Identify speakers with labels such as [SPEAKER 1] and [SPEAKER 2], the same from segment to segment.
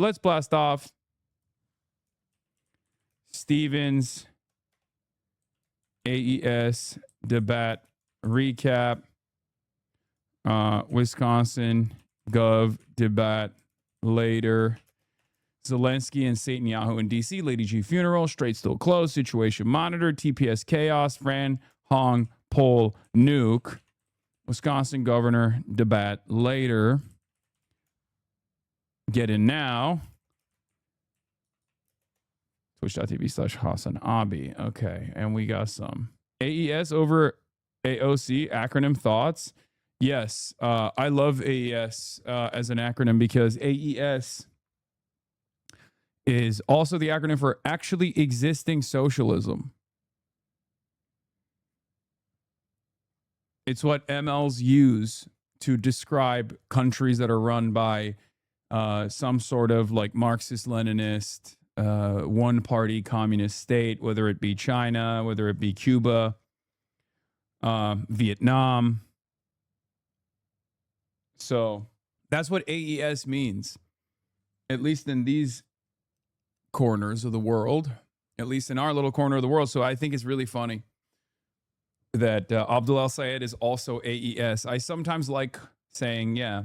[SPEAKER 1] let's blast off Stevens AES debate recap. Wisconsin Gov debate later. Zelensky and Netanyahu in D.C. Lady G funeral. Strait still closed. Situation monitored. TPS chaos. Fran Hong poll nuke. Wisconsin governor debate later. Get in now. Twitch.tv/Hasanabi. Okay. And we got some AES over AOC acronym thoughts. Yes. I love AES as an acronym because AES is also the acronym for actually existing socialism. It's what MLs use to describe countries that are run by some sort of like Marxist-Leninist, one-party communist state, whether it be China, whether it be Cuba, Vietnam. So that's what AES means, at least in these corners of the world, at least in our little corner of the world. So I think it's really funny that Abdul El-Sayed is also AES. I sometimes like saying, yeah,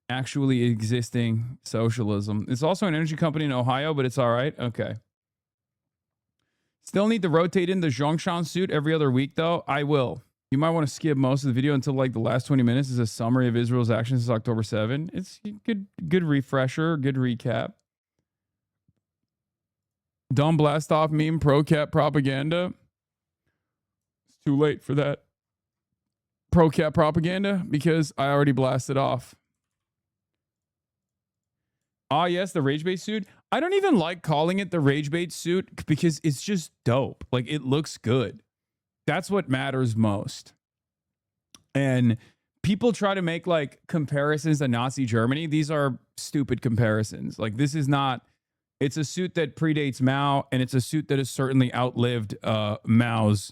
[SPEAKER 1] actually existing socialism. It's also an energy company in Ohio, but it's all right. Okay. Still need to rotate in the Zhongshan suit every other week, though. I will. You might want to skip most of the video until like the last 20 minutes is a summary of Israel's actions since October 7. It's good refresher, good recap. Dumb blast off meme pro-cap propaganda. It's too late for that pro-cap propaganda because I already blasted off. Ah, yes, the rage bait suit. I don't even like calling it the rage bait suit because it's just dope. Like, it looks good. That's what matters most. And people try to make like comparisons to Nazi Germany. These are stupid comparisons. Like, this is not, it's a suit that predates Mao, and it's a suit that has certainly outlived Mao's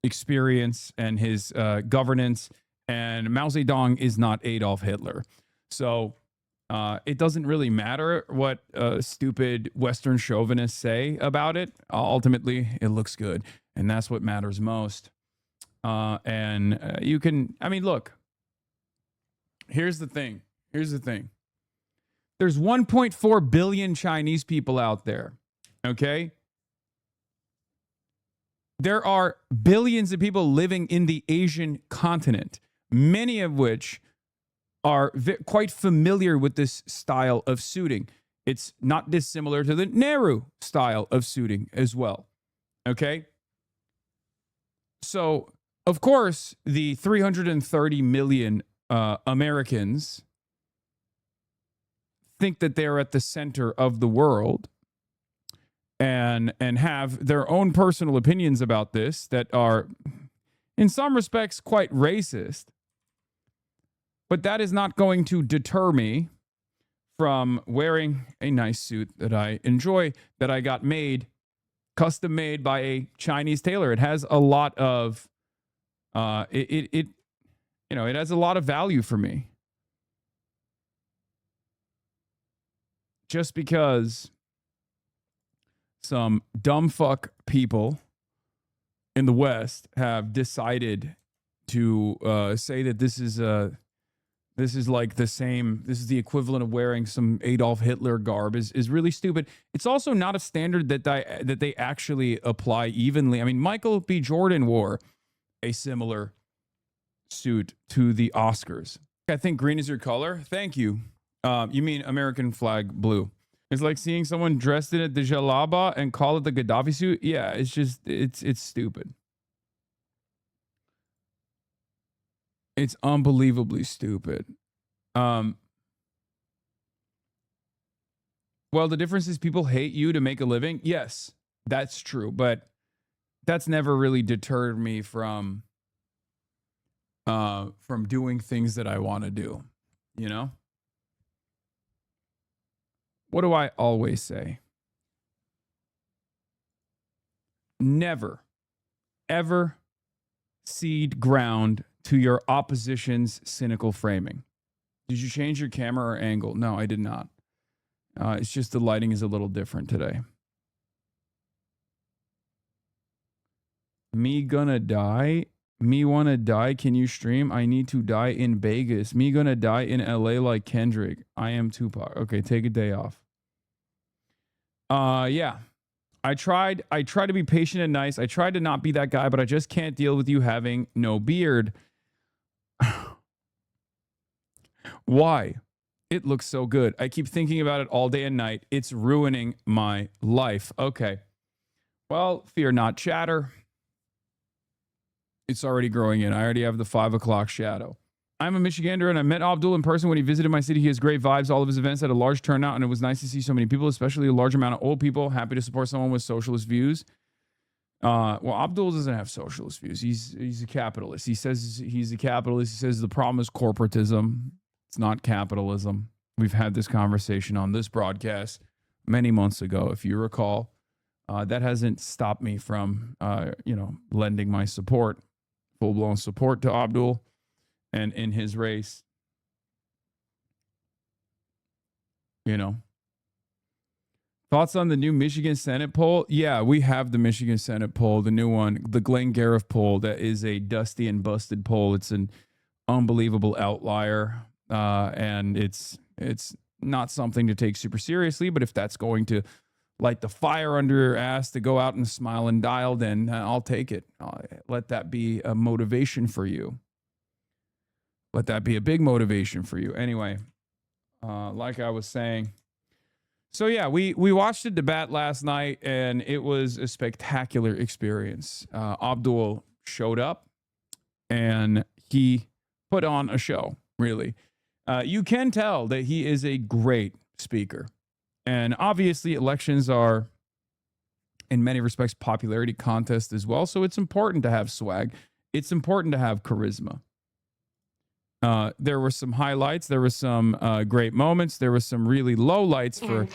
[SPEAKER 1] experience and his governance. And Mao Zedong is not Adolf Hitler. So it doesn't really matter what stupid Western chauvinists say about it. Ultimately, it looks good. And that's what matters most. And you can, I mean, look, here's the thing. There's 1.4 billion Chinese people out there. Okay. There are billions of people living in the Asian continent, many of which are quite familiar with this style of suiting. It's not dissimilar to the Nehru style of suiting as well. Okay. So, of course, the 330 million Americans think that they're at the center of the world and have their own personal opinions about this that are, in some respects, quite racist. But that is not going to deter me from wearing a nice suit that I enjoy, that I got made, custom made by a Chinese tailor. It has a lot of, it has a lot of value for me. Just because some dumb fuck people in the West have decided to say that this is like the same, this is the equivalent of wearing some Adolf Hitler garb is really stupid. It's also not a standard that they actually apply evenly. I mean, Michael B. Jordan wore a similar suit to the Oscars. I think green is your color. Thank you. You mean American flag blue. It's like seeing someone dressed in a jalaba and call it the Gaddafi suit. Yeah, it's just, it's stupid. It's unbelievably stupid. Well, the difference is people hate you to make a living. Yes, that's true. But that's never really deterred me from doing things that I want to do, you know? What do I always say? Never, ever cede ground to your opposition's cynical framing. Did you change your camera or angle? No, I did not. It's just the lighting is a little different today. Me gonna die. Me wanna die. Can you stream? I need to die in Vegas. Me gonna die in LA like Kendrick. I am Tupac. Okay, take a day off. Yeah. I tried to be patient and nice. I tried to not be that guy, but I just can't deal with you having no beard. Why? It looks so good. I keep thinking about it all day and night. It's ruining my life. Okay. Well, fear not, chatter. It's already growing in. I already have the 5 o'clock shadow. I'm a Michigander, and I met Abdul in person when he visited my city. He has great vibes. All of his events had a large turnout, and it was nice to see so many people, especially a large amount of old people. Happy to support someone with socialist views. Well, Abdul doesn't have socialist views. He's a capitalist. He says he's a capitalist. He says the problem is corporatism. It's not capitalism. We've had this conversation on this broadcast many months ago, if you recall. That hasn't stopped me from, lending my support, full-blown support to Abdul and in his race. Thoughts on the new Michigan Senate poll? Yeah, we have the Michigan Senate poll, the new one, the Glenn Gariff poll. That is a dusty and busted poll. It's an unbelievable outlier, and it's not something to take super seriously. But if that's going to light the fire under your ass to go out and smile and dial, then I'll take it. Let that be a motivation for you. Let that be a big motivation for you. Anyway, like I was saying. So yeah, we watched a debate last night, and it was a spectacular experience. Abdul showed up, and he put on a show, really. You can tell that he is a great speaker. And obviously, elections are, in many respects, popularity contest as well. So it's important to have swag. It's important to have charisma. There were some highlights. There were some great moments. There were some really low lights for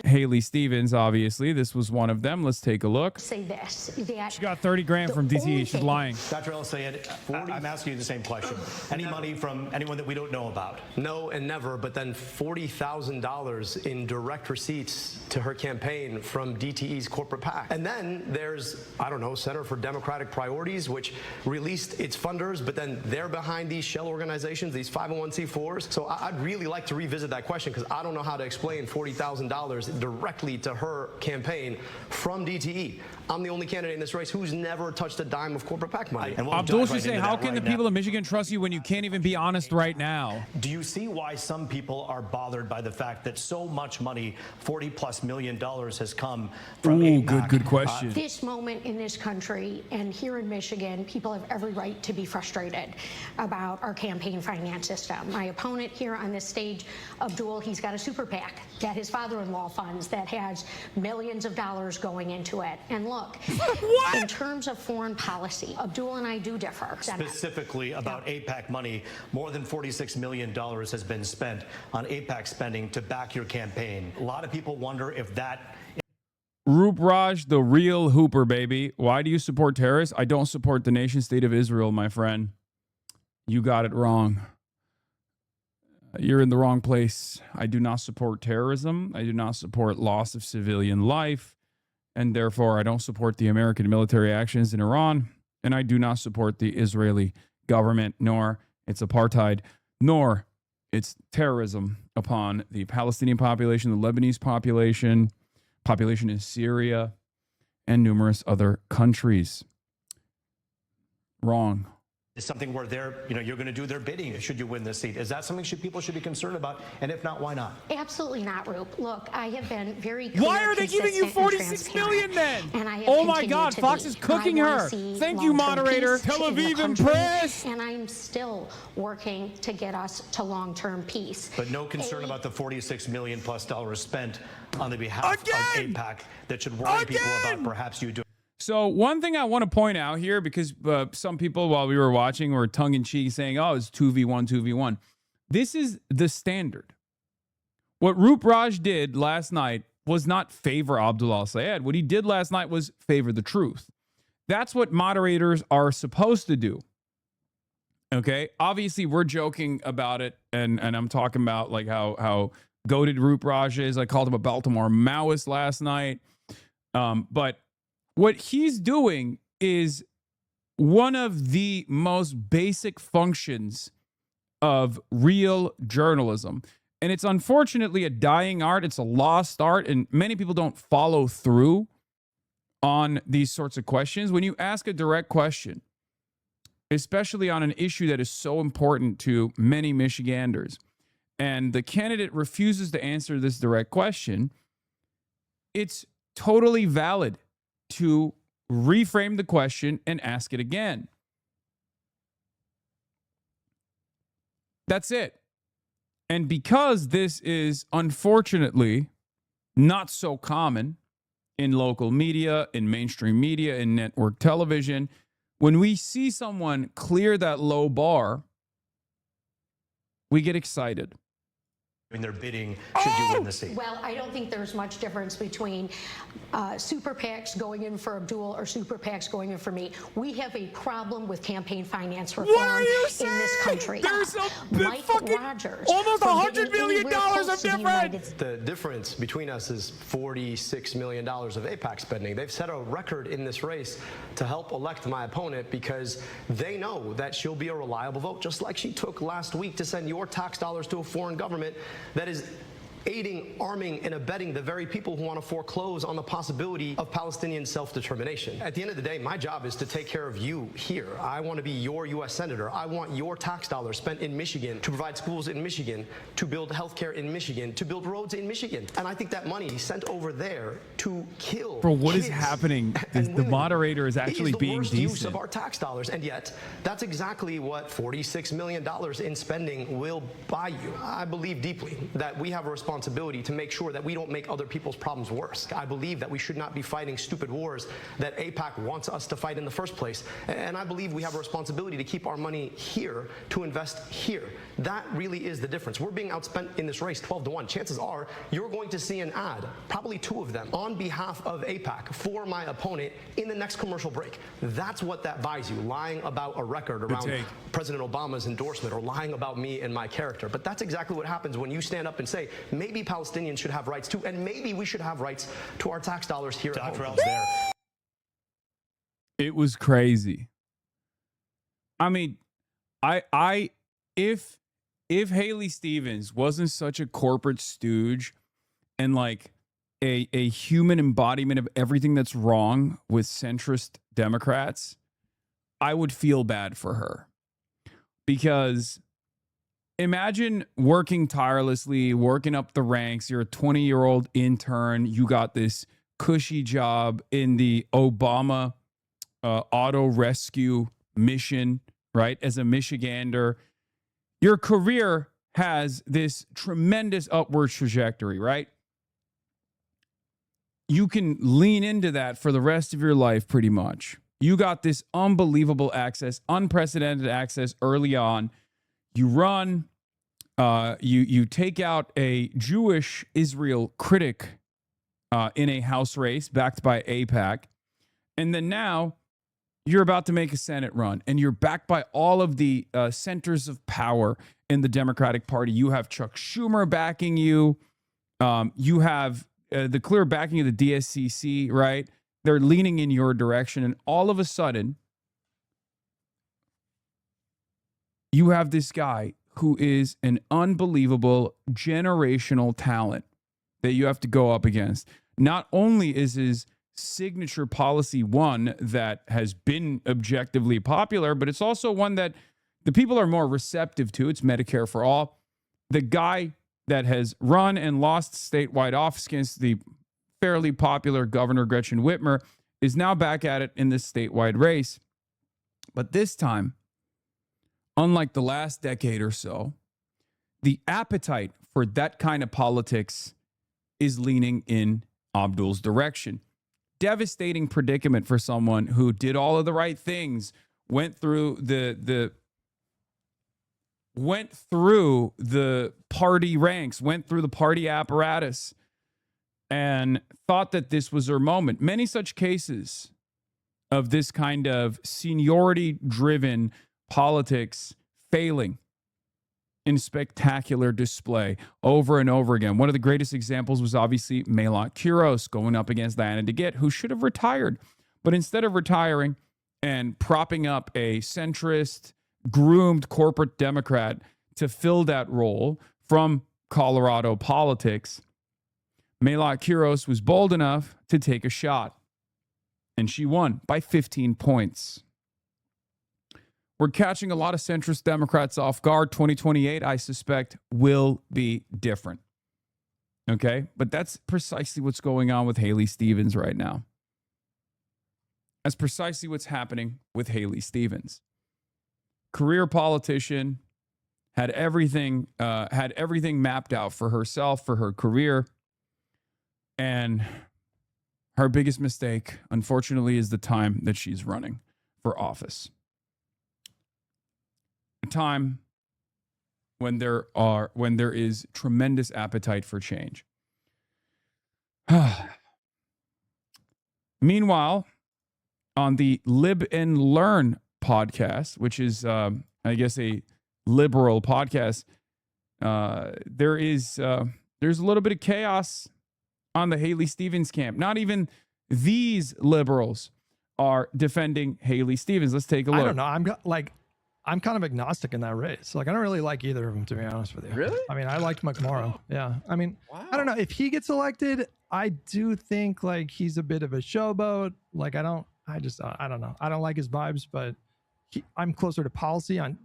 [SPEAKER 1] Haley Stevens, obviously. This was one of them. Let's take a look.
[SPEAKER 2] Say this.
[SPEAKER 1] She got 30 grand from DTE. She's lying.
[SPEAKER 3] Dr. El-Sayed, I'm asking you the same question. Any money from anyone that we don't know about?
[SPEAKER 4] No and never, but then $40,000 in direct receipts to her campaign from DTE's corporate PAC. And then there's, Center for Democratic Priorities, which released its funders, but then they're behind these shell organizations, these 501c4s. So I'd really like to revisit that question, because I don't know how to explain $40,000 directly to her campaign from DTE. I'm the only candidate in this race who's never touched a dime of corporate PAC money.
[SPEAKER 1] Abdul should say, how can the people of Michigan trust you when you can't even be honest right now?
[SPEAKER 3] Do you see why some people are bothered by the fact that so much money, $40+ million, has come from AIPAC?
[SPEAKER 1] Good question.
[SPEAKER 2] This moment in this country and here in Michigan, people have every right to be frustrated about our campaign finance system. My opponent here on this stage, Abdul, he's got a super PAC that his father-in-law funds that has millions of dollars going into it. And look, in terms of foreign policy, Abdul and I do differ.
[SPEAKER 3] Specifically about AIPAC money, more than $46 million has been spent on AIPAC spending to back your campaign. A lot of people wonder if that...
[SPEAKER 1] Roop Raj, the real hooper, baby. Why do you support terrorists? I don't support the nation state of Israel, my friend. You got it wrong. You're in the wrong place. I do not support terrorism. I do not support loss of civilian life. And therefore, I don't support the American military actions in Iran. And I do not support the Israeli government, nor its apartheid, nor its terrorism upon the Palestinian population, the Lebanese population in Syria, and numerous other countries. Wrong.
[SPEAKER 3] Is something where you're going to do their bidding should you win this seat. Is that something people should be concerned about? And if not, why not?
[SPEAKER 2] Absolutely not, Roop. Look, I have been very clear.
[SPEAKER 1] Why are they giving you 46 million then?
[SPEAKER 2] And I have
[SPEAKER 1] oh my God, Fox is cooking her. Thank you, moderator. Tel Aviv Impress.
[SPEAKER 2] And I'm still working to get us to long-term peace.
[SPEAKER 3] But no concern about the $46 million+ spent on the behalf of AIPAC that should worry people about perhaps you doing.
[SPEAKER 1] So one thing I want to point out here, because some people while we were watching were tongue-in-cheek saying, oh, it's 2v1, 2v1. This is the standard. What Roop Raj did last night was not favor Abdul Al-Sayed. What he did last night was favor the truth. That's what moderators are supposed to do. Okay? Obviously, we're joking about it, and I'm talking about like how goated Roop Rajes. I called him a Baltimore Maoist last night. But what he's doing is one of the most basic functions of real journalism. And it's unfortunately a dying art. It's a lost art. And many people don't follow through on these sorts of questions. When you ask a direct question, especially on an issue that is so important to many Michiganders, and the candidate refuses to answer this direct question, it's totally valid to reframe the question and ask it again. That's it. And because this is unfortunately not so common in local media, in mainstream media, in network television, when we see someone clear that low bar, we get excited.
[SPEAKER 3] Their bidding should you win the seat?
[SPEAKER 2] Well, I don't think there's much difference between super PACs going in for Abdul or super PACs going in for me. We have a problem with campaign finance reform in this country.
[SPEAKER 1] There's a
[SPEAKER 2] Mike
[SPEAKER 1] fucking
[SPEAKER 2] Rogers,
[SPEAKER 1] almost $100 million
[SPEAKER 2] of
[SPEAKER 1] of difference.
[SPEAKER 4] The difference between us is $46 million of AIPAC spending. They've set a record in this race to help elect my opponent because they know that she'll be a reliable vote, just like she took last week to send your tax dollars to a foreign government that is aiding, arming, and abetting the very people who want to foreclose on the possibility of Palestinian self-determination. At the end of the day, my job is to take care of you here. I want to be your U.S. Senator. I want your tax dollars spent in Michigan to provide schools in Michigan, to build health care in Michigan, to build roads in Michigan. And I think that money sent over there to kill
[SPEAKER 1] Bro, what is
[SPEAKER 4] kids
[SPEAKER 1] happening?
[SPEAKER 4] and
[SPEAKER 1] The
[SPEAKER 4] women
[SPEAKER 1] moderator is actually
[SPEAKER 4] the
[SPEAKER 1] being
[SPEAKER 4] worst use
[SPEAKER 1] decent.
[SPEAKER 4] of our tax dollars, and yet that's exactly what $46 million in spending will buy you. I believe deeply that we have a responsibility to make sure that we don't make other people's problems worse. I believe that we should not be fighting stupid wars that AIPAC wants us to fight in the first place. And I believe we have a responsibility to keep our money here, to invest here. That really is the difference. We're being outspent in this race 12-1. Chances are you're going to see an ad, probably 2 of them, on behalf of AIPAC for my opponent in the next commercial break. That's what that buys you, lying about a record around President Obama's endorsement or lying about me and my character. But that's exactly what happens when you stand up and say, maybe Palestinians should have rights too, and maybe we should have rights to our tax dollars here at home.
[SPEAKER 3] There.
[SPEAKER 1] It was crazy. I mean, if Haley Stevens wasn't such a corporate stooge and like a human embodiment of everything that's wrong with centrist Democrats, I would feel bad for her. Because imagine working tirelessly, working up the ranks. You're a 20-year-old intern. You got this cushy job in the Obama auto rescue mission, right? As a Michigander, your career has this tremendous upward trajectory, right? You can lean into that for the rest of your life, pretty much. You got this unbelievable access, unprecedented access early on. You run, you take out a Jewish Israel critic in a House race backed by AIPAC. And then now you're about to make a Senate run and you're backed by all of the centers of power in the Democratic Party. You have Chuck Schumer backing you. You have the clear backing of the DSCC, right? They're leaning in your direction. And all of a sudden, you have this guy who is an unbelievable generational talent that you have to go up against. Not only is his signature policy one that has been objectively popular, but it's also one that the people are more receptive to. It's Medicare for all. The guy that has run and lost statewide office against the fairly popular Governor Gretchen Whitmer is now back at it in this statewide race. But this time, unlike the last decade or so, the appetite for that kind of politics is leaning in Abdul's direction. Devastating predicament for someone who did all of the right things, went through the party ranks, went through the party apparatus, and thought that this was her moment. Many such cases of this kind of seniority-driven politics failing in spectacular display over and over again. One of the greatest examples was obviously Maylot Kuros going up against Diana DeGette, who should have retired. But instead of retiring and propping up a centrist, groomed corporate Democrat to fill that role from Colorado politics, Maylot Kuros was bold enough to take a shot. And she won by 15 points. We're catching a lot of centrist Democrats off guard. 2028, I suspect, will be different. Okay? But that's precisely what's going on with Haley Stevens right now. That's precisely what's happening with Haley Stevens. Career politician, had everything mapped out for herself, for her career. And her biggest mistake, unfortunately, is the time that she's running for office. A time when there is tremendous appetite for change. Meanwhile, on the Lib and Learn podcast, which is, I guess, a liberal podcast, there's a little bit of chaos on the Haley Stevens camp. Not even these liberals are defending Haley Stevens. Let's take a look.
[SPEAKER 5] I don't know. I'm kind of agnostic in that race. Like, I don't really like either of them, to be honest with you.
[SPEAKER 6] Really?
[SPEAKER 5] I mean, I liked McMorrow. Yeah. I mean,
[SPEAKER 6] Wow.
[SPEAKER 5] I don't know if he gets elected. I do think like he's a bit of a showboat. Like, I don't know. I don't like his vibes, but I'm closer to policy when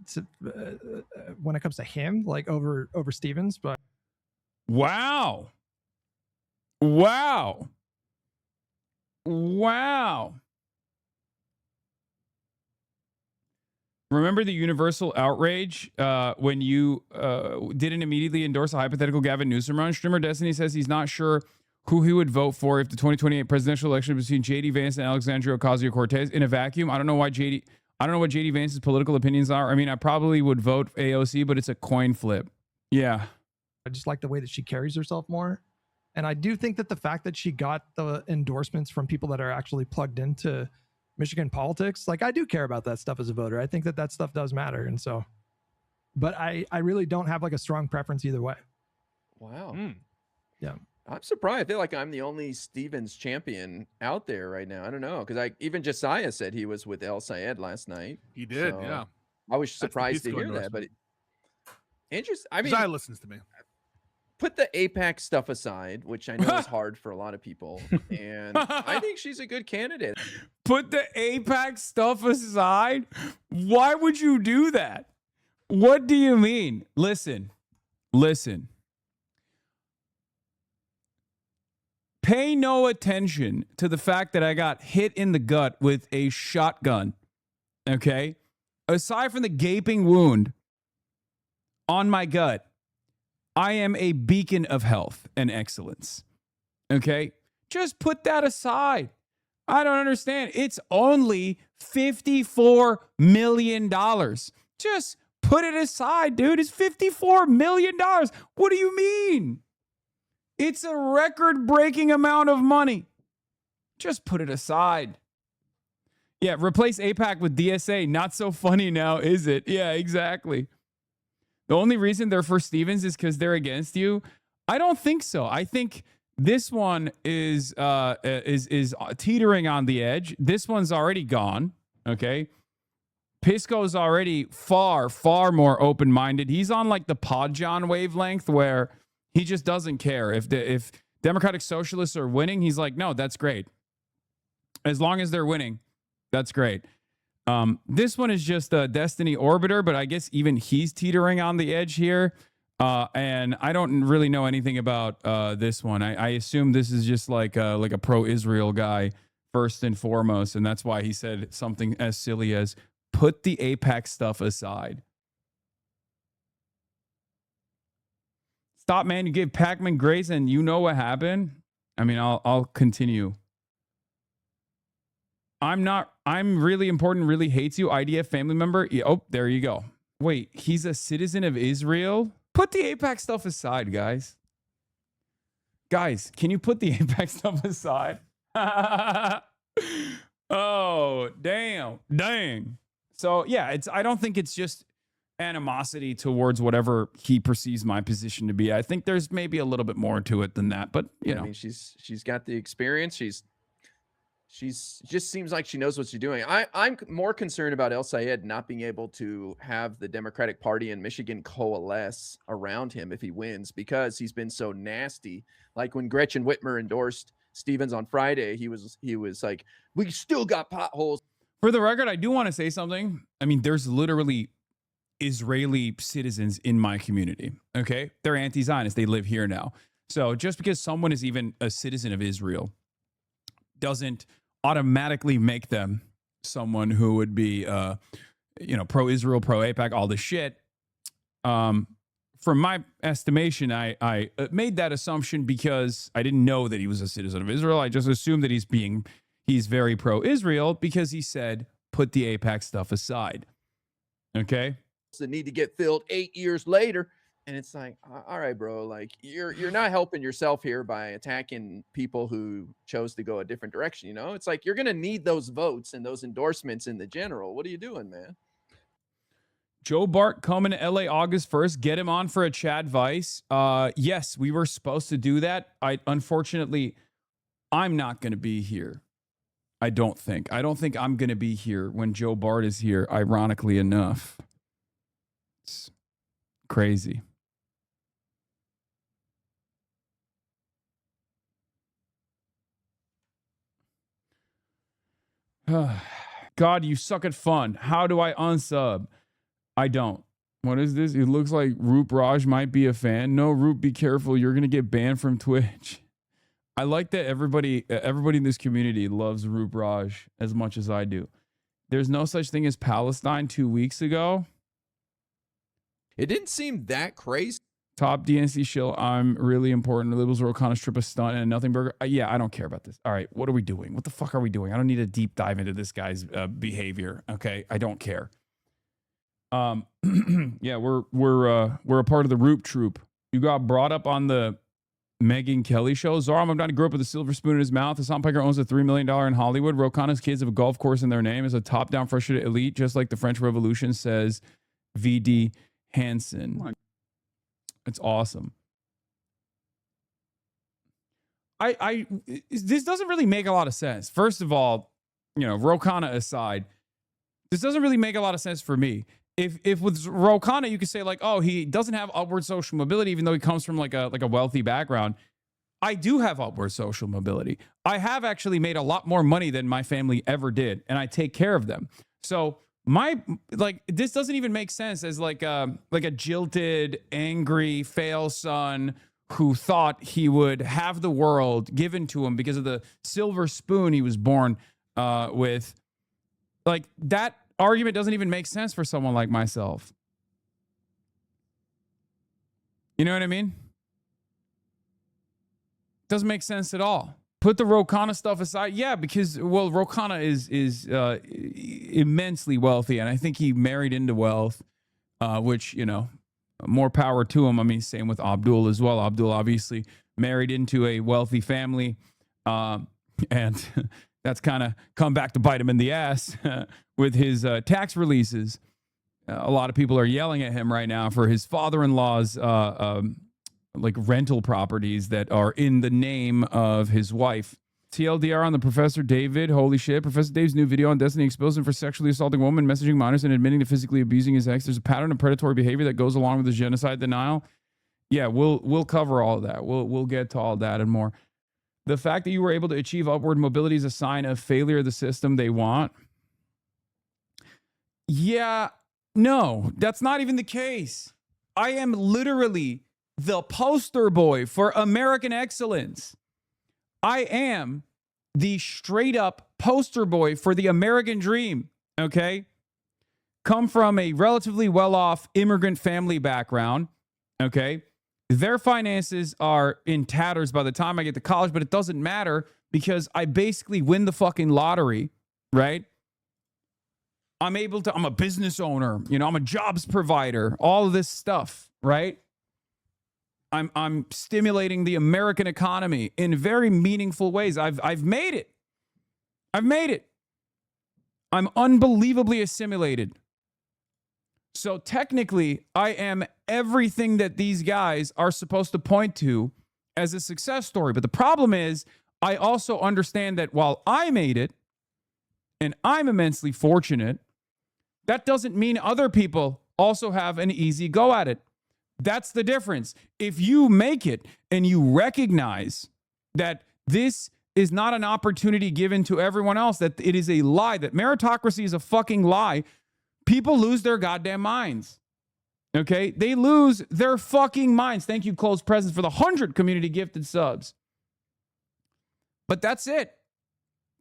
[SPEAKER 5] it comes to him, like over Stevens. But
[SPEAKER 1] Wow. Remember the universal outrage when you didn't immediately endorse a hypothetical Gavin Newsom run? Streamer Destiny says he's not sure who he would vote for if the 2028 presidential election between JD Vance and Alexandria Ocasio-Cortez in a vacuum. I don't know what JD Vance's political opinions are. I mean, I probably would vote AOC, but it's a coin flip. Yeah.
[SPEAKER 5] I just like the way that she carries herself more. And I do think that the fact that she got the endorsements from people that are actually plugged into Michigan politics, like, I do care about that stuff as a voter. I think that stuff does matter. And so, but I really don't have like a strong preference either way.
[SPEAKER 6] Wow.
[SPEAKER 5] Yeah.
[SPEAKER 6] I'm surprised. I feel like I'm the only Stevens champion out there right now. I don't know. Because even Josiah said he was with El Sayed last night.
[SPEAKER 7] He did,
[SPEAKER 6] So
[SPEAKER 7] yeah.
[SPEAKER 6] I was surprised to
[SPEAKER 7] peaceful
[SPEAKER 6] hear that. But
[SPEAKER 7] endorsement.
[SPEAKER 6] interesting. I mean,
[SPEAKER 7] Josiah listens to me.
[SPEAKER 6] put the APAC stuff aside, which I know is hard for a lot of people. And I think she's a good candidate.
[SPEAKER 1] Put the APAC stuff aside? Why would you do that? What do you mean? Listen. Pay no attention to the fact that I got hit in the gut with a shotgun. Okay? Aside from the gaping wound on my gut, I am a beacon of health and excellence. Okay? Just put that aside. I don't understand. It's only $54 million. Just put it aside, dude. It's $54 million. What do you mean? It's a record-breaking amount of money. Just put it aside. Yeah, replace APAC with DSA. Not so funny now, is it? Yeah, exactly. The only reason they're for Stevens is because they're against you. I don't think so. I think this one is teetering on the edge. This one's already gone. Okay. Pisco's already far more open-minded. He's on like the Podjohn wavelength where he just doesn't care. If Democratic Socialists are winning, he's like, no, that's great. As long as they're winning, that's great. This one is just a Destiny Orbiter, but I guess even he's teetering on the edge here. And I don't really know anything about this one. I assume this is just like a pro-Israel guy first and foremost, and that's why he said something as silly as put the APAC stuff aside. Stop, man! You gave Pac-Man grace, and you know what happened. I mean, I'll continue. I'm really important, really hates you. IDF family member. Yeah, oh, there you go. Wait, he's a citizen of Israel? Put the APAC stuff aside, guys. Guys, can you put the APAC stuff aside? Oh, damn. Dang. So, yeah, I don't think it's just animosity towards whatever he perceives my position to be. I think there's maybe a little bit more to it than that, but you know,
[SPEAKER 6] I mean, she's got the experience. She's just seems like she knows what she's doing. I'm more concerned about El Sayed not being able to have the Democratic Party in Michigan coalesce around him if he wins, because he's been so nasty. Like when Gretchen Whitmer endorsed Stevens on Friday, he was like, we still got potholes.
[SPEAKER 1] For the record, I do want to say something. I mean, there's literally Israeli citizens in my community. Okay, they're anti-Zionist. They live here now. So just because someone is even a citizen of Israel doesn't automatically make them someone who would be, pro-Israel, pro-AIPAC, all this shit. From my estimation, I made that assumption because I didn't know that he was a citizen of Israel. I just assumed that he's very pro-Israel because he said, put the AIPAC stuff aside. Okay?
[SPEAKER 6] That need to get filled 8 years later. And it's like, all right, bro, like you're not helping yourself here by attacking people who chose to go a different direction. You know, it's like you're going to need those votes and those endorsements in the general. What are you doing, man?
[SPEAKER 1] Joe Bart coming to LA August 1st. Get him on for a Chad Vice. Yes, we were supposed to do that. Unfortunately, I'm not going to be here. I don't think I'm going to be here when Joe Bart is here, ironically enough. It's crazy. God, you suck at fun. How do I unsub? I don't. What is this? It looks like Roop Raj might be a fan. No, Roop, be careful. You're going to get banned from Twitch. I like that everybody in this community loves Roop Raj as much as I do. There's no such thing as Palestine 2 weeks ago.
[SPEAKER 6] It didn't seem that crazy.
[SPEAKER 1] Top DNC shill. I'm really important. Liberals will kind of strip a stunt and a nothing burger. Yeah, I don't care about this. All right, what are we doing? What the fuck are we doing? I don't need a deep dive into this guy's behavior. Okay, I don't care. Yeah, we're a part of the Roop Troop. You got brought up on the Megyn Kelly show. Zara Mamdani grew up with a silver spoon in his mouth. Hassan Piker owns a $3 million in Hollywood. Ro Khanna's kids have a golf course in their name. Is a top-down frustrated elite, just like the French Revolution, says VD Hansen. It's awesome. This doesn't really make a lot of sense. First of all, Ro Khanna aside, this doesn't really make a lot of sense for me. If with Ro Khanna, you could say like, oh, he doesn't have upward social mobility, even though he comes from like a wealthy background. I do have upward social mobility. I have actually made a lot more money than my family ever did, and I take care of them. So this doesn't even make sense as like a jilted, angry, fail son who thought he would have the world given to him because of the silver spoon he was born with. Like, that argument doesn't even make sense for someone like myself. You know what I mean? Doesn't make sense at all. Put the Ro Khanna stuff aside. Yeah, because, well, Ro Khanna is immensely wealthy, and I think he married into wealth, which, more power to him. I mean, same with Abdul as well. Abdul obviously married into a wealthy family, and that's kind of come back to bite him in the ass with his tax releases. A lot of people are yelling at him right now for his father-in-law's rental properties that are in the name of his wife. TLDR on the Professor David. Holy shit. Professor Dave's new video on Destiny exposed him for sexually assaulting women, messaging minors, and admitting to physically abusing his ex. There's a pattern of predatory behavior that goes along with his genocide denial. Yeah, we'll cover all that. We'll get to all that and more. The fact that you were able to achieve upward mobility is a sign of failure of the system they want. Yeah, no, that's not even the case. I am literally the poster boy for American excellence. I am the straight up poster boy for the American dream. Okay. Come from a relatively well-off immigrant family background. Okay. Their finances are in tatters by the time I get to college, but it doesn't matter because I basically win the fucking lottery, right? I'm a business owner, I'm a jobs provider, all of this stuff, right? I'm stimulating the American economy in very meaningful ways. I've made it. I'm unbelievably assimilated. So technically, I am everything that these guys are supposed to point to as a success story. But the problem is, I also understand that while I made it and I'm immensely fortunate, that doesn't mean other people also have an easy go at it. That's the difference. If you make it and you recognize that this is not an opportunity given to everyone else, that it is a lie, that meritocracy is a fucking lie, people lose their goddamn minds. Okay? They lose their fucking minds. Thank you, Close Presence, for the 100 community gifted subs. But that's it.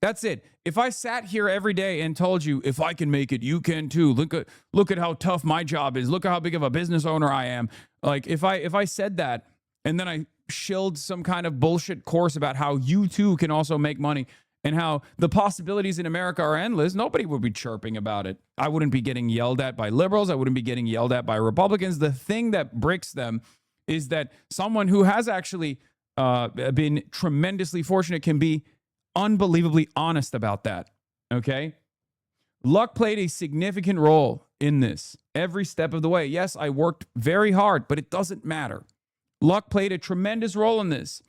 [SPEAKER 1] That's it. If I sat here every day and told you, if I can make it, you can too. Look at how tough my job is. Look at how big of a business owner I am. Like if I said that and then I shilled some kind of bullshit course about how you too can also make money and how the possibilities in America are endless, nobody would be chirping about it. I wouldn't be getting yelled at by liberals. I wouldn't be getting yelled at by Republicans. The thing that breaks them is that someone who has actually been tremendously fortunate can be unbelievably honest about that. Okay? Luck played a significant role in this every step of the way. Yes, I worked very hard, but it doesn't matter. Luck played a tremendous role in this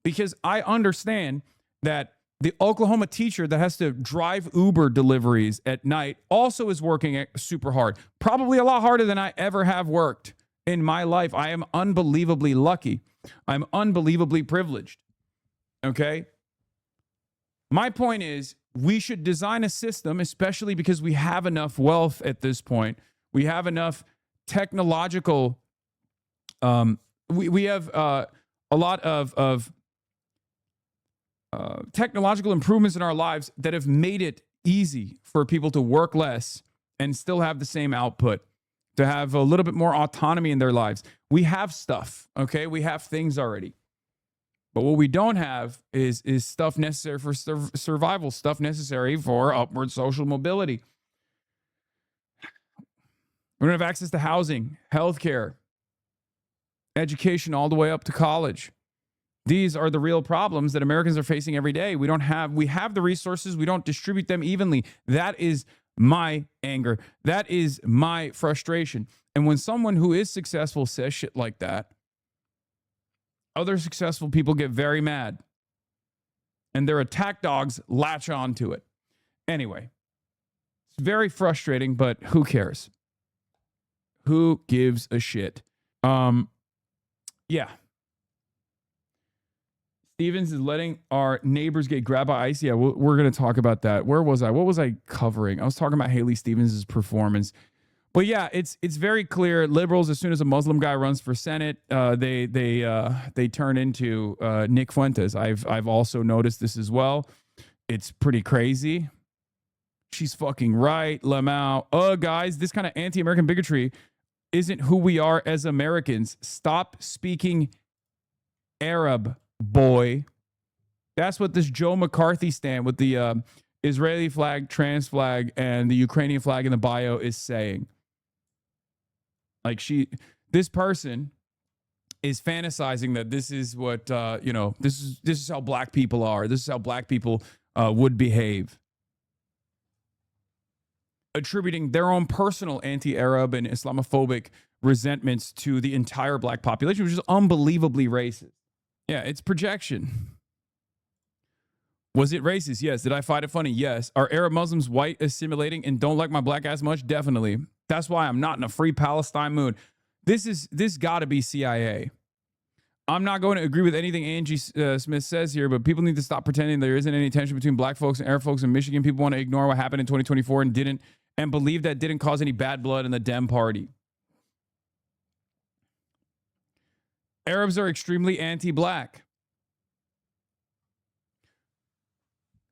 [SPEAKER 1] because I understand that the Oklahoma teacher that has to drive Uber deliveries at night also is working super hard, probably a lot harder than I ever have worked in my life. I am unbelievably lucky. I'm unbelievably privileged. Okay? My point is, we should design a system, especially because we have enough wealth at this point. We have enough technological, we have a lot of technological improvements in our lives that have made it easy for people to work less and still have the same output, to have a little bit more autonomy in their lives. We have stuff, okay? We have things already. But what we don't have is stuff necessary for survival, stuff necessary for upward social mobility. We don't have access to housing, healthcare, education, all the way up to college. These are the real problems that Americans are facing every day. We have the resources. We don't distribute them evenly. That is my anger. That is my frustration. And when someone who is successful says shit like that, other successful people get very mad and their attack dogs latch on to it. Anyway, it's very frustrating, but who cares? Who gives a shit? Yeah. Stevens is letting our neighbors get grabbed by ICE. Yeah, we're going to talk about that. Where was I? What was I covering? I was talking about Haley Stevens' performance. But yeah, it's very clear. Liberals, as soon as a Muslim guy runs for Senate, they turn into Nick Fuentes. I've also noticed this as well. It's pretty crazy. She's fucking right, Lamau. Guys, this kind of anti-American bigotry isn't who we are as Americans. Stop speaking Arab, boy. That's what this Joe McCarthy stand with the Israeli flag, trans flag, and the Ukrainian flag in the bio is saying. Like this person is fantasizing that this is what, this is how black people are. This is how black people would behave. Attributing their own personal anti-Arab and Islamophobic resentments to the entire black population, which is unbelievably racist. Yeah, it's projection. Was it racist? Yes. Did I find it funny? Yes. Are Arab Muslims white assimilating and don't like my black ass much? Definitely. That's why I'm not in a free Palestine mood. This gotta be CIA. I'm not going to agree with anything Angie Smith says here, but people need to stop pretending there isn't any tension between black folks and Arab folks in Michigan. People want to ignore what happened in 2024 and believe that didn't cause any bad blood in the Dem party. Arabs are extremely anti-black.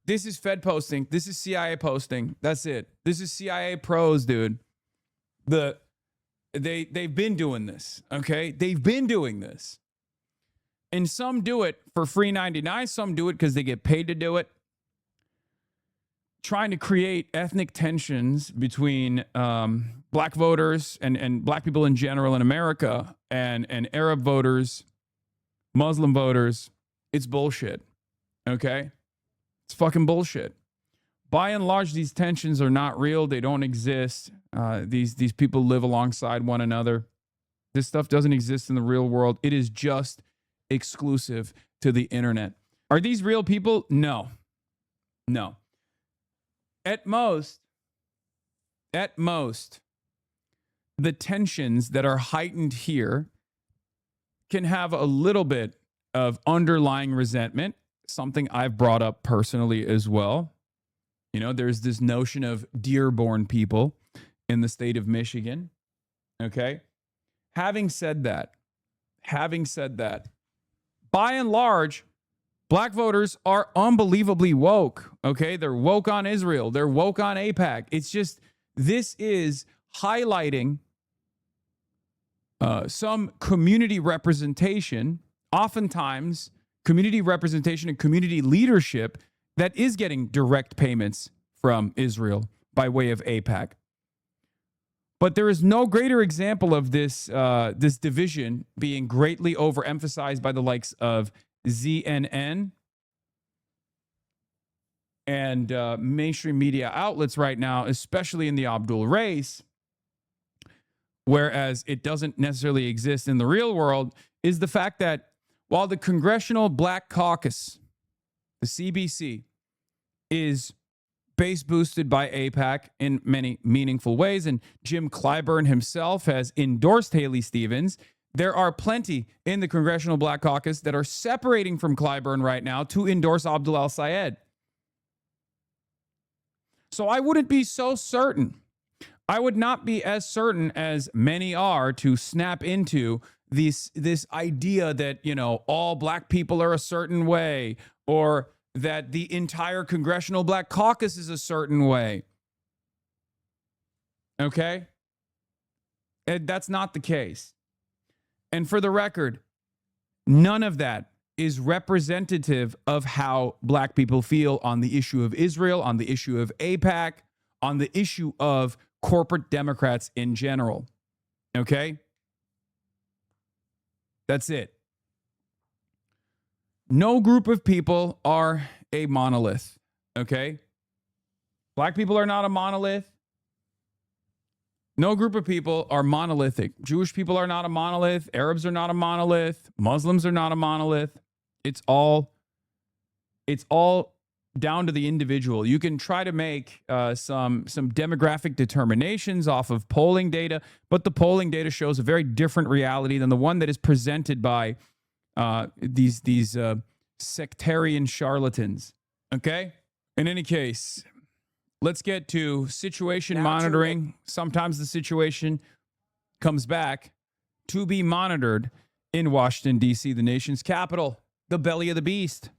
[SPEAKER 1] This is Fed posting. This is CIA posting. That's it. This is CIA pros, dude. They've been doing this, okay? They've been doing this. And some do it for free 99. Some do it because they get paid to do it. Trying to create ethnic tensions between black voters and black people in general in America and Arab voters, Muslim voters. It's bullshit, okay? It's fucking bullshit. by and large, these tensions are not real. They don't exist. These people live alongside one another. This stuff doesn't exist in the real world. It is just exclusive to the internet. Are these real people? No. No. At most, the tensions that are heightened here can have a little bit of underlying resentment, something I've brought up personally as well. You know, there's this notion of Dearborn people in the state of Michigan. Okay. Having said that, by and large, black voters are unbelievably woke. Okay. They're woke on Israel. They're woke on AIPAC. It's just, this is highlighting some community representation, oftentimes community representation and community leadership that is getting direct payments from Israel by way of AIPAC. But there is no greater example of this this division being greatly overemphasized by the likes of CNN and mainstream media outlets right now, especially in the Abdul race, whereas it doesn't necessarily exist in the real world, is the fact that while the Congressional Black Caucus, the CBC, is base boosted by AIPAC in many meaningful ways, and Jim Clyburn himself has endorsed Haley Stevens, there are plenty in the Congressional Black Caucus that are separating from Clyburn right now to endorse Abdul al-Sayed. So I wouldn't be so certain. I would not be as certain as many are to snap into this idea that, you know, all black people are a certain way, or that the entire Congressional Black Caucus is a certain way. Okay? And that's not the case. And for the record, none of that is representative of how black people feel on the issue of Israel, on the issue of AIPAC, on the issue of corporate Democrats in general. Okay? That's it. No group of people are a monolith, okay? Black people are not a monolith. No group of people are monolithic. Jewish people are not a monolith. Arabs are not a monolith. Muslims are not a monolith. It's all down to the individual. You can try to make some demographic determinations off of polling data, but the polling data shows a very different reality than the one that is presented by these sectarian charlatans. Okay? In any case, let's get to situation monitoring. Sometimes the situation comes back to be monitored in Washington, D.C., the nation's capital, the belly of the beast,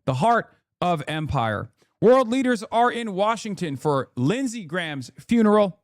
[SPEAKER 1] the heart of empire. World leaders are in Washington for Lindsey Graham's funeral,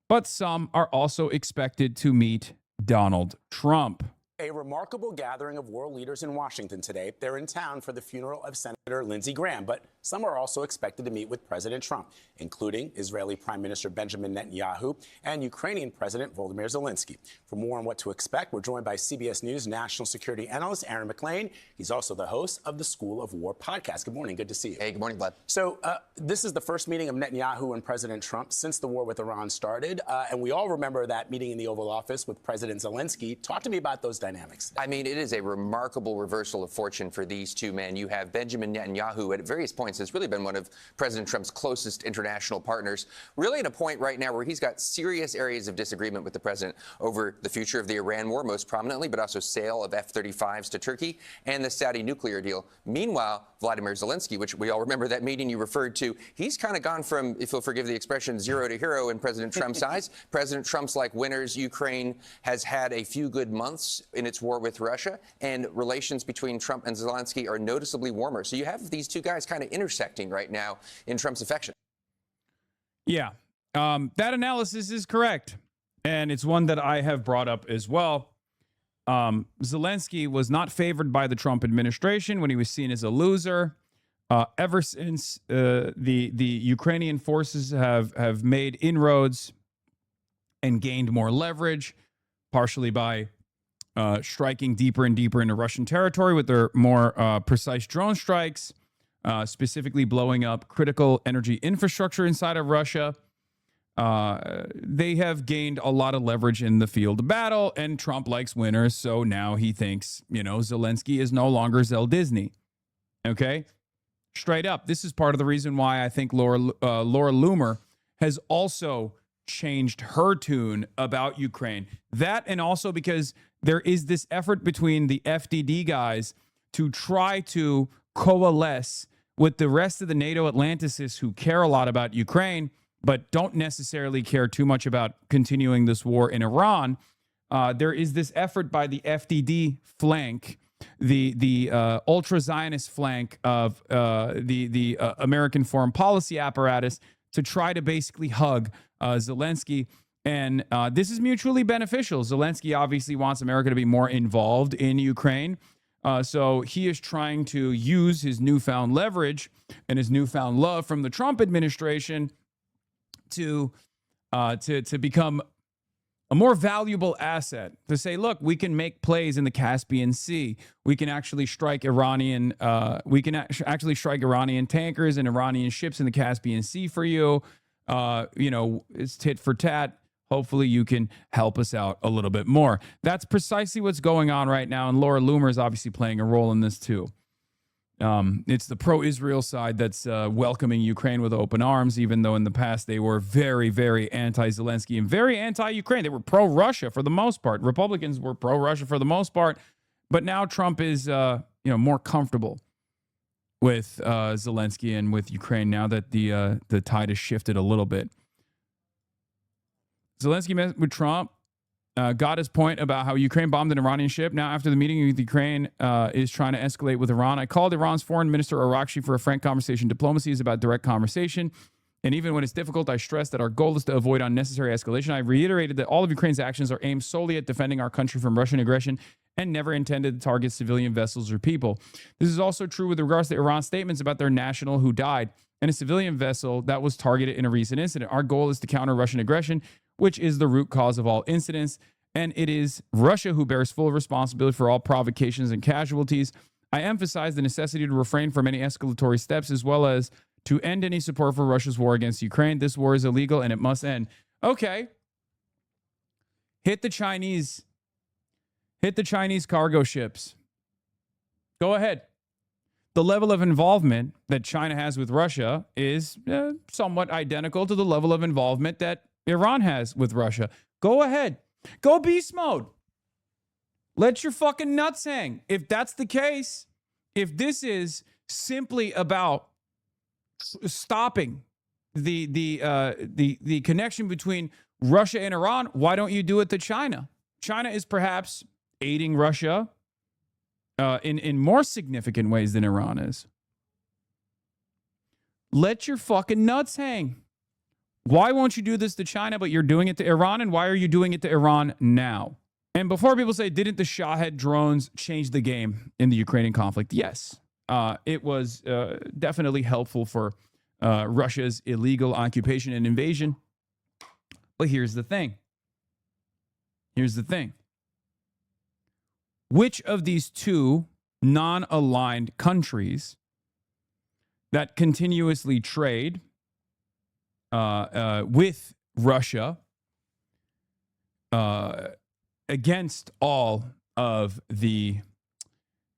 [SPEAKER 1] but some are also expected to meet Donald Trump.
[SPEAKER 7] A remarkable gathering of world leaders in Washington today. They're in town for the funeral of Senator Lindsey Graham, but some are also expected to meet with President Trump, including Israeli Prime Minister Benjamin Netanyahu and Ukrainian President Volodymyr Zelensky. For more on what to expect, we're joined by CBS News national security analyst Aaron McLean. He's also the host of the School of War podcast. Good morning. Good to see you.
[SPEAKER 8] Hey, good morning, Vlad.
[SPEAKER 7] So this is the first meeting of Netanyahu and President Trump since the war with Iran started. And we all remember that meeting in the Oval Office with President Zelensky. Talk to me about those dynamics.
[SPEAKER 8] I mean, it is a remarkable reversal of fortune for these two men. You have Benjamin Netanyahu at various points has really been one of President Trump's closest international partners, really at a point right now where he's got serious areas of disagreement with the president over the future of the Iran war, most prominently, but also sale of F-35s to Turkey and the Saudi nuclear deal. Meanwhile, Vladimir Zelensky, which we all remember that meeting you referred to, he's kind of gone from, if you'll forgive the expression, zero to hero in President Trump's eyes. President Trump's like winners. Ukraine has had a few good months in its war with Russia, and relations between Trump and Zelensky are noticeably warmer. So you have these two guys kind of intersecting right now in Trump's affection.
[SPEAKER 1] Yeah, that analysis is correct. And it's one that I have brought up as well. Zelensky was not favored by the Trump administration when he was seen as a loser. Ever since the Ukrainian forces have made inroads and gained more leverage, partially by striking deeper and deeper into Russian territory with their more precise drone strikes, specifically blowing up critical energy infrastructure inside of Russia. They have gained a lot of leverage in the field of battle, and Trump likes winners. So now he thinks, Zelensky is no longer Zell Disney. Okay? Straight up. This is part of the reason why I think Laura Loomer has also changed her tune about Ukraine. That, and also because there is this effort between the FDD guys to try to coalesce with the rest of the NATO Atlanticists who care a lot about Ukraine, but don't necessarily care too much about continuing this war in Iran. There is this effort by the FDD flank, the ultra-Zionist flank of the American foreign policy apparatus, to try to basically hug Zelensky. And this is mutually beneficial. Zelensky obviously wants America to be more involved in Ukraine. So he is trying to use his newfound leverage and his newfound love from the Trump administration to become a more valuable asset, to say, look, we can make plays in the Caspian Sea. We can actually strike Iranian tankers and Iranian ships in the Caspian Sea for you. It's tit for tat. Hopefully you can help us out a little bit more. That's precisely what's going on right now, and Laura Loomer is obviously playing a role in this too. It's the pro-Israel side that's welcoming Ukraine with open arms, even though in the past they were very, very anti-Zelensky and very anti-Ukraine. They were pro-Russia for the most part. Republicans were pro-Russia for the most part. But now Trump is more comfortable with Zelensky and with Ukraine now that the tide has shifted a little bit. Zelensky met with Trump, got his point about how Ukraine bombed an Iranian ship. Now, after the meeting with Ukraine is trying to escalate with Iran, I called Iran's foreign minister Arakshi for a frank conversation. Diplomacy is about direct conversation. And even when it's difficult, I stress that our goal is to avoid unnecessary escalation. I reiterated that all of Ukraine's actions are aimed solely at defending our country from Russian aggression and never intended to target civilian vessels or people. This is also true with regards to Iran's statements about their national who died and a civilian vessel that was targeted in a recent incident. Our goal is to counter Russian aggression, which is the root cause of all incidents. And it is Russia who bears full responsibility for all provocations and casualties. I emphasize the necessity to refrain from any escalatory steps, as well as to end any support for Russia's war against Ukraine. This war is illegal and it must end. Okay. Hit the Chinese cargo ships. Go ahead. The level of involvement that China has with Russia is somewhat identical to the level of involvement that Iran has with Russia. Go ahead. Go beast mode. Let your fucking nuts hang. If that's the case, if this is simply about stopping the connection between Russia and Iran, why don't you do it to China? China is perhaps aiding Russia in more significant ways than Iran is. Let your fucking nuts hang. Why won't you do this to China, but you're doing it to Iran? And why are you doing it to Iran now? And before people say, didn't the Shahed drones change the game in the Ukrainian conflict? Yes. It was definitely helpful for Russia's illegal occupation and invasion. But here's the thing. Which of these two non-aligned countries that continuously trade with Russia against all of the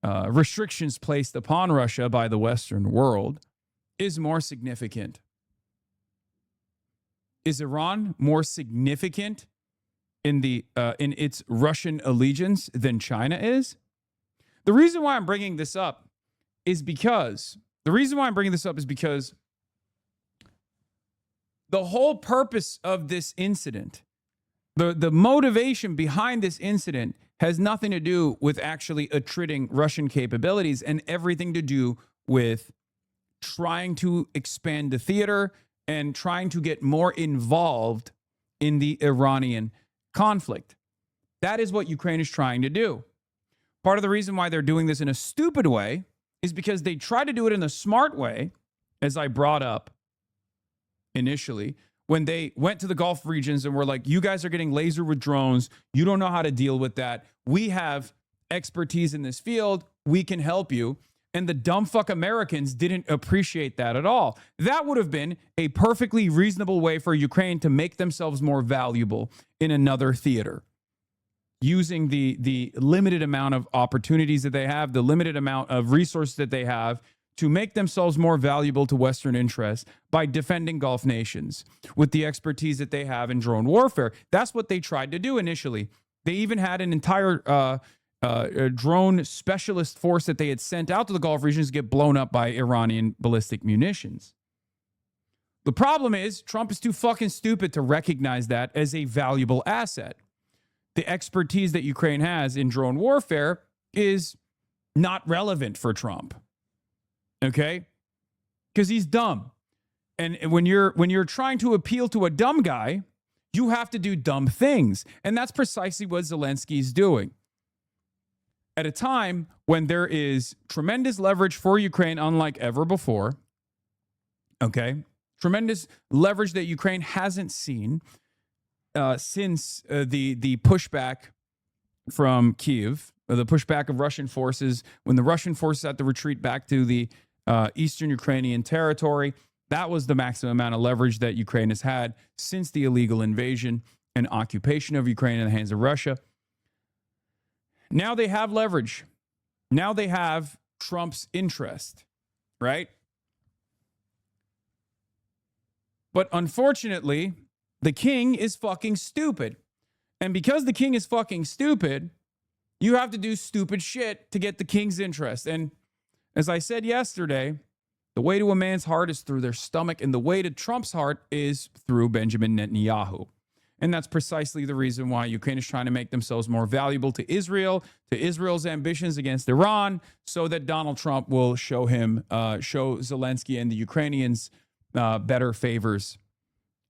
[SPEAKER 1] restrictions placed upon Russia by the Western world is more significant? Is Iran more significant in its Russian allegiance than China is? The reason why I'm bringing this up is because the whole purpose of this incident, the motivation behind this incident, has nothing to do with actually attriting Russian capabilities and everything to do with trying to expand the theater and trying to get more involved in the Iranian conflict. That is what Ukraine is trying to do. Part of the reason why they're doing this in a stupid way is because they try to do it in a smart way, as I brought up initially, when they went to the Gulf regions and were like, you guys are getting laser with drones. You don't know how to deal with that. We have expertise in this field. We can help you. And the dumb fuck Americans didn't appreciate that at all. That would have been a perfectly reasonable way for Ukraine to make themselves more valuable in another theater, using the limited amount of opportunities that they have, the limited amount of resources that they have to make themselves more valuable to Western interests by defending Gulf nations with the expertise that they have in drone warfare. That's what they tried to do initially. They even had an entire drone specialist force that they had sent out to the Gulf regions to get blown up by Iranian ballistic munitions. The problem is Trump is too fucking stupid to recognize that as a valuable asset. The expertise that Ukraine has in drone warfare is not relevant for Trump. Okay? Because he's dumb. And when you're trying to appeal to a dumb guy, you have to do dumb things. And that's precisely what Zelensky's doing. At a time when there is tremendous leverage for Ukraine unlike ever before, okay? Tremendous leverage that Ukraine hasn't seen since the pushback from Kyiv, the pushback of Russian forces, when the Russian forces had to retreat back to the eastern Ukrainian territory. That was the maximum amount of leverage that Ukraine has had since the illegal invasion and occupation of Ukraine in the hands of Russia. Now they have leverage. Now they have Trump's interest, right? But unfortunately, the king is fucking stupid. And because the king is fucking stupid, you have to do stupid shit to get the king's interest. And as I said yesterday, the way to a man's heart is through their stomach, and the way to Trump's heart is through Benjamin Netanyahu. And that's precisely the reason why Ukraine is trying to make themselves more valuable to Israel's ambitions against Iran, so that Donald Trump will show Zelensky and the Ukrainians better favors,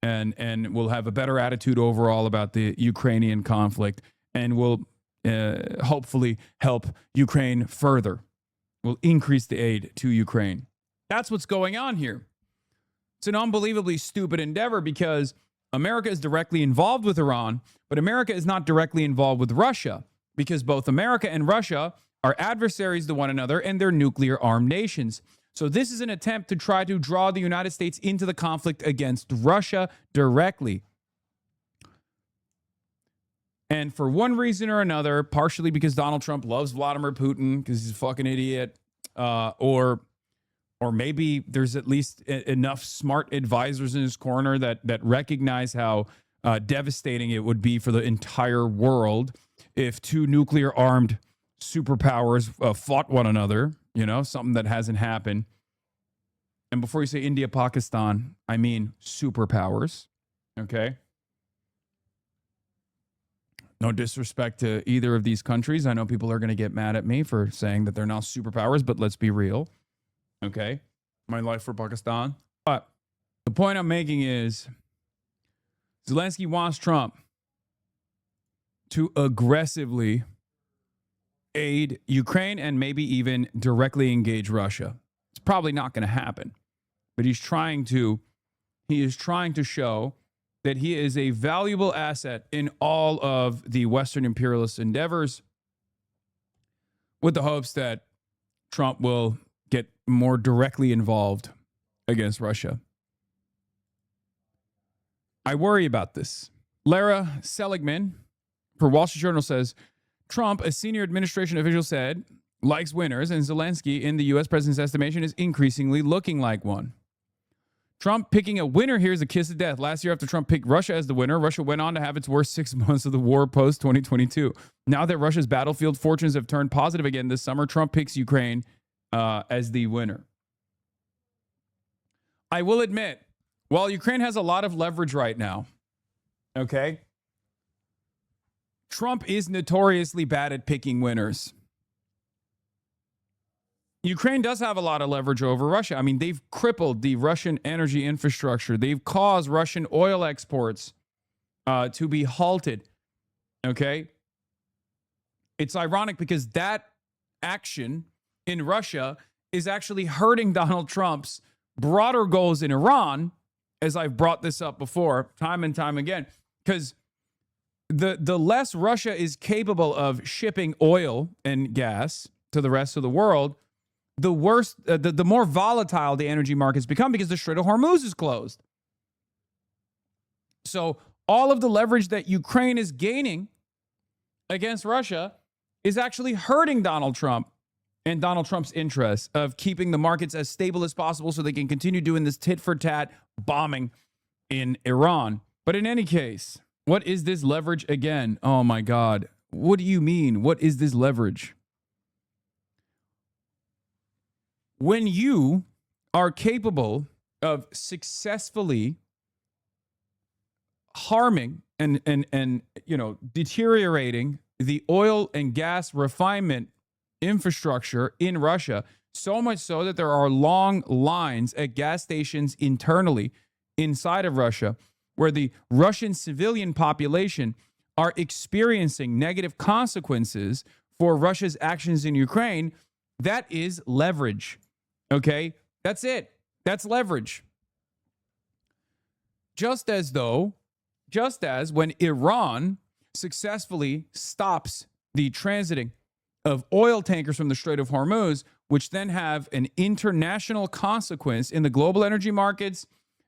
[SPEAKER 1] and will have a better attitude overall about the Ukrainian conflict, and will hopefully help Ukraine further, will increase the aid to Ukraine. That's what's going on here. It's an unbelievably stupid endeavor because America is directly involved with Iran, but America is not directly involved with Russia because both America and Russia are adversaries to one another and they're nuclear armed nations. So this is an attempt to try to draw the United States into the conflict against Russia directly. And for one reason or another, partially because Donald Trump loves Vladimir Putin because he's a fucking idiot, or maybe there's at least enough smart advisors in his corner that recognize how devastating it would be for the entire world if two nuclear-armed superpowers fought one another, something that hasn't happened. And before you say India, Pakistan, I mean superpowers, okay? No disrespect to either of these countries. I know people are going to get mad at me for saying that they're not superpowers, but let's be real. Okay, my life for Pakistan. But the point I'm making is Zelensky wants Trump to aggressively aid Ukraine and maybe even directly engage Russia. It's probably not going to happen, but he is trying to show that he is a valuable asset in all of the Western imperialist endeavors, with the hopes that Trump will get more directly involved against Russia. I worry about this. Lara Seligman for Wall Street Journal says, Trump, a senior administration official, said, likes winners, and Zelensky, in the U.S. president's estimation, is increasingly looking like one. Trump picking a winner here is a kiss of death. Last year, after Trump picked Russia as the winner, Russia went on to have its worst 6 months of the war post-2022. Now that Russia's battlefield fortunes have turned positive again this summer, Trump picks Ukraine as the winner. I will admit, while Ukraine has a lot of leverage right now, okay, Trump is notoriously bad at picking winners. Ukraine does have a lot of leverage over Russia. I mean, they've crippled the Russian energy infrastructure. They've caused Russian oil exports to be halted. Okay? It's ironic because that action in Russia is actually hurting Donald Trump's broader goals in Iran, as I've brought this up before, time and time again. Because the less Russia is capable of shipping oil and gas to the rest of the world, the worse, the more volatile the energy markets become because the Strait of Hormuz is closed. So all of the leverage that Ukraine is gaining against Russia is actually hurting Donald Trump and Donald Trump's interests of keeping the markets as stable as possible so they can continue doing this tit for tat bombing in Iran. But in any case, what is this leverage again? Oh my God. What do you mean? What is this leverage? When you are capable of successfully harming and deteriorating the oil and gas refinement infrastructure in Russia, so much so that there are long lines at gas stations internally inside of Russia where the Russian civilian population are experiencing negative consequences for Russia's actions in Ukraine, that is leverage. Okay? That's it. That's leverage. Just as when Iran successfully stops the transiting of oil tankers from the Strait of Hormuz, which then have an international consequence in the global energy markets,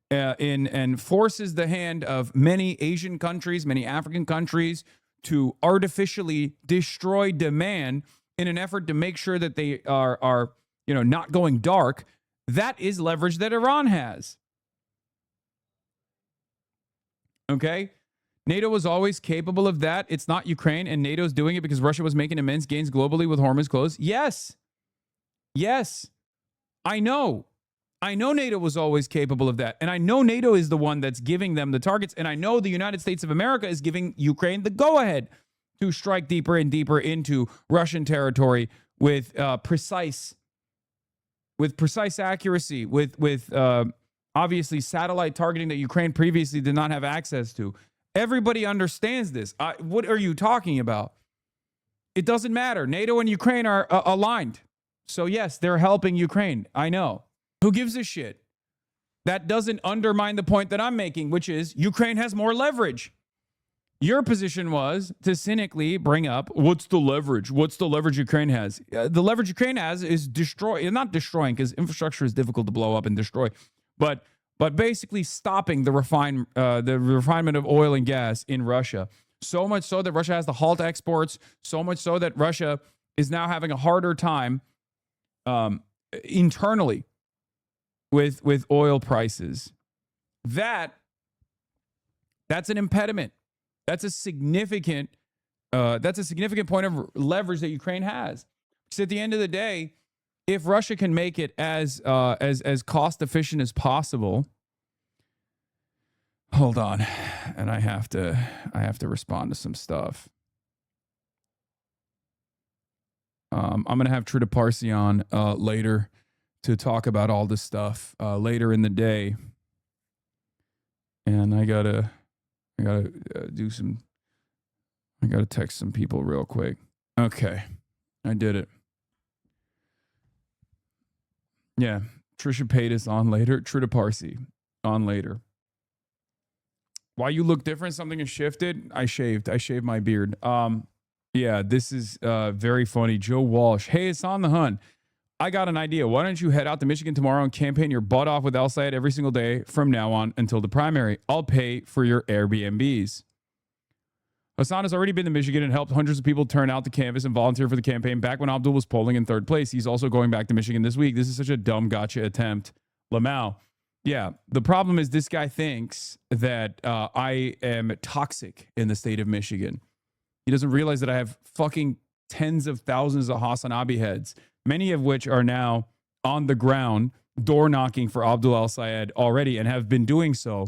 [SPEAKER 1] and forces the hand of many Asian countries, many African countries to artificially destroy demand in an effort to make sure that they are not going dark. That is leverage that Iran has. Okay? NATO was always capable of that. It's not Ukraine, and NATO's doing it because Russia was making immense gains globally with Hormuz closed. Yes. I know NATO was always capable of that. And I know NATO is the one that's giving them the targets. And I know the United States of America is giving Ukraine the go-ahead to strike deeper and deeper into Russian territory with precise accuracy, with obviously satellite targeting that Ukraine previously did not have access to. Everybody understands this. What are you talking about? It doesn't matter. NATO and Ukraine are aligned. So yes, they're helping Ukraine. I know. Who gives a shit? That doesn't undermine the point that I'm making, which is Ukraine has more leverage. Your position was to cynically bring up, what's the leverage? What's the leverage Ukraine has? The leverage Ukraine has is not destroying, because infrastructure is difficult to blow up and destroy, but basically stopping the refinement of oil and gas in Russia. So much so that Russia has to halt exports. So much so that Russia is now having a harder time internally with oil prices. That's an impediment. That's a significant point of leverage that Ukraine has. Because at the end of the day, if Russia can make it as cost efficient as possible, hold on, and I have to respond to some stuff. I'm gonna have Trita Parsi on later to talk about all this stuff later in the day, and I gotta text some people real quick. Okay, I did it. Yeah, Trisha Paytas on later. Trita Parsi on later. Why you look different? Something has shifted. I shaved my beard. Yeah, this is very funny. Joe Walsh. Hey, it's on the hunt. I got an idea. Why don't you head out to Michigan tomorrow and campaign your butt off with El Sayed every single day from now on until the primary? I'll pay for your Airbnbs. Hassan has already been to Michigan and helped hundreds of people turn out to canvass and volunteer for the campaign back when Abdul was polling in third place. He's also going back to Michigan this week. This is such a dumb gotcha attempt. Lamau. Yeah, the problem is this guy thinks that I am toxic in the state of Michigan. He doesn't realize that I have fucking tens of thousands of Hasanabi heads, many of which are now on the ground door knocking for Abdul El Sayed already and have been doing so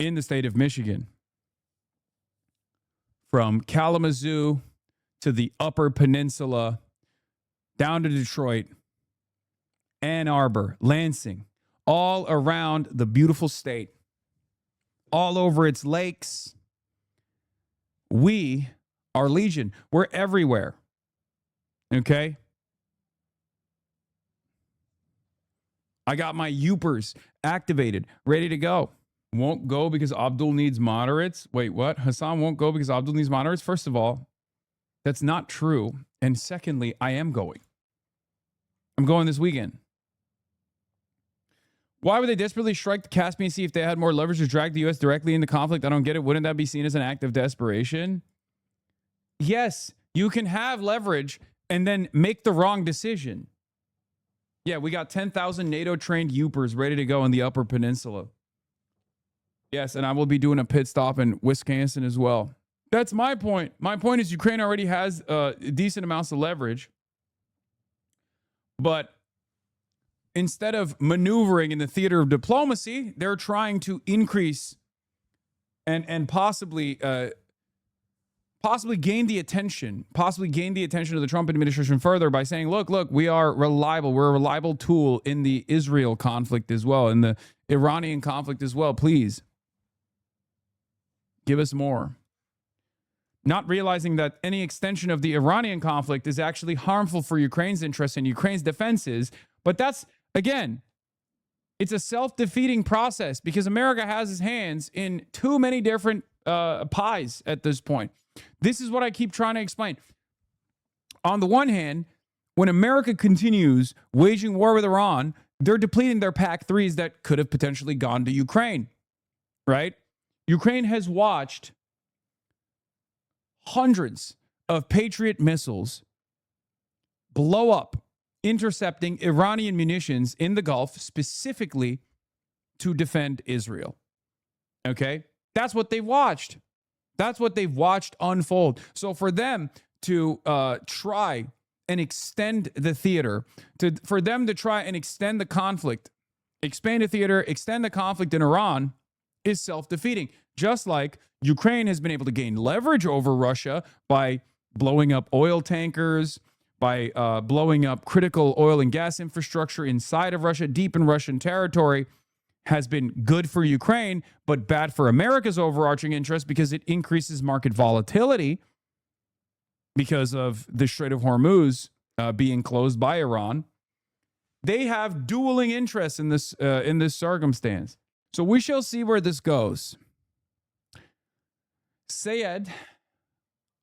[SPEAKER 1] in the state of Michigan. From Kalamazoo to the Upper Peninsula, down to Detroit, Ann Arbor, Lansing, all around the beautiful state, all over its lakes. We are Legion. We're everywhere. Okay? I got my Youpers activated, ready to go. Won't go because Abdul needs moderates. Wait, what? Hassan won't go because Abdul needs moderates? First of all, that's not true. And secondly, I am going. I'm going this weekend. Why would they desperately strike the Caspian Sea if they had more leverage to drag the U.S. directly into conflict? I don't get it. Wouldn't that be seen as an act of desperation? Yes, you can have leverage and then make the wrong decision. Yeah, we got 10,000 NATO-trained Upers ready to go in the Upper Peninsula. Yes, and I will be doing a pit stop in Wisconsin as well. That's my point. My point is Ukraine already has decent amounts of leverage. But instead of maneuvering in the theater of diplomacy, they're trying to increase and possibly gain the attention of the Trump administration further by saying, look, we are reliable. We're a reliable tool in the Israel conflict as well, in the Iranian conflict as well. Please give us more. Not realizing that any extension of the Iranian conflict is actually harmful for Ukraine's interests and Ukraine's defenses. But that's, again, it's a self-defeating process because America has its hands in too many different pies at this point. This is what I keep trying to explain. On the one hand, when America continues waging war with Iran, they're depleting their PAC-3s that could have potentially gone to Ukraine, right? Ukraine has watched hundreds of Patriot missiles blow up, intercepting Iranian munitions in the Gulf, specifically to defend Israel. Okay? That's what they've watched. That's what they've watched unfold. So for them to try and extend the theater, for them to try and extend the conflict, expand the theater, extend the conflict in Iran is self-defeating. Just like Ukraine has been able to gain leverage over Russia by blowing up oil tankers, by blowing up critical oil and gas infrastructure inside of Russia, deep in Russian territory, has been good for Ukraine, but bad for America's overarching interest because it increases market volatility because of the Strait of Hormuz being closed by Iran. They have dueling interests in this circumstance. So we shall see where this goes. Sayed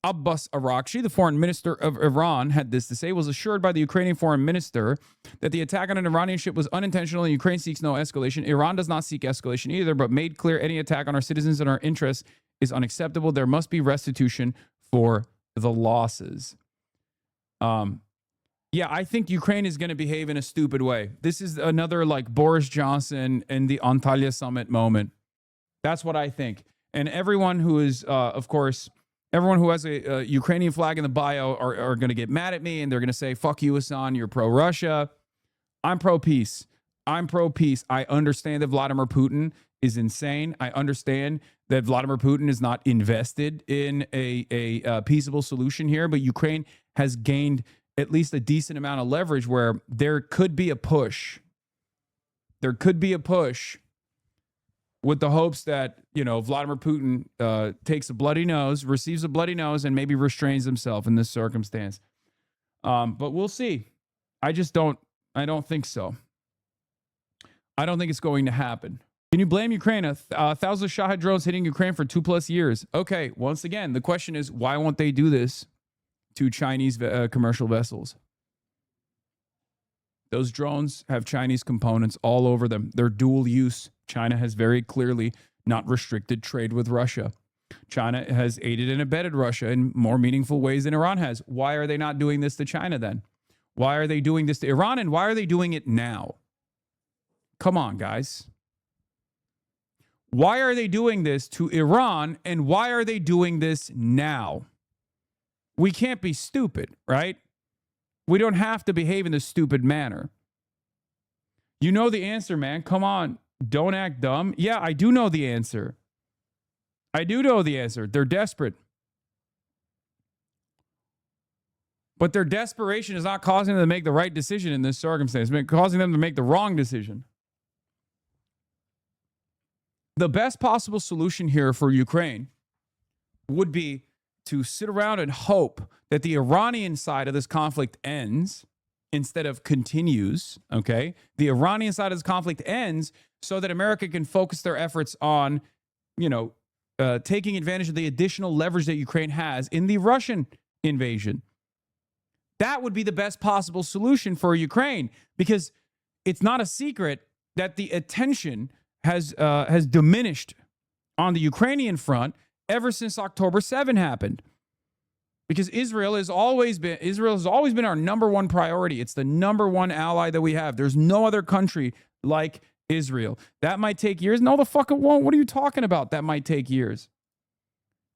[SPEAKER 1] Abbas Araghchi, the foreign minister of Iran, had this to say, was assured by the Ukrainian foreign minister that the attack on an Iranian ship was unintentional and Ukraine seeks no escalation. Iran does not seek escalation either, but made clear any attack on our citizens and our interests is unacceptable. There must be restitution for the losses. Yeah, I think Ukraine is going to behave in a stupid way. This is another like Boris Johnson and the Antalya summit moment. That's what I think. And everyone who is, of course, everyone who has a Ukrainian flag in the bio are going to get mad at me and they're going to say, fuck you, Hassan, you're pro-Russia. I'm pro-peace. I'm pro-peace. I understand that Vladimir Putin is insane. I understand that Vladimir Putin is not invested in a peaceable solution here, but Ukraine has gained at least a decent amount of leverage where there could be a push. There could be a push with the hopes that, you know, Vladimir Putin takes a bloody nose, receives a bloody nose, and maybe restrains himself in this circumstance. But we'll see. I don't think so. I don't think it's going to happen. Can you blame Ukraine? Thousands of Shahed drones hitting Ukraine for 2+ years. Okay, once again, the question is, why won't they do this to Chinese commercial vessels? Those drones have Chinese components all over them. They're dual use. China has very clearly not restricted trade with Russia. China has aided and abetted Russia in more meaningful ways than Iran has. Why are they not doing this to China then? Why are they doing this to Iran, and why are they doing it now? Come on, guys. Why are they doing this to Iran, and why are they doing this now? We can't be stupid, right? We don't have to behave in this stupid manner. You know the answer, man. Come on. Don't act dumb. Yeah, I do know the answer. I do know the answer. They're desperate. But their desperation is not causing them to make the right decision in this circumstance. It's causing them to make the wrong decision. The best possible solution here for Ukraine would be to sit around and hope that the Iranian side of this conflict ends instead of continues, okay? The Iranian side of this conflict ends so that America can focus their efforts on, taking advantage of the additional leverage that Ukraine has in the Russian invasion. That would be the best possible solution for Ukraine, because it's not a secret that the attention has diminished on the Ukrainian front ever since October 7 happened. Because Israel has always been our number one priority. It's the number one ally that we have. There's no other country like Israel. That might take years. No, the fuck it won't. What are you talking about? That might take years.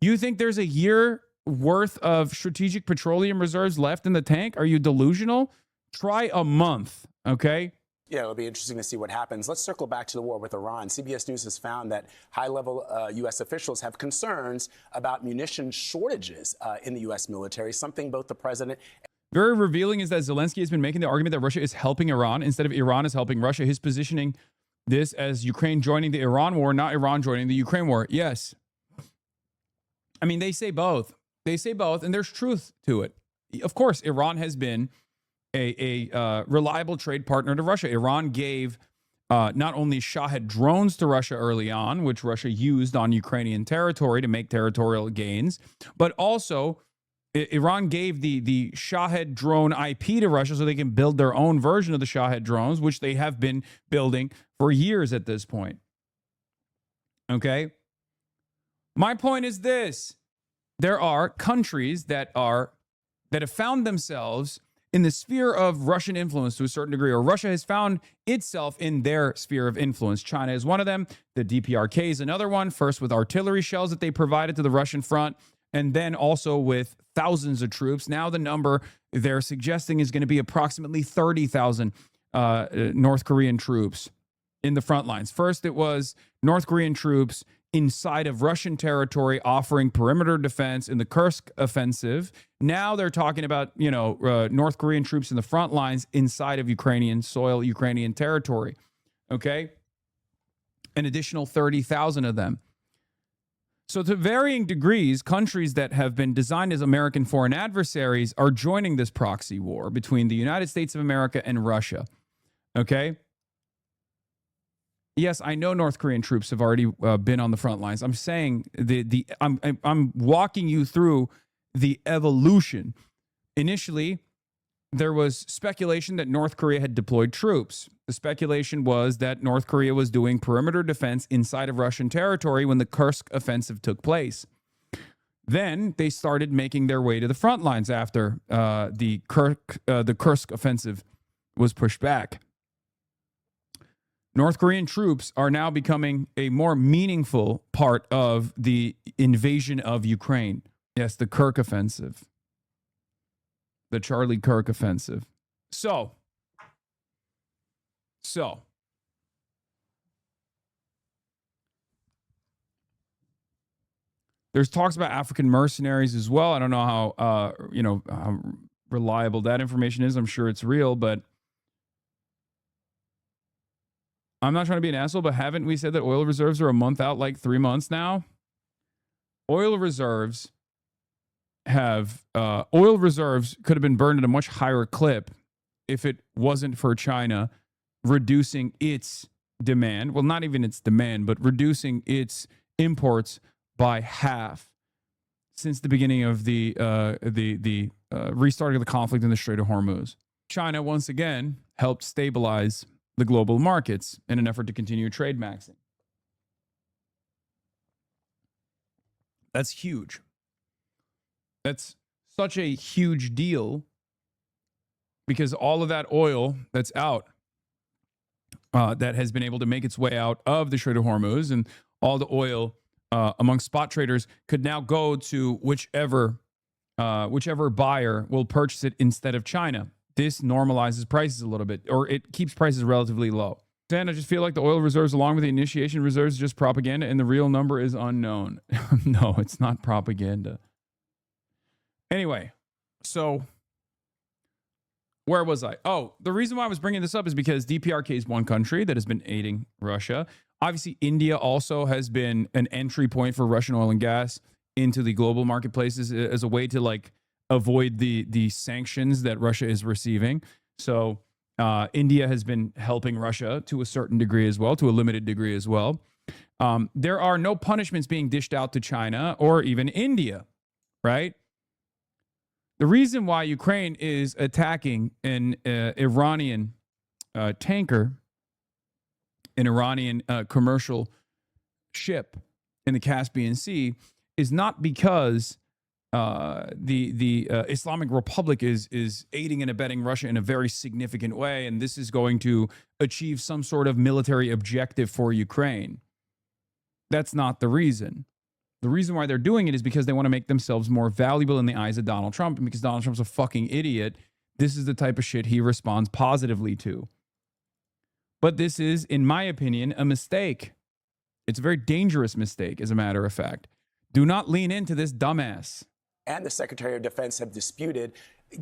[SPEAKER 1] You think there's a year worth of strategic petroleum reserves left in the tank? Are you delusional? Try a month, okay?
[SPEAKER 7] Yeah, it'll be interesting to see what happens. Let's circle back to the war with Iran. CBS News has found that high-level U.S. officials have concerns about munition shortages in the U.S. military, something both the president...
[SPEAKER 1] Very revealing is that Zelensky has been making the argument that Russia is helping Iran instead of Iran is helping Russia. He's positioning this as Ukraine joining the Iran war, not Iran joining the Ukraine war. Yes. I mean, they say both. They say both, and there's truth to it. Of course, Iran has been a reliable trade partner to Russia. Iran gave not only Shahed drones to Russia early on, which Russia used on Ukrainian territory to make territorial gains, but also Iran gave the Shahed drone IP to Russia so they can build their own version of the Shahed drones, which they have been building for years at this point. Okay? My point is this. There are countries that have found themselves in the sphere of Russian influence to a certain degree, or Russia has found itself in their sphere of influence. China is one of them. The DPRK is another one, first with artillery shells that they provided to the Russian front, and then also with thousands of troops. Now the number they're suggesting is going to be approximately 30,000 North Korean troops in the front lines. First, it was North Korean troops inside of Russian territory offering perimeter defense in the Kursk offensive. Now they're talking about, North Korean troops in the front lines inside of Ukrainian soil, Ukrainian territory. Okay? An additional 30,000 of them. So to varying degrees, countries that have been designed as American foreign adversaries are joining this proxy war between the United States of America and Russia. Okay? Yes, I know North Korean troops have already been on the front lines. I'm saying I'm walking you through the evolution. Initially, there was speculation that North Korea had deployed troops. The speculation was that North Korea was doing perimeter defense inside of Russian territory when the Kursk offensive took place. Then they started making their way to the front lines after the Kursk offensive was pushed back. North Korean troops are now becoming a more meaningful part of the invasion of Ukraine. Yes, the Kirk offensive. The Charlie Kirk offensive. So, there's talks about African mercenaries as well. I don't know how reliable that information is. I'm sure it's real, but I'm not trying to be an asshole, but haven't we said that oil reserves are a month out, like 3 months now? Oil reserves could have been burned at a much higher clip if it wasn't for China reducing its demand. Well, not even its demand, but reducing its imports by half since the beginning of the restarting of the conflict in the Strait of Hormuz. China, once again, helped stabilize the global markets in an effort to continue trade maxing. That's huge. That's such a huge deal because all of that oil that's out, that has been able to make its way out of the Strait of Hormuz, and all the oil among spot traders could now go to whichever buyer will purchase it instead of China. This normalizes prices a little bit, or it keeps prices relatively low. And I just feel like the oil reserves, along with the initiation reserves, is just propaganda, and the real number is unknown. No, it's not propaganda. Anyway, so where was I? Oh, the reason why I was bringing this up is because DPRK is one country that has been aiding Russia. Obviously, India also has been an entry point for Russian oil and gas into the global marketplaces as a way to avoid the sanctions that Russia is receiving. So India has been helping Russia to a certain degree as well, to a limited degree as well. There are no punishments being dished out to China or even India, right? The reason why Ukraine is attacking an Iranian tanker, an Iranian commercial ship in the Caspian Sea, is not because the Islamic Republic is aiding and abetting Russia in a very significant way, and this is going to achieve some sort of military objective for Ukraine. That's not the reason. The reason why they're doing it is because they want to make themselves more valuable in the eyes of Donald Trump, and because Donald Trump's a fucking idiot, this is the type of shit he responds positively to. But this is, in my opinion, a mistake. It's a very dangerous mistake, as a matter of fact. Do not lean into this dumbass.
[SPEAKER 7] And the Secretary of Defense have disputed.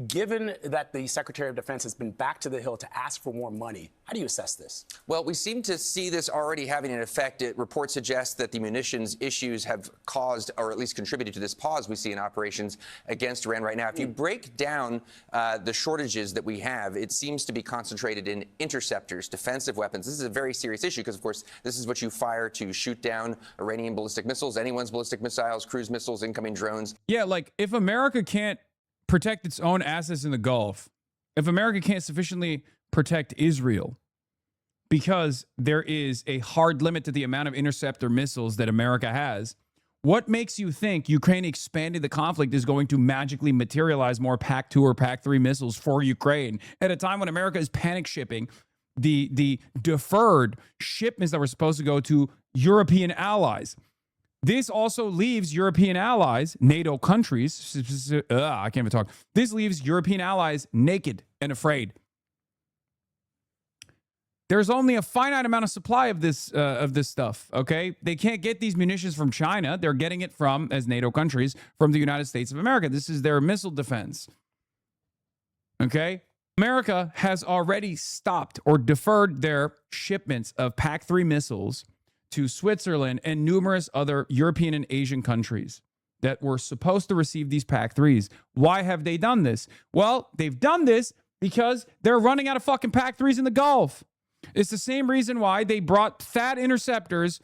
[SPEAKER 7] Given that the Secretary of Defense has been back to the Hill to ask for more money, how do you assess this?
[SPEAKER 8] Well, we seem to see this already having an effect. Reports suggest that the munitions issues have caused, or at least contributed to this pause we see in operations against Iran right now. If you break down the shortages that we have, it seems to be concentrated in interceptors, defensive weapons. This is a very serious issue because, of course, this is what you fire to shoot down Iranian ballistic missiles, anyone's ballistic missiles, cruise missiles, incoming drones.
[SPEAKER 1] Yeah, like if America can't protect its own assets in the Gulf, if America can't sufficiently protect Israel because there is a hard limit to the amount of interceptor missiles that America has, what makes you think Ukraine expanding the conflict is going to magically materialize more PAC-2 or PAC-3 missiles for Ukraine at a time when America is panic shipping the deferred shipments that were supposed to go to European allies? This also leaves European allies, NATO countries, I can't even talk. This leaves European allies naked and afraid. There's only a finite amount of supply of this stuff, okay? They can't get these munitions from China. They're getting it from, as NATO countries, from the United States of America. This is their missile defense, okay? America has already stopped or deferred their shipments of PAC-3 missiles to Switzerland and numerous other European and Asian countries that were supposed to receive these PAC-3s. Why have they done this? Well, they've done this because they're running out of fucking PAC-3s in the Gulf. It's the same reason why they brought THAAD interceptors.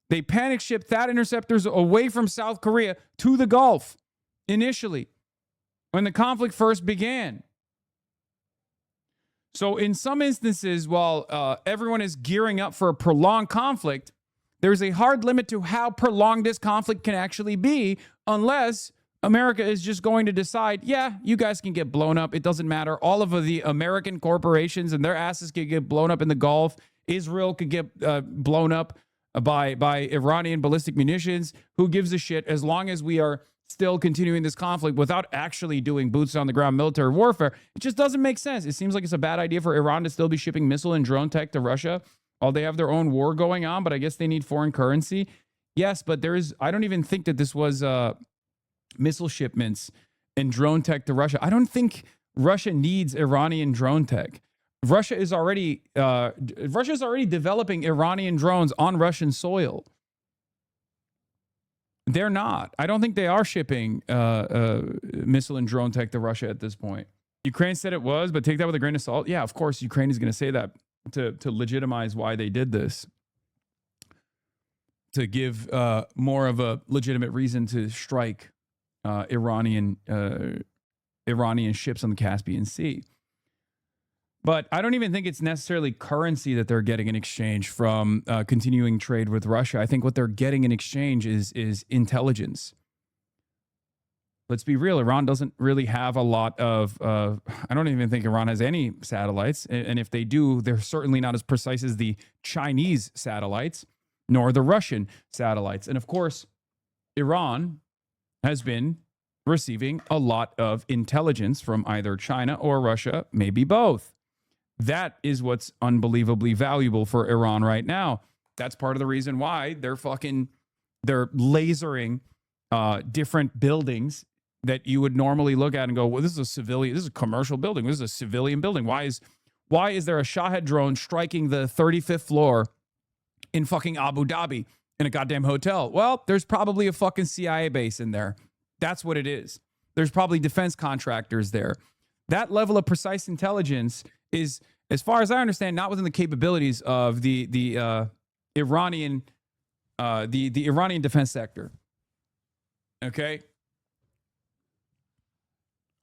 [SPEAKER 1] They panic shipped THAAD interceptors away from South Korea to the Gulf initially when the conflict first began. So in some instances, while everyone is gearing up for a prolonged conflict, there's a hard limit to how prolonged this conflict can actually be unless America is just going to decide, yeah, you guys can get blown up. It doesn't matter. All of the American corporations and their asses could get blown up in the Gulf. Israel could get blown up by Iranian ballistic munitions. Who gives a shit? As long as we are still continuing this conflict without actually doing boots on the ground military warfare, it just doesn't make sense. It seems like it's a bad idea for Iran to still be shipping missile and drone tech to Russia. Oh, they have their own war going on, but I guess they need foreign currency. Yes, but I don't even think that this was missile shipments and drone tech to Russia. I don't think Russia needs Iranian drone tech. Russia is already developing Iranian drones on Russian soil. They're not. I don't think they are shipping missile and drone tech to Russia at this point. Ukraine said it was, but take that with a grain of salt. Yeah, of course, Ukraine is going to say that to legitimize why they did this, to give more of a legitimate reason to strike Iranian ships on the Caspian Sea. But I don't even think it's necessarily currency that they're getting in exchange from continuing trade with Russia. I think what they're getting in exchange is intelligence. Let's be real. Iran doesn't really have a lot of, I don't even think Iran has any satellites. And if they do, they're certainly not as precise as the Chinese satellites, nor the Russian satellites. And of course, Iran has been receiving a lot of intelligence from either China or Russia, maybe both. That is what's unbelievably valuable for Iran right now. That's part of the reason why they're lasering different buildings that you would normally look at and go, well, this is a commercial building. This is a civilian building. Why is there a Shahed drone striking the 35th floor in fucking Abu Dhabi in a goddamn hotel? Well, there's probably a fucking CIA base in there. That's what it is. There's probably defense contractors there. That level of precise intelligence is, as far as I understand, not within the capabilities of the Iranian defense sector. Okay.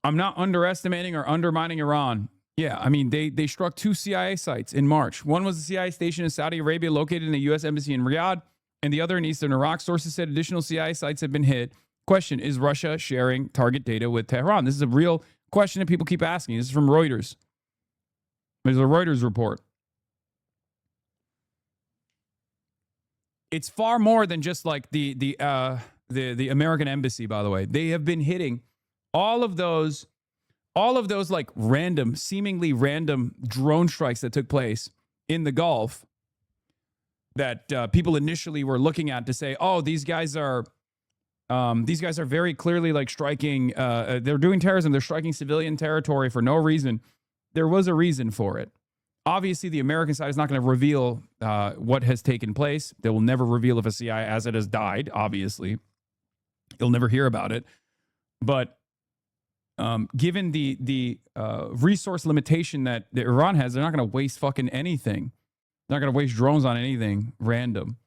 [SPEAKER 1] I'm not underestimating or undermining Iran. Yeah, I mean, they struck 2 CIA sites in March. One was a CIA station in Saudi Arabia located in the U.S. Embassy in Riyadh, and the other in eastern Iraq. Sources said additional CIA sites have been hit. Question, is Russia sharing target data with Tehran? This is a real question that people keep asking. This is from Reuters. There's a Reuters report. It's far more than just like the American embassy, by the way. They have been hitting all of those like random, seemingly random drone strikes that took place in the Gulf that people initially were looking at to say, oh, these guys are very clearly like striking, they're doing terrorism, they're striking civilian territory for no reason. There was a reason for it. Obviously, the American side is not going to reveal what has taken place. They will never reveal if a CIA asset has died, obviously. You'll never hear about it. But given the resource limitation that Iran has, they're not going to waste fucking anything. They're not going to waste drones on anything random.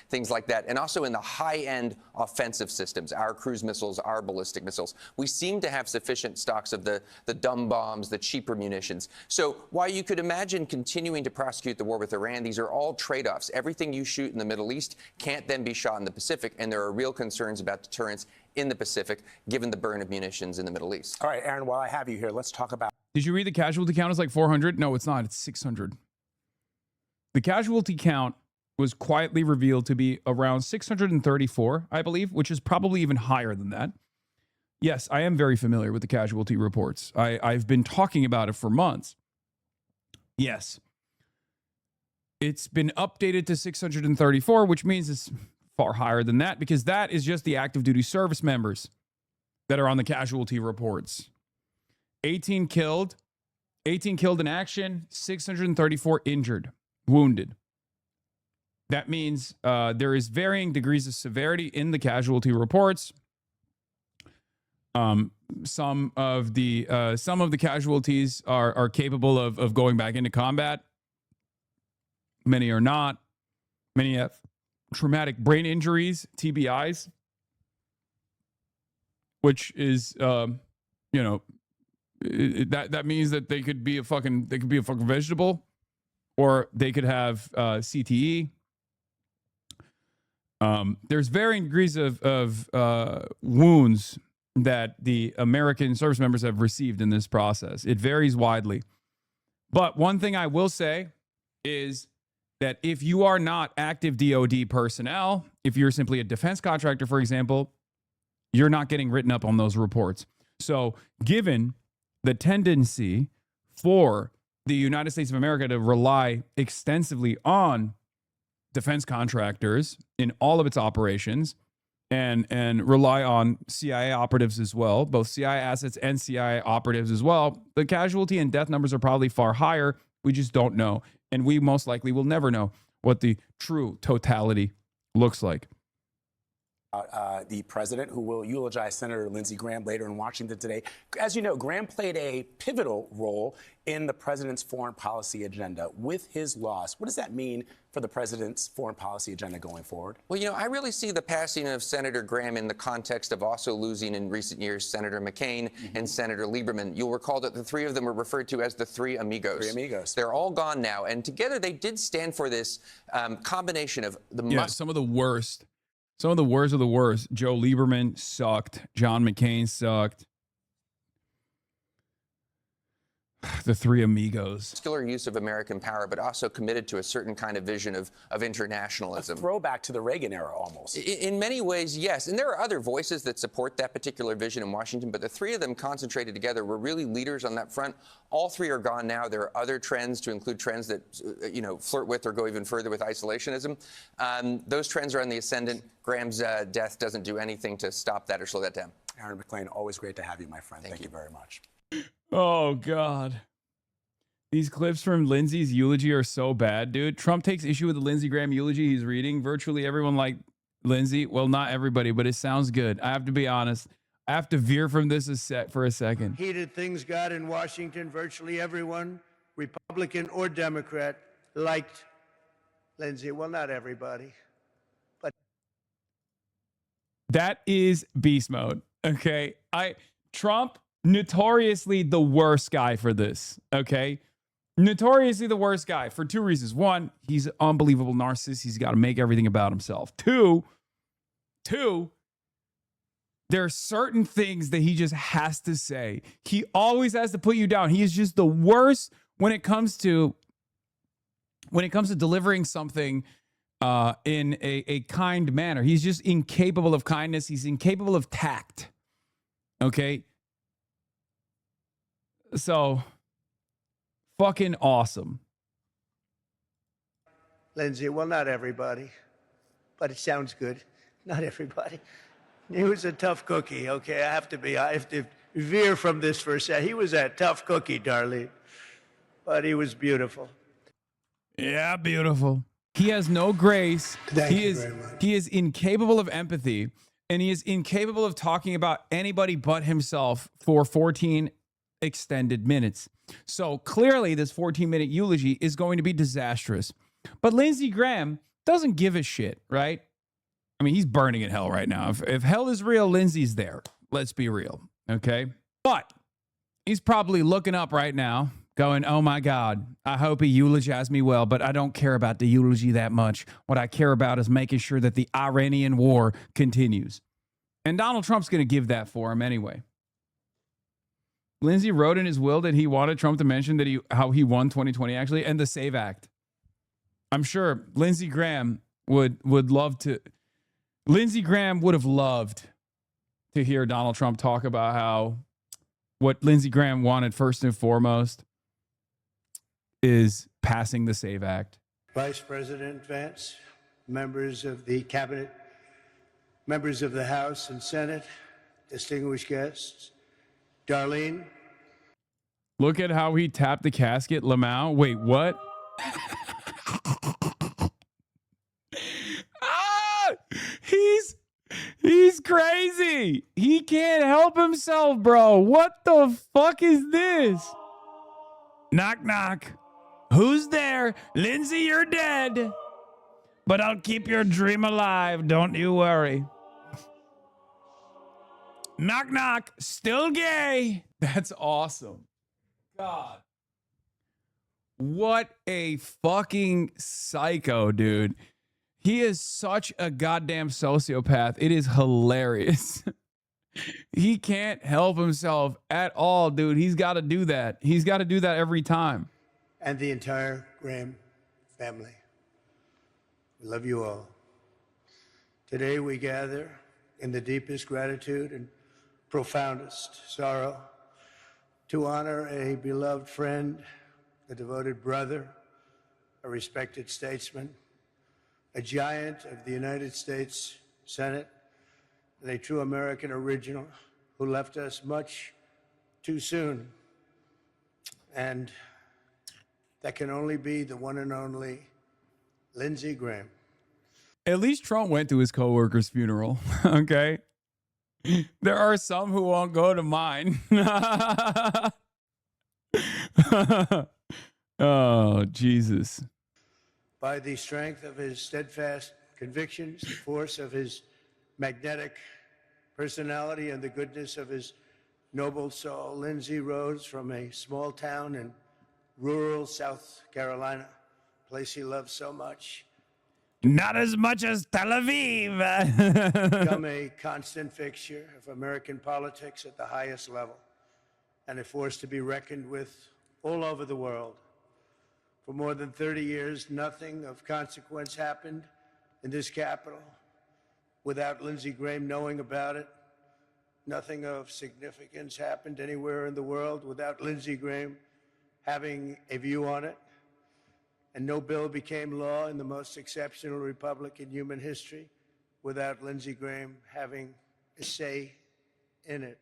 [SPEAKER 8] Things like that. And also in the high-end offensive systems, our cruise missiles, our ballistic missiles, we seem to have sufficient stocks of the dumb bombs, the cheaper munitions. So while you could imagine continuing to prosecute the war with Iran, these are all trade-offs. Everything you shoot in the Middle East can't then be shot in the Pacific, and there are real concerns about deterrence in the Pacific, given the burn of munitions in the Middle East.
[SPEAKER 7] All right, Aaron, while I have you here, let's talk about...
[SPEAKER 1] Did you read the casualty count is like 400? No, it's not. It's 600. The casualty count was quietly revealed to be around 634, I believe, which is probably even higher than that. Yes, I am very familiar with the casualty reports. I've been talking about it for months. Yes. It's been updated to 634, which means it's far higher than that, because that is just the active duty service members that are on the casualty reports. 18 killed in action, 634 injured, wounded. That means there is varying degrees of severity in the casualty reports. Some of the casualties are capable of going back into combat. Many are not. Many have traumatic brain injuries, TBIs, which is that means that they could be a fucking vegetable, or they could have CTE. There's varying degrees of wounds that the American service members have received in this process. It varies widely. But one thing I will say is that if you are not active DoD personnel, if you're simply a defense contractor, for example, you're not getting written up on those reports. So given the tendency for the United States of America to rely extensively on defense contractors in all of its operations and rely on CIA operatives as well, both CIA assets and CIA operatives as well, the casualty and death numbers are probably far higher. We just don't know. And we most likely will never know what the true totality looks like.
[SPEAKER 7] The president, who will eulogize Senator Lindsey Graham later in Washington today. As you know, Graham played a pivotal role in the president's foreign policy agenda. With his loss, what does that mean for the president's foreign policy agenda going forward?
[SPEAKER 8] Well, I really see the passing of Senator Graham in the context of also losing in recent years Senator McCain and Senator Lieberman. You'll recall that the three of them were referred to as the three amigos.
[SPEAKER 7] Three amigos.
[SPEAKER 8] They're all gone now, and together they did stand for this combination of the
[SPEAKER 1] some of the worst. Some of the worst of the worst. Joe Lieberman sucked. John McCain sucked. The three amigos.
[SPEAKER 8] muscular use of American power, but also committed to a certain kind of vision of internationalism.
[SPEAKER 7] A throwback to the Reagan era, almost.
[SPEAKER 8] In many ways, yes. And there are other voices that support that particular vision in Washington, but the three of them concentrated together were really leaders on that front. All three are gone now. There are other trends, to include trends that, flirt with or go even further with isolationism. Those trends are on the ascendant. Graham's death doesn't do anything to stop that or slow that down.
[SPEAKER 7] Aaron McClain, always great to have you, my friend. Thank you very much.
[SPEAKER 1] Oh, God. These clips from Lindsey's eulogy are so bad, dude. Trump takes issue with the Lindsey Graham eulogy he's reading. Virtually everyone liked Lindsey. Well, not everybody, but it sounds good. I have to be honest. I have to veer from this for a second.
[SPEAKER 9] Heated things got in Washington. Virtually everyone, Republican or Democrat, liked Lindsey. Well, not everybody, but
[SPEAKER 1] that is beast mode. Okay. Trump, notoriously the worst guy for this, okay? Notoriously the worst guy for two reasons. One, he's an unbelievable narcissist. He's got to make everything about himself. Two, there are certain things that he just has to say. He always has to put you down. He is just the worst when it comes to delivering something in a kind manner. He's just incapable of kindness. He's incapable of tact. Okay? So, fucking awesome.
[SPEAKER 9] Lindsay, well, not everybody, but it sounds good. Not everybody. He was a tough cookie, okay? I have to veer from this for a second. He was a tough cookie, Darlene, but he was beautiful.
[SPEAKER 1] Yeah, beautiful. He has no grace.
[SPEAKER 9] Thank you very much.
[SPEAKER 1] He is incapable of empathy, and he is incapable of talking about anybody but himself for 14 extended minutes. So clearly this 14-minute eulogy is going to be disastrous. But Lindsey Graham doesn't give a shit, right? I mean, he's burning in hell right now. If hell is real, Lindsey's there. Let's be real, okay? But he's probably looking up right now, going, oh my God, I hope he eulogized me well, but I don't care about the eulogy that much. What I care about is making sure that the Iranian war continues. And Donald Trump's going to give that for him anyway. Lindsey wrote in his will that he wanted Trump to mention that how he won 2020, actually, and the SAVE Act. I'm sure Lindsey Graham would love to. Lindsey Graham would have loved to hear Donald Trump talk about how what Lindsey Graham wanted first and foremost is passing the SAVE Act.
[SPEAKER 9] Vice President Vance, members of the cabinet, members of the House and Senate, distinguished guests, Darlene.
[SPEAKER 1] Look at how he tapped the casket, Lamau. Wait, what? He's crazy. He can't help himself, bro. What the fuck is this? Knock, knock. Who's there? Lindsay, you're dead. But I'll keep your dream alive. Don't you worry. Knock, knock. Still gay. That's awesome. God. What a fucking psycho, dude. He is such a goddamn sociopath. It is hilarious. He can't help himself at all, dude. He's got to do that. He's got to do that every time.
[SPEAKER 9] And the entire Graham family. We love you all. Today we gather in the deepest gratitude and profoundest sorrow to honor a beloved friend, a devoted brother, a respected statesman, a giant of the United States Senate, and a true American original who left us much too soon. And that can only be the one and only Lindsey Graham.
[SPEAKER 1] At least Trump went to his coworker's funeral, okay? There are some who won't go to mine. Oh, Jesus.
[SPEAKER 9] By the strength of his steadfast convictions, the force of his magnetic personality, and the goodness of his noble soul, Lindsey rose from a small town in rural South Carolina, a place he loved so much.
[SPEAKER 1] Not as much as Tel Aviv.
[SPEAKER 9] Become a constant fixture of American politics at the highest level, and a force to be reckoned with all over the world. For more than 30 years, nothing of consequence happened in this capital without Lindsey Graham knowing about it. Nothing of significance happened anywhere in the world without Lindsey Graham having a view on it. And no bill became law in the most exceptional republic in human history without Lindsey Graham having a say in it.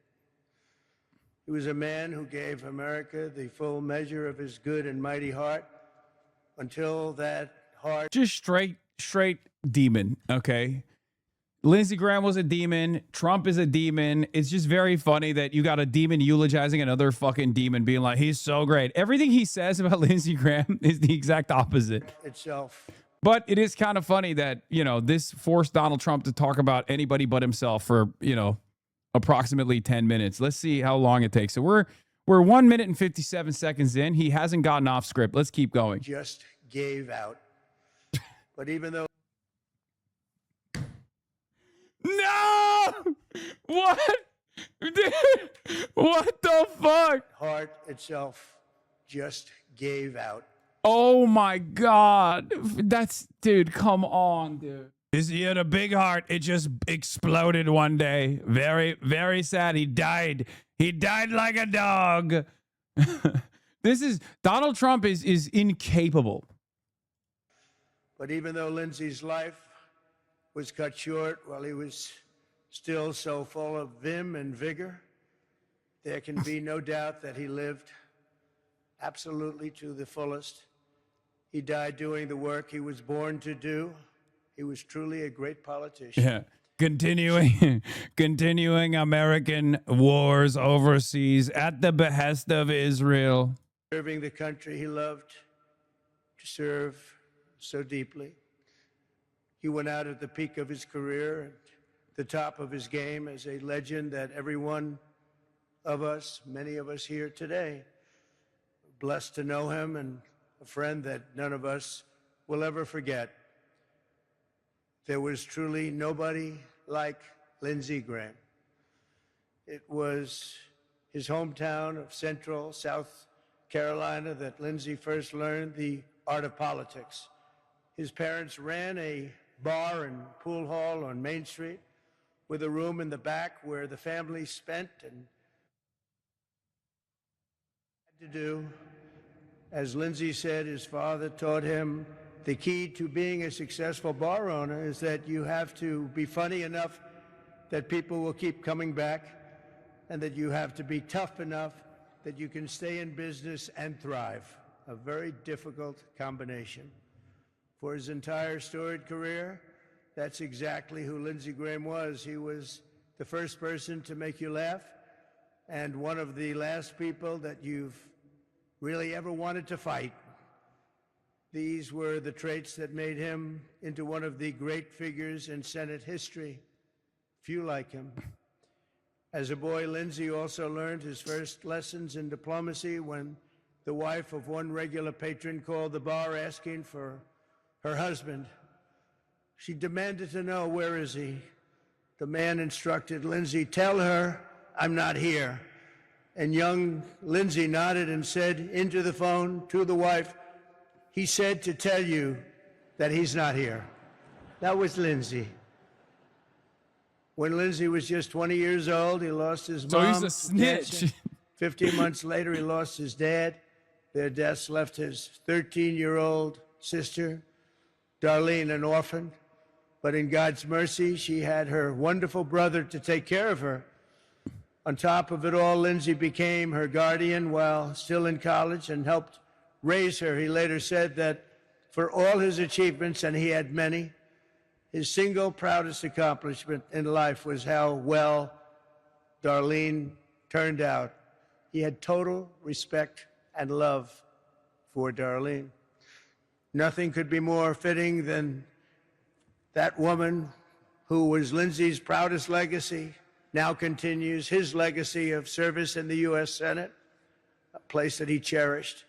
[SPEAKER 9] He was a man who gave America the full measure of his good and mighty heart until that heart...
[SPEAKER 1] Just straight demon, okay? Lindsey Graham was a demon. Trump is a demon. It's just very funny that you got a demon eulogizing another fucking demon, being like, he's so great. Everything he says about Lindsey Graham is the exact opposite.
[SPEAKER 9] Itself.
[SPEAKER 1] But it is kind of funny that, you know, this forced Donald Trump to talk about anybody but himself for, you know, approximately 10 minutes. Let's see how long it takes. So we're 1 minute and 57 seconds in. He hasn't gotten off script. Let's keep going.
[SPEAKER 9] Just gave out. But even though
[SPEAKER 1] No! What? Dude, what the fuck?
[SPEAKER 9] heart itself just gave out.
[SPEAKER 1] Oh my God. That's, dude, come on, dude. He had a big heart. It just exploded one day. Very, very sad. He died. He died like a dog. Donald Trump is incapable.
[SPEAKER 9] But even though Lindsay's life was cut short while he was still so full of vim and vigor, there can be no doubt that he lived absolutely to the fullest. He died doing the work he was born to do. He was truly a great politician.
[SPEAKER 1] Yeah. Continuing American wars overseas at the behest of Israel.
[SPEAKER 9] Serving the country he loved to serve so deeply. He went out at the peak of his career, at the top of his game, as a legend that every one of us, many of us here today, blessed to know him, and a friend that none of us will ever forget. There was truly nobody like Lindsey Graham. It was his hometown of Central South Carolina that Lindsey first learned the art of politics. His parents ran a bar and pool hall on Main Street with a room in the back where the family spent and had to do. As Lindsey said, his father taught him the key to being a successful bar owner is that you have to be funny enough that people will keep coming back, and that you have to be tough enough that you can stay in business and thrive. A very difficult combination. For his entire storied career, that's exactly who Lindsey Graham was. He was the first person to make you laugh, and one of the last people that you've really ever wanted to fight. These were the traits that made him into one of the great figures in Senate history. Few like him. As a boy, Lindsey also learned his first lessons in diplomacy when the wife of one regular patron called the bar asking for her husband. She demanded to know, where is he? The man instructed Lindsey, tell her I'm not here. And young Lindsey nodded and said into the phone to the wife, he said to tell you that he's not here. That was Lindsey. When Lindsey was just 20 years old, he lost his mom.
[SPEAKER 1] So he's a snitch.
[SPEAKER 9] 15 months later, he lost his dad. Their deaths left his 13-year-old sister, Darlene, an orphan. But in God's mercy, she had her wonderful brother to take care of her. On top of it all, Lindsey became her guardian while still in college and helped raise her. He later said that for all his achievements, and he had many, his single proudest accomplishment in life was how well Darlene turned out. He had total respect and love for Darlene. Nothing could be more fitting than that woman who was Lindsey's proudest legacy, now continues his legacy of service in the U.S. Senate, a place that he cherished.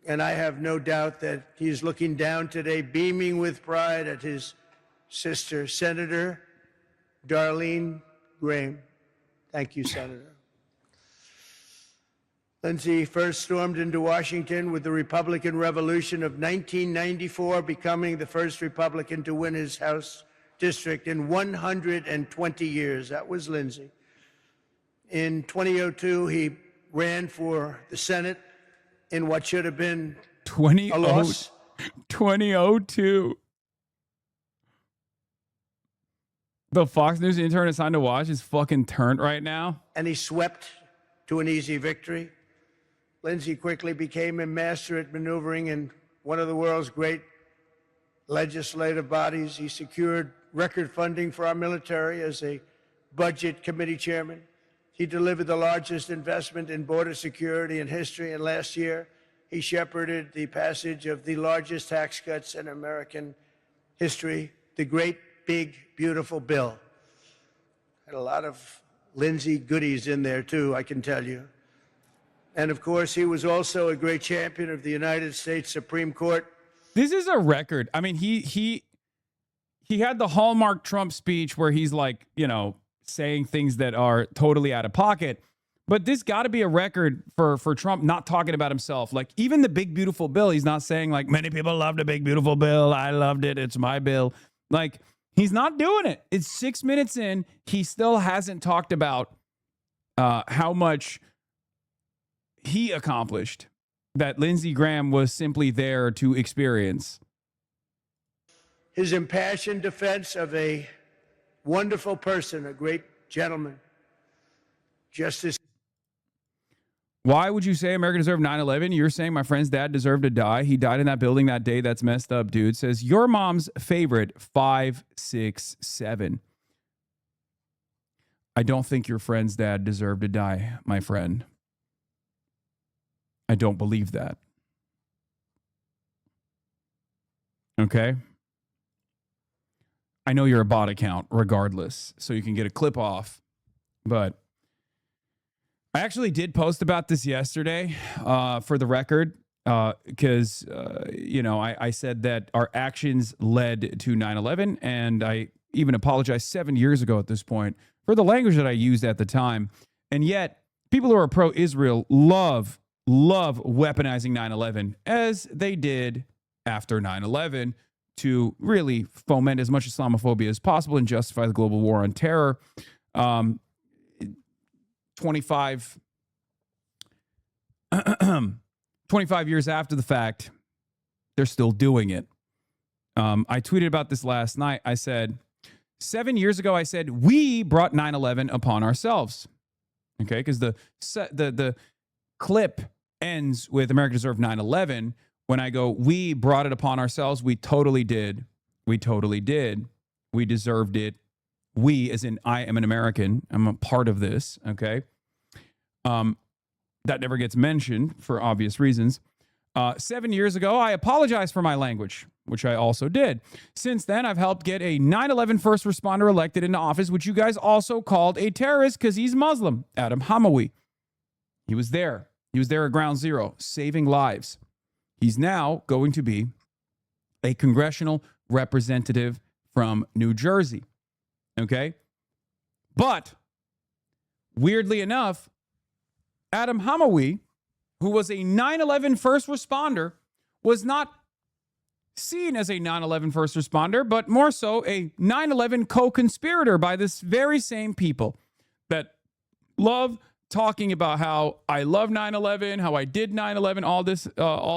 [SPEAKER 9] And I have no doubt that he's looking down today, beaming with pride at his sister, Senator Darlene Graham. Thank you, Senator. Lindsey first stormed into Washington with the Republican Revolution of 1994, becoming the first Republican to win his House district in 120 years. That was Lindsey. In 2002, he ran for the Senate in what should have been a loss.
[SPEAKER 1] 2002. The Fox News intern assigned to watch is fucking turned right now.
[SPEAKER 9] And he swept to an easy victory. Lindsey quickly became a master at maneuvering in one of the world's great legislative bodies. He secured record funding for our military as a budget committee chairman. He delivered the largest investment in border security in history, and last year he shepherded the passage of the largest tax cuts in American history, the great, big, beautiful bill. Had a lot of Lindsey goodies in there, too, I can tell you. And of course, he was also a great champion of the United States Supreme Court.
[SPEAKER 1] This is a record. I mean, he had the hallmark Trump speech where he's like, you know, saying things that are totally out of pocket. But this got to be a record for Trump not talking about himself. Like, even the big, beautiful bill, he's not saying, like, many people love the big, beautiful bill. I loved it. It's my bill. Like, he's not doing it. It's 6 minutes in. He still hasn't talked about how much he accomplished that Lindsey Graham was simply there to experience.
[SPEAKER 9] His impassioned defense of a wonderful person, a great gentleman, Justice.
[SPEAKER 1] Why would you say America deserved 9/11? You're saying my friend's dad deserved to die. He died in that building that day. That's messed up, dude. Says your mom's favorite 567. I don't think your friend's dad deserved to die, my friend. I don't believe that. Okay? I know you're a bot account regardless, so you can get a clip off, but I actually did post about this yesterday for the record because, you know, I said that our actions led to 9/11, and I even apologized 7 years ago at this point for the language that I used at the time. And yet, people who are pro-Israel love weaponizing 9/11 as they did after 9/11 to really foment as much Islamophobia as possible and justify the global war on terror. 25 years after the fact, they're still doing it. I tweeted about this last night. I said, 7 years ago, I said, we brought 9/11 upon ourselves. Okay, because the clip ends with America deserved 9/11. When I go, we brought it upon ourselves, we totally did. We totally did. We deserved it. We, as in I am an American. I'm a part of this, okay? That never gets mentioned for obvious reasons. 7 years ago, I apologized for my language, which I also did. Since then, I've helped get a 9/11 first responder elected into office, which you guys also called a terrorist because he's Muslim, Adam Hamawi. He was there. He was there at ground zero, saving lives. He's now going to be a congressional representative from New Jersey. Okay? But, weirdly enough, Adam Hamawi, who was a 9/11 first responder, was not seen as a 9/11 first responder, but more so a 9/11 co-conspirator by this very same people that love talking about how I love 9/11, how I did 9/11, all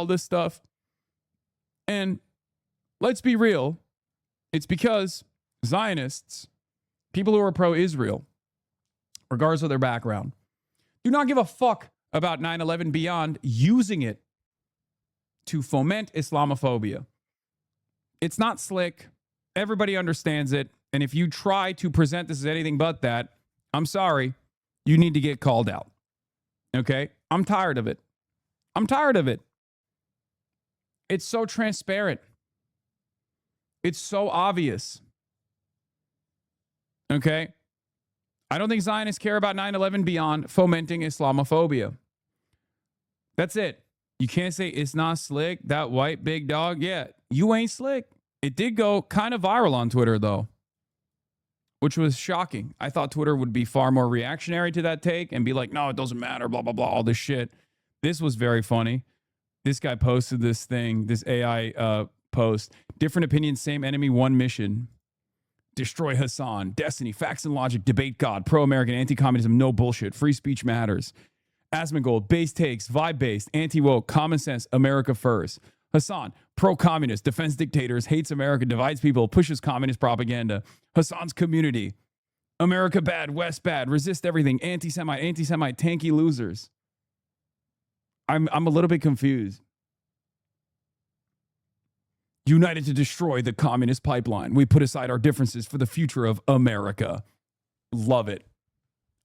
[SPEAKER 1] this stuff. And let's be real, it's because Zionists, people who are pro-Israel, regardless of their background, do not give a fuck about 9/11 beyond using it to foment Islamophobia. It's not slick. Everybody understands it. And if you try to present this as anything but that, I'm sorry, you need to get called out. Okay? I'm tired of it. I'm tired of it. It's so transparent. It's so obvious. Okay? I don't think Zionists care about 9/11 beyond fomenting Islamophobia. That's it. You can't say it's not slick, that white big dog. Yeah, you ain't slick. It did go kind of viral on Twitter, though, which was shocking. I thought Twitter would be far more reactionary to that take and be like, no, it doesn't matter, blah, blah, blah, all this shit. This was very funny. This guy posted this thing, this AI post. Different opinions, same enemy, one mission. Destroy Hassan, Destiny, Facts and Logic, Debate God, Pro-American, Anti-Communism, No Bullshit, Free Speech Matters. Asmongold, Base Takes, Vibe-Based, Anti-Woke, Common Sense, America First. Hassan, Pro-Communist, Defends Dictators, Hates America, Divides People, Pushes Communist Propaganda. Hassan's Community, America Bad, West Bad, Resist Everything, Anti-Semite, Tanky Losers. I'm a little bit confused. United to destroy the communist pipeline. We put aside our differences for the future of America. Love it.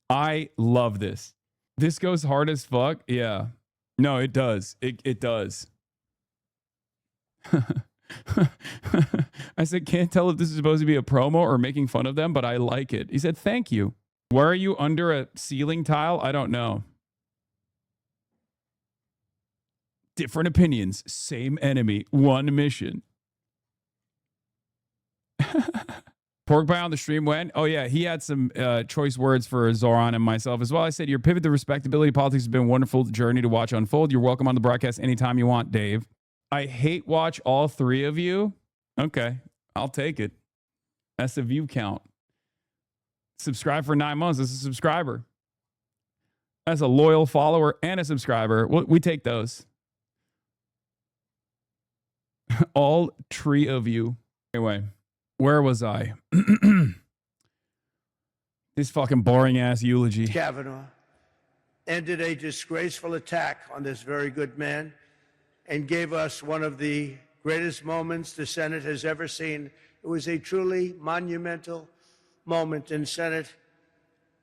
[SPEAKER 1] I love this. This goes hard as fuck. Yeah. No, it does. It does. I said, can't tell if this is supposed to be a promo or making fun of them, but I like it. He said, thank you. Where are you, under a ceiling tile? I don't know. Different opinions, same enemy, one mission. Pork pie on the stream went. Oh yeah, he had some choice words for Zoran and myself as well. I said, your pivot to respectability politics has been a wonderful journey to watch unfold. You're welcome on the broadcast anytime you want, Dave. I hate watch all three of you. Okay, I'll take it. That's the view count. Subscribe for 9 months. That's a subscriber. That's a loyal follower and a subscriber. We take those. All three of you. Anyway, where was I? This fucking boring ass eulogy.
[SPEAKER 9] Kavanaugh ended a disgraceful attack on this very good man and gave us one of the greatest moments the Senate has ever seen. It was a truly monumental moment in Senate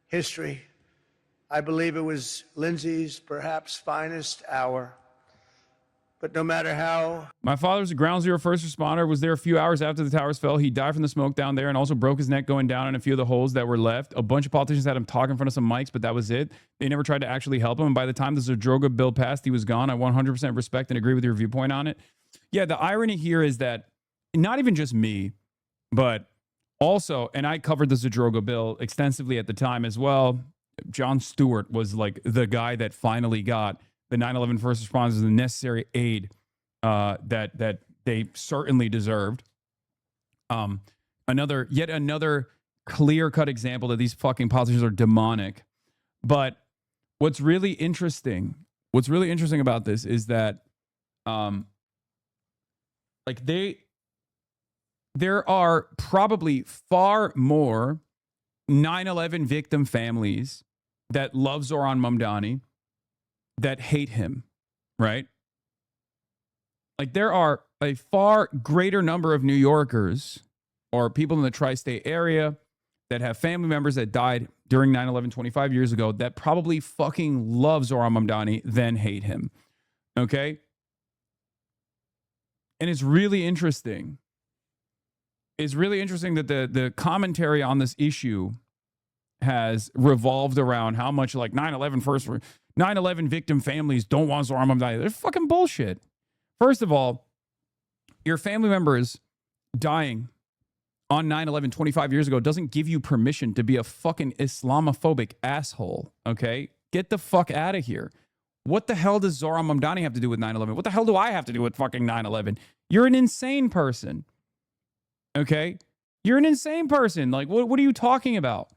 [SPEAKER 9] history. I believe it was Lindsey's perhaps finest hour. But no matter how...
[SPEAKER 1] My father's a ground zero first responder, was there a few hours after the towers fell. He died from the smoke down there and also broke his neck going down in a few of the holes that were left. A bunch of politicians had him talk in front of some mics, but that was it. They never tried to actually help him. And by the time the Zadroga bill passed, he was gone. I 100% respect and agree with your viewpoint on it. Yeah, the irony here is that not even just me, but also, and I covered the Zadroga bill extensively at the time as well. Jon Stewart was like the guy that finally got the 9/11 first responders the necessary aid that they certainly deserved. Yet another clear-cut example that these fucking politicians are demonic. But what's really interesting about this is that there are probably far more 9/11 victim families that love Zoran Mamdani that hate him, right? Like, there are a far greater number of New Yorkers or people in the tri-state area that have family members that died during 9/11 25 years ago that probably fucking love Zoran Mamdani than hate him, okay? And it's really interesting. It's really interesting that the commentary on this issue has revolved around how much like 9/11 victim families don't want Zoran Mamdani. They're fucking bullshit. First of all, your family members dying on 9/11 25 years ago doesn't give you permission to be a fucking Islamophobic asshole, okay? Get the fuck out of here. What the hell does Zoran Mamdani have to do with 9/11? What the hell do I have to do with fucking 9/11? You're an insane person, okay? You're an insane person. Like, what are you talking about?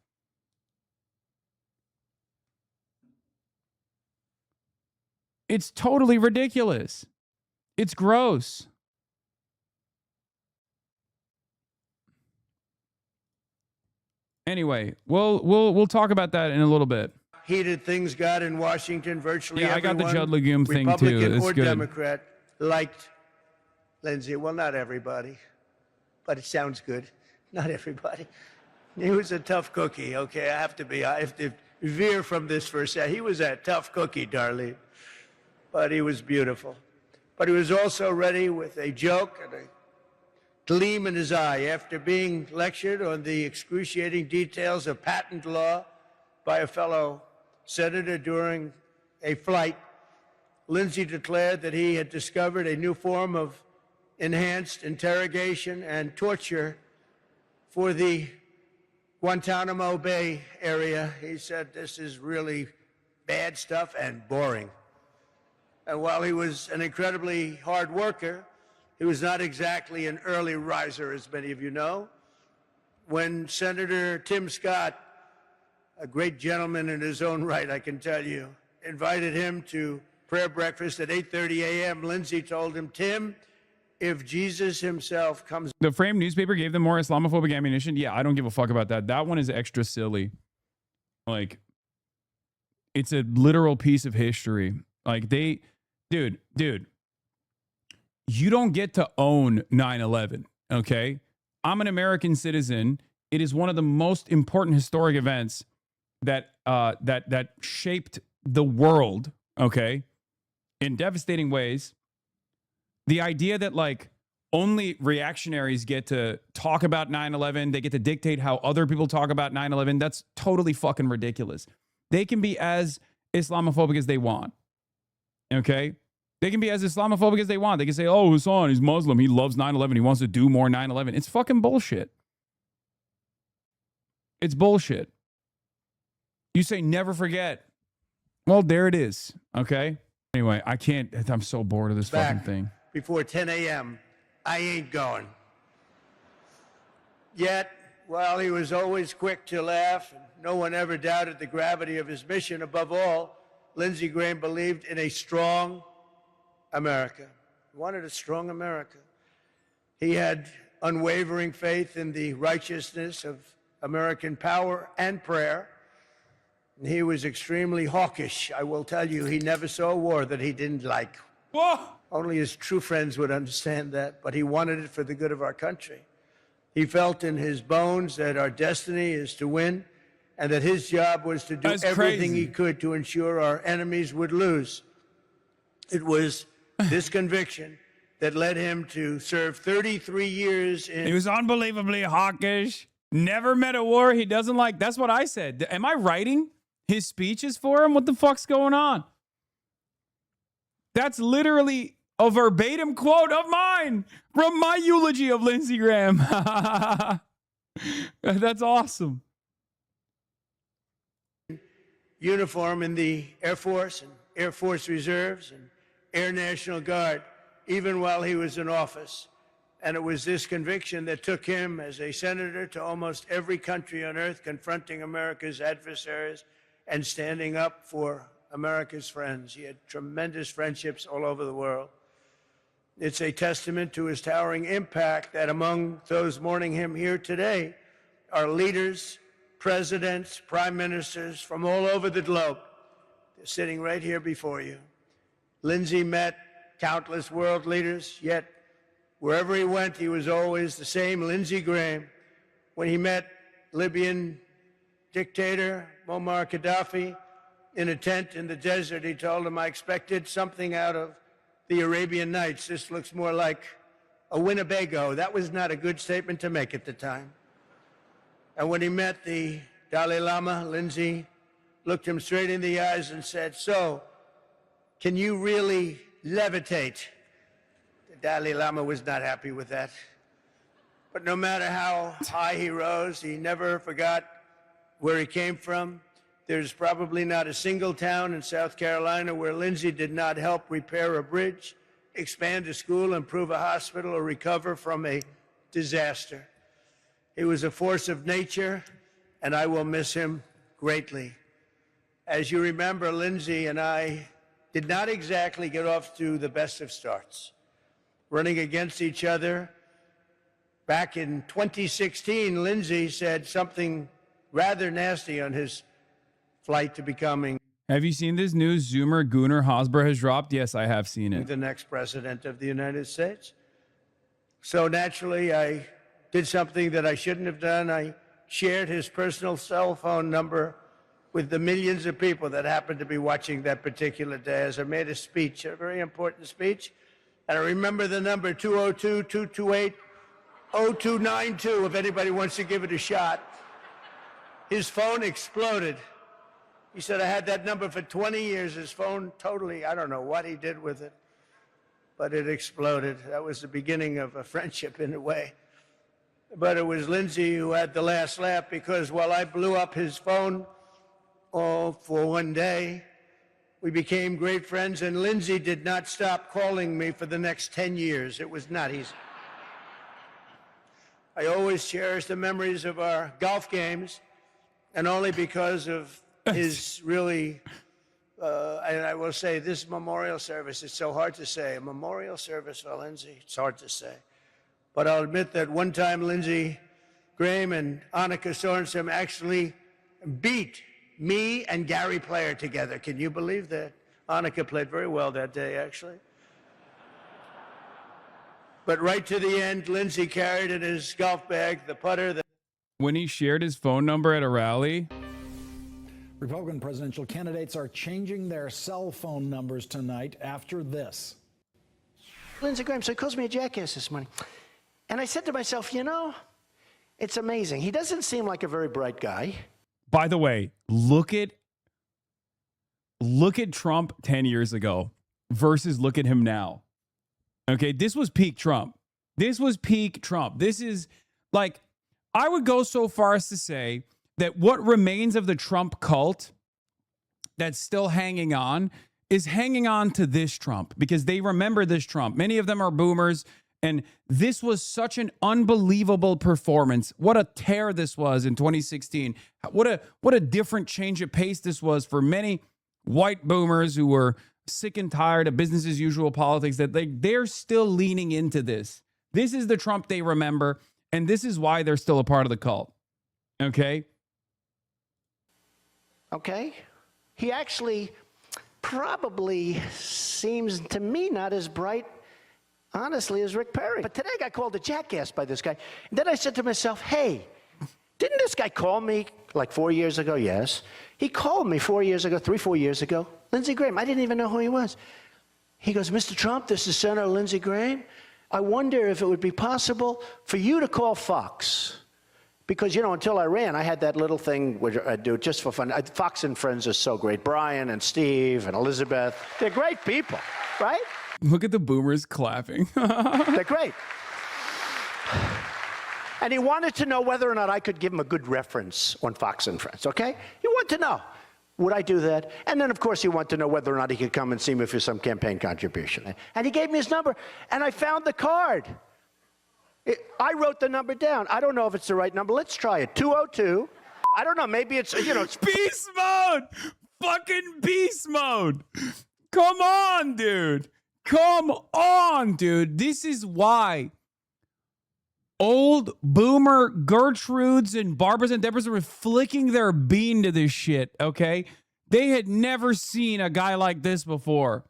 [SPEAKER 1] It's totally ridiculous. It's gross. Anyway, we'll talk about that in a little bit.
[SPEAKER 9] Heated things got in Washington. Virtually
[SPEAKER 1] I got the
[SPEAKER 9] everyone,
[SPEAKER 1] Judd Legume thing
[SPEAKER 9] Republican
[SPEAKER 1] too. It's
[SPEAKER 9] or
[SPEAKER 1] good.
[SPEAKER 9] Democrat, liked Lindsey. Well, not everybody, but it sounds good. Not everybody. He was a tough cookie. Okay, I have to veer from this for a second. He was a tough cookie, Darlene, but he was beautiful. But he was also ready with a joke and a gleam in his eye. After being lectured on the excruciating details of patent law by a fellow senator during a flight, Lindsey declared that he had discovered a new form of enhanced interrogation and torture for the Guantanamo Bay area. He said, this is really bad stuff and boring. And while he was an incredibly hard worker, he was not exactly an early riser, as many of you know. When Senator Tim Scott, a great gentleman in his own right, I can tell you, invited him to prayer breakfast at 8:30 a.m., Lindsey told him, Tim, if Jesus himself comes...
[SPEAKER 1] The Frame newspaper gave them more Islamophobic ammunition. Yeah, I don't give a fuck about that. That one is extra silly. Like, it's a literal piece of history. Like, dude, you don't get to own 9/11, okay? I'm an American citizen. It is one of the most important historic events that shaped the world, okay, in devastating ways. The idea that like only reactionaries get to talk about 9/11, they get to dictate how other people talk about 9/11, that's totally fucking ridiculous. They can be as Islamophobic as they want. Okay? They can be as Islamophobic as they want. They can say, oh, Hassan, he's Muslim. He loves 9/11. He wants to do more 9/11. It's fucking bullshit. It's bullshit. You say never forget. Well, there it is. Okay? Anyway, I can't. I'm so bored of this fucking thing.
[SPEAKER 9] Before 10 a.m., I ain't going. Yet, while he was always quick to laugh, and no one ever doubted the gravity of his mission, above all, Lindsey Graham believed in a strong America. He wanted a strong America. He had unwavering faith in the righteousness of American power and prayer. And he was extremely hawkish. I will tell you, he never saw a war that he didn't like.
[SPEAKER 1] Whoa!
[SPEAKER 9] Only his true friends would understand that, but he wanted it for the good of our country. He felt in his bones that our destiny is to win, and that his job was to do everything he could to ensure our enemies would lose. It was this conviction that led him to serve 33 years in...
[SPEAKER 1] He was unbelievably hawkish. Never met a war he doesn't like. That's what I said. Am I writing his speeches for him? What the fuck's going on? That's literally a verbatim quote of mine from my eulogy of Lindsey Graham. That's awesome.
[SPEAKER 9] Uniform in the Air Force and Air Force Reserves and Air National Guard, even while he was in office. And it was this conviction that took him as a senator to almost every country on earth, confronting America's adversaries and standing up for America's friends. He had tremendous friendships all over the world. It's a testament to his towering impact that among those mourning him here today are leaders, presidents, prime ministers from all over the globe. They're sitting right here before you. Lindsey met countless world leaders, yet wherever he went, he was always the same Lindsey Graham. When he met Libyan dictator Muammar Gaddafi in a tent in the desert, he told him, I expected something out of the Arabian Nights. This looks more like a Winnebago. That was not a good statement to make at the time. And when he met the Dalai Lama, Lindsey looked him straight in the eyes and said, so, can you really levitate? The Dalai Lama was not happy with that. But no matter how high he rose, he never forgot where he came from. There's probably not a single town in South Carolina where Lindsey did not help repair a bridge, expand a school, improve a hospital, or recover from a disaster. He was a force of nature, and I will miss him greatly. As you remember, Lindsey and I did not exactly get off to the best of starts. Running against each other, back in 2016, Lindsey said something rather nasty on his flight to becoming...
[SPEAKER 1] Have you seen this news? Zoomer Gunnar Hosber has dropped? Yes, I have seen it.
[SPEAKER 9] ...the next president of the United States. So naturally, I did something that I shouldn't have done. I shared his personal cell phone number with the millions of people that happened to be watching that particular day as I made a speech, a very important speech. And I remember the number 202-228-0292 if anybody wants to give it a shot. His phone exploded. He said, I had that number for 20 years. His phone totally, I don't know what he did with it, but it exploded. That was the beginning of a friendship in a way. But it was Lindsey who had the last laugh, because while I blew up his phone all for one day, we became great friends, and Lindsey did not stop calling me for the next 10 years. It was not easy. I always cherish the memories of our golf games, and only because of his really, and I will say, this memorial service, it's so hard to say, a memorial service for Lindsey, it's hard to say. But I'll admit that one time Lindsey Graham and Annika Sorensen actually beat me and Gary Player together. Can you believe that? Annika played very well that day, actually. But right to the end, Lindsey carried in his golf bag the putter that...
[SPEAKER 1] When he shared his phone number at a rally...
[SPEAKER 10] Republican presidential candidates are changing their cell phone numbers tonight after this.
[SPEAKER 9] Lindsey Graham, so he calls me a jackass this morning. And I said to myself, you know, it's amazing. He doesn't seem like a very bright guy.
[SPEAKER 1] By the way, look at Trump 10 years ago versus look at him now. Okay, this was peak Trump. This was peak Trump. This is like, I would go so far as to say that what remains of the Trump cult that's still hanging on is hanging on to this Trump because they remember this Trump. Many of them are boomers, and this was such an unbelievable performance. What a tear this was in 2016. What a different change of pace this was for many white boomers who were sick and tired of business as usual politics, that they're still leaning into this. This is the Trump they remember, and this is why they're still a part of the cult. Okay?
[SPEAKER 11] Okay? He actually probably seems to me not as bright, honestly, as Rick Perry. But today I got called a jackass by this guy. And then I said to myself, hey, didn't this guy call me like 4 years ago? Yes. He called me 4 years ago, 4 years ago. Lindsey Graham. I didn't even know who he was. He goes, Mr. Trump, this is Senator Lindsey Graham. I wonder if it would be possible for you to call Fox. Because, you know, until I ran, I had that little thing where I do it just for fun. Fox and Friends are so great. Brian and Steve and Elizabeth, they're great people, right?
[SPEAKER 1] Look at the boomers clapping.
[SPEAKER 11] They're great. And he wanted to know whether or not I could give him a good reference on Fox and Friends, okay? He wanted to know, would I do that? And then, of course, he wanted to know whether or not he could come and see me for some campaign contribution. And he gave me his number, and I found the card. I wrote the number down. I don't know if it's the right number. Let's try it. 202. I don't know. Maybe it's, you know. It's
[SPEAKER 1] beast mode. Fucking beast mode. Come on, dude. Come on, dude. This is why old boomer Gertrudes and Barbaras and Deborahs were flicking their bean to this shit, okay? They had never seen a guy like this before.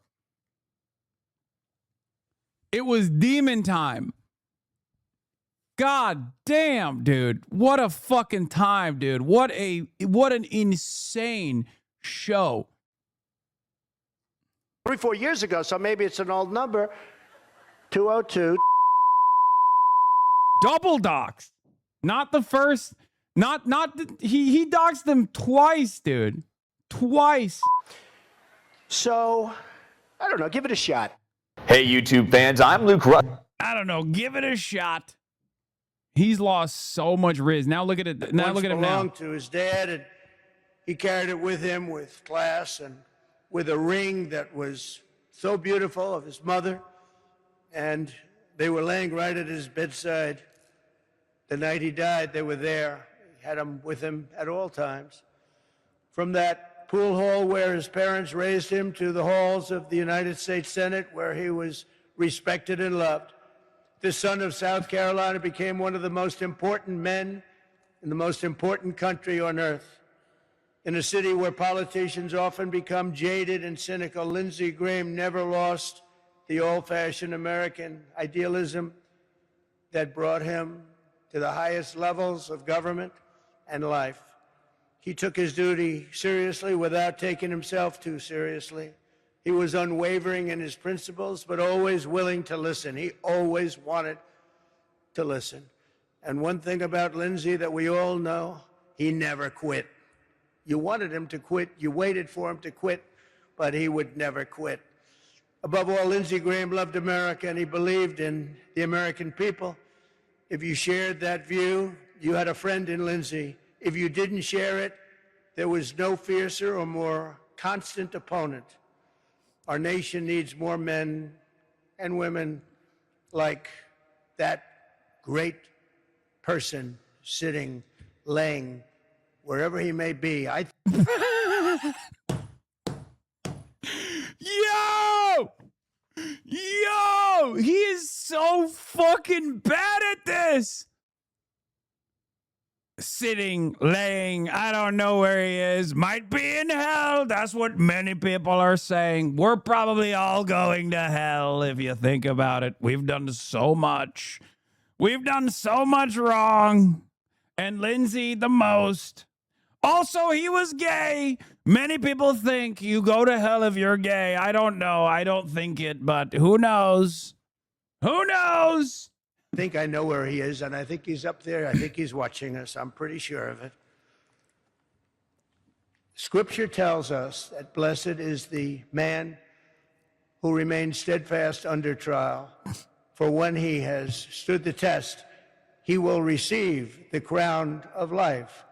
[SPEAKER 1] It was demon time. God damn, dude. What a fucking time, dude. What an insane show.
[SPEAKER 11] 3, 4 years ago, so maybe it's an old number. 202.
[SPEAKER 1] Double docs. Not the first, he doxed them twice, dude. Twice.
[SPEAKER 11] So, I don't know, give it a shot.
[SPEAKER 12] Hey, YouTube fans, I'm Luke Rudd.
[SPEAKER 1] I don't know, give it a shot. He's lost so much riz. Now look at it. Now look at him now.
[SPEAKER 9] Belonged to his dad, and he carried it with him with class and with a ring that was so beautiful of his mother. And they were laying right at his bedside. The night he died, they were there. He had him with him at all times. From that pool hall where his parents raised him to the halls of the United States Senate, where he was respected and loved. The son of South Carolina became one of the most important men in the most important country on earth. In a city where politicians often become jaded and cynical, Lindsey Graham never lost the old-fashioned American idealism that brought him to the highest levels of government and life. He took his duty seriously without taking himself too seriously. He was unwavering in his principles, but always willing to listen. He always wanted to listen. And one thing about Lindsey that we all know, he never quit. You wanted him to quit, you waited for him to quit, but he would never quit. Above all, Lindsey Graham loved America, and he believed in the American people. If you shared that view, you had a friend in Lindsey. If you didn't share it, there was no fiercer or more constant opponent. Our nation needs more men and women like that great person sitting, laying, wherever he may be.
[SPEAKER 1] Yo, he is so fucking bad at this. Sitting, laying, I don't know where he is. Might be in hell. That's what many people are saying. We're probably all going to hell if you think about it. We've done so much. We've done so much wrong. And Lindsey the most. Also, he was gay. Many people think you go to hell if you're gay. I don't know. I don't think it, but who knows? Who knows?
[SPEAKER 9] I think I know where he is, and I think he's up there. I think he's watching us. I'm pretty sure of it. Scripture tells us that blessed is the man who remains steadfast under trial, for when he has stood the test, he will receive the crown of life.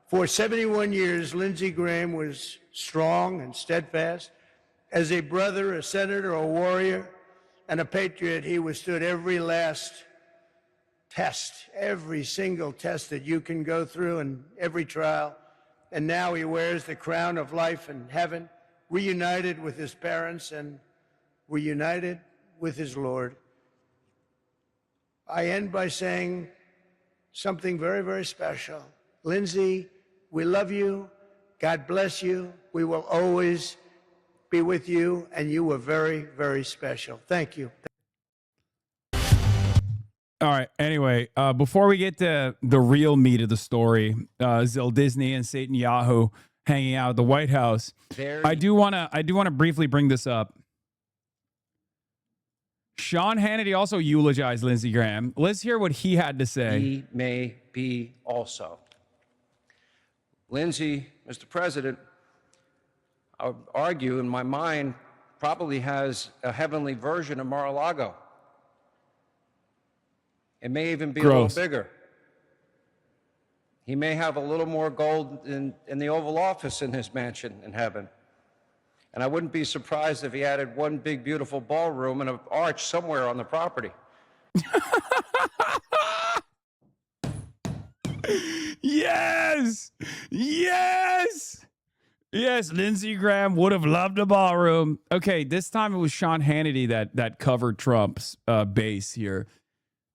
[SPEAKER 9] For 71 years, Lindsey Graham was strong and steadfast. As a brother, a senator, a warrior, and a patriot, he withstood every last test, every single test that you can go through and every trial. And now he wears the crown of life in heaven, reunited with his parents and reunited with his Lord. I end by saying something very, very special. Lindsey, we love you. God bless you. We will always be with you, and you were very, very special. Thank you.
[SPEAKER 1] All right. Anyway, before we get to the real meat of the story, Zil Disney and Satan Yahoo hanging out at the White House, I do want to briefly bring this up. Sean Hannity also eulogized Lindsey Graham. Let's hear what he had to say.
[SPEAKER 13] He may be also. Lindsey, Mr. President, I would argue in my mind, probably has a heavenly version of Mar-a-Lago. It may even be a little bigger. He may have a little more gold in the Oval Office in his mansion in heaven. And I wouldn't be surprised if he added one big, beautiful ballroom and an arch somewhere on the property.
[SPEAKER 1] Yes! Yes! Yes, Lindsey Graham would have loved a ballroom. Okay, this time it was Sean Hannity that covered Trump's base here.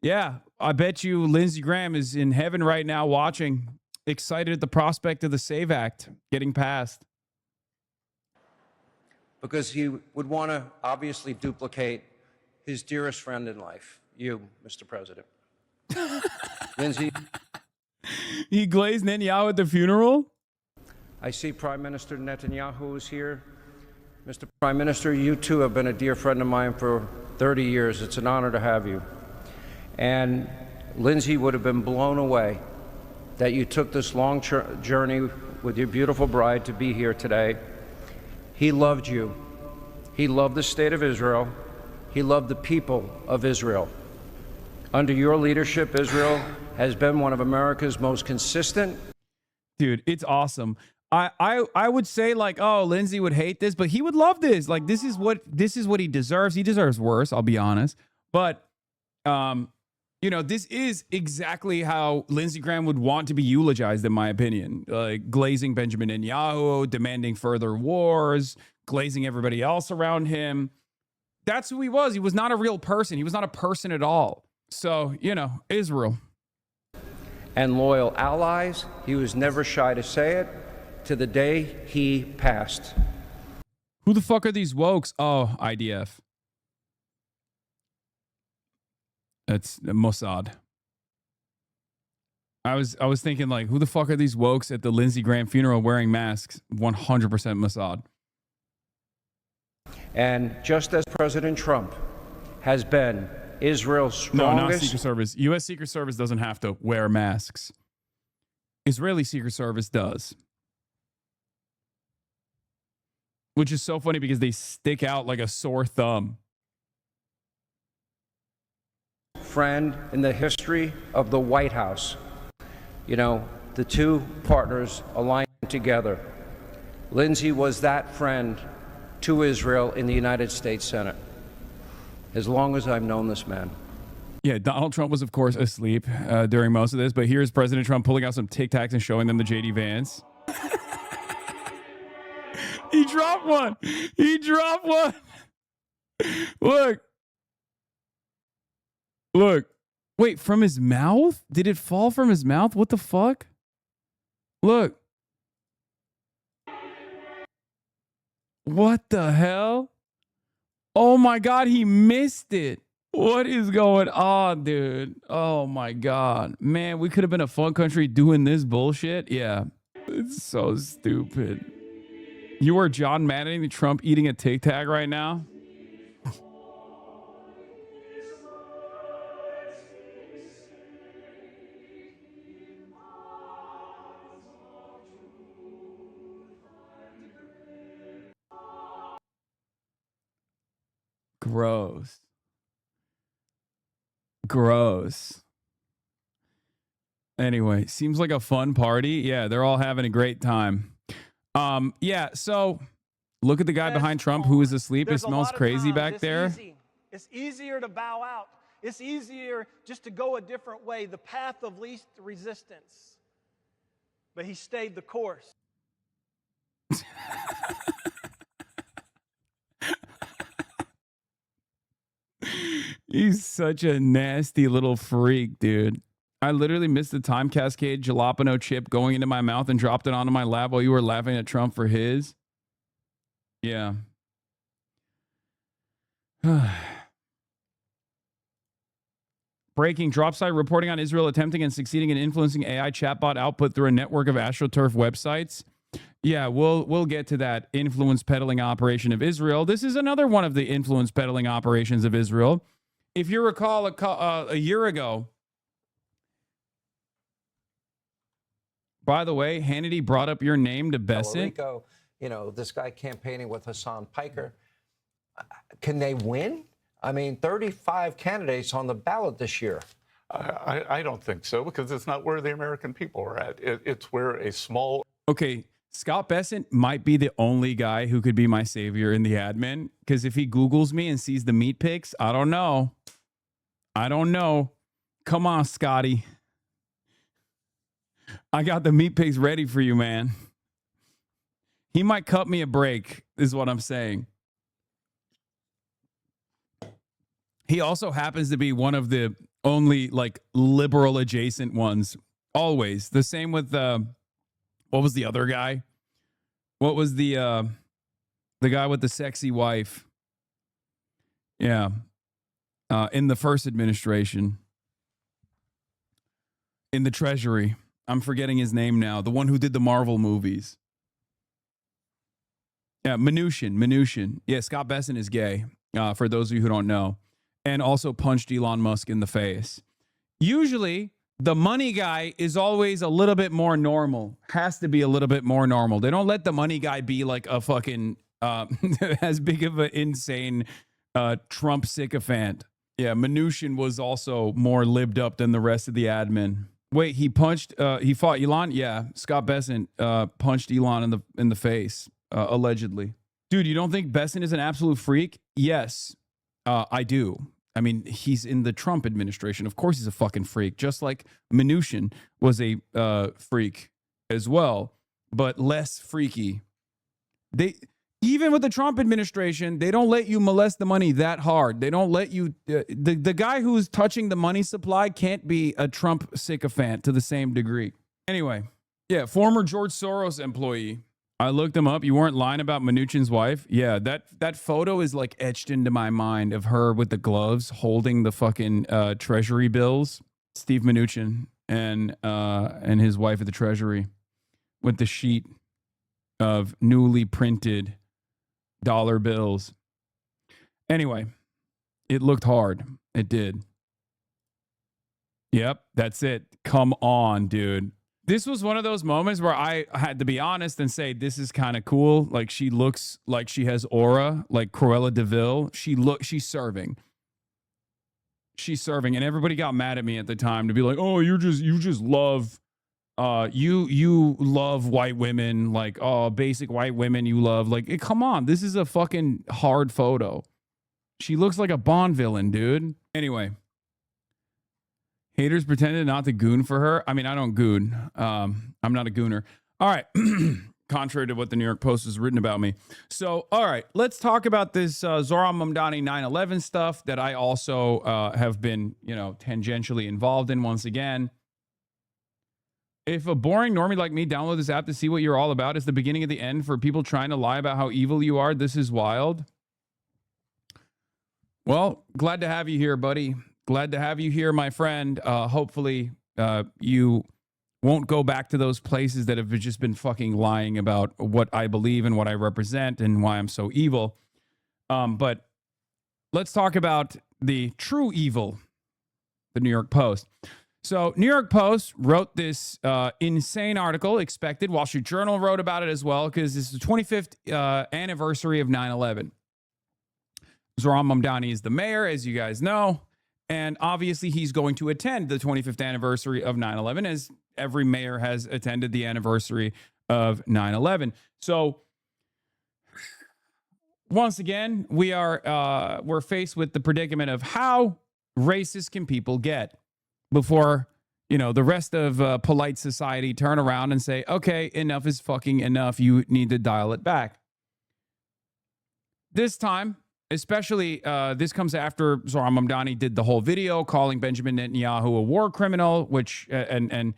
[SPEAKER 1] Yeah, I bet you Lindsey Graham is in heaven right now watching, excited at the prospect of the SAVE Act getting passed.
[SPEAKER 13] Because he would want to obviously duplicate his dearest friend in life, you, Mr. President. Lindsey.
[SPEAKER 1] He glazed Netanyahu at the funeral?
[SPEAKER 13] I see Prime Minister Netanyahu is here. Mr. Prime Minister, you too have been a dear friend of mine for 30 years. It's an honor to have you. And Lindsey would have been blown away that you took this long journey with your beautiful bride to be here today. He loved you. He loved the state of Israel. He loved the people of Israel. Under your leadership, Israel has been one of America's most consistent.
[SPEAKER 1] Dude, it's awesome. I would say like, oh, Lindsey would hate this, but he would love this. Like, this is what he deserves. He deserves worse, I'll be honest. But you know, this is exactly how Lindsey Graham would want to be eulogized, in my opinion. Like glazing Benjamin Netanyahu, demanding further wars, glazing everybody else around him. That's who he was. He was not a real person. He was not a person at all. So, you know, Israel.
[SPEAKER 13] And loyal allies. He was never shy to say it to the day he passed.
[SPEAKER 1] Who the fuck are these wokes? Oh, IDF. That's Mossad. I was thinking like, who the fuck are these wokes at the Lindsey Graham funeral wearing masks? 100% Mossad.
[SPEAKER 13] And just as President Trump has been Israel's strongest...
[SPEAKER 1] No, not Secret Service. U.S. Secret Service doesn't have to wear masks. Israeli Secret Service does. Which is so funny because they stick out like a sore thumb.
[SPEAKER 13] Friend in the history of the White House. You know, the two partners aligned together. Lindsey was that friend to Israel in the United States Senate, as long as I've known this man.
[SPEAKER 1] Yeah, Donald Trump was, of course, asleep during most of this, but here's President Trump pulling out some Tic Tacs and showing them the J.D. Vance. He dropped one. He dropped one. Look. Look. Wait, from his mouth? Did it fall from his mouth? What the fuck? Look. What the hell? Oh my God, he missed it. What is going on, dude? Oh my God. Man, we could have been a fun country doing this bullshit. Yeah. It's so stupid. You are John Madden Trump eating a Tic Tac right now? Gross. Gross. Anyway, seems like a fun party. Yeah, they're all having a great time. Yeah, so look at the guy behind Trump who is asleep. It smells crazy back there.
[SPEAKER 14] It's easier to bow out. It's easier just to go a different way, the path of least resistance. But he stayed the course.
[SPEAKER 1] He's such a nasty little freak, dude. I literally missed the Time Cascade jalapeno chip going into my mouth and dropped it onto my lap while you were laughing at Trump for his. Yeah. Breaking, Dropsite reporting on Israel attempting and succeeding in influencing AI chatbot output through a network of AstroTurf websites. Yeah, we'll get to that influence peddling operation of Israel. This is another one of the influence peddling operations of Israel. If you recall, a year ago, by the way, Hannity brought up your name to Besant.
[SPEAKER 15] Rico, you know, this guy campaigning with Hassan Piker. Can they win? I mean, 35 candidates on the ballot this year.
[SPEAKER 16] I don't think so, because it's not where the American people are at. It's where a small...
[SPEAKER 1] Okay, Scott Besant might be the only guy who could be my savior in the admin, because if he Googles me and sees the meat pics, I don't know. I don't know. Come on, Scotty. I got the meat pics ready for you, man. He might cut me a break, is what I'm saying. He also happens to be one of the only like liberal adjacent ones. Always. The same with what was the other guy? What was the guy with the sexy wife? Yeah. In the first administration. In the Treasury. I'm forgetting his name now. The one who did the Marvel movies. Yeah, Mnuchin. Yeah, Scott Besant is gay, for those of you who don't know. And also punched Elon Musk in the face. Usually, the money guy is always a little bit more normal. Has to be a little bit more normal. They don't let the money guy be like a fucking, as big of an insane Trump sycophant. Yeah, Mnuchin was also more libbed up than the rest of the admin. Wait, he fought Elon? Yeah, Scott Besant punched Elon in the face, allegedly. Dude, you don't think Besant is an absolute freak? Yes, I do. I mean, he's in the Trump administration. Of course he's a fucking freak, just like Mnuchin was a freak as well, but less freaky. Even with the Trump administration, they don't let you molest the money that hard. They don't let you... the guy who's touching the money supply can't be a Trump sycophant to the same degree. Anyway, yeah, former George Soros employee. I looked him up. You weren't lying about Mnuchin's wife? Yeah, that photo is like etched into my mind of her with the gloves holding the fucking treasury bills. Steve Mnuchin and his wife at the Treasury with the sheet of newly printed dollar bills. Anyway, it looked hard. It did. Yep, that's it. Come on, dude. This was one of those moments where I had to be honest and say, this is kind of cool. Like, she looks like she has aura, like Cruella de Vil. She's serving. She's serving. And everybody got mad at me at the time to be like, oh, you just love, you love white women. Like, oh, basic white women you love. Like, come on. This is a fucking hard photo. She looks like a Bond villain, dude. Anyway. Haters pretended not to goon for her. I mean, I don't goon. I'm not a gooner. All right. Contrary to what the New York Post has written about me. So, all right. Let's talk about this Zohran Mamdani 9/11 stuff that I also have been, tangentially involved in once again. If a boring normie like me download this app to see what you're all about, it's the beginning of the end for people trying to lie about how evil you are. This is wild. Well, glad to have you here, buddy. Glad to have you here, my friend. Hopefully, you won't go back to those places that have just been fucking lying about what I believe and what I represent and why I'm so evil. But let's talk about the true evil, the New York Post. So New York Post wrote this insane article, expected. Wall Street Journal wrote about it as well, because this is the 25th anniversary of 9/11. Zohran Mamdani is the mayor, as you guys know. And obviously, he's going to attend the 25th anniversary of 9/11, as every mayor has attended the anniversary of 9/11. So, once again, we're faced with the predicament of how racist can people get before, the rest of polite society turn around and say, okay, enough is fucking enough. You need to dial it back. This time, especially, this comes after Zohran Mamdani did the whole video calling Benjamin Netanyahu a war criminal, which and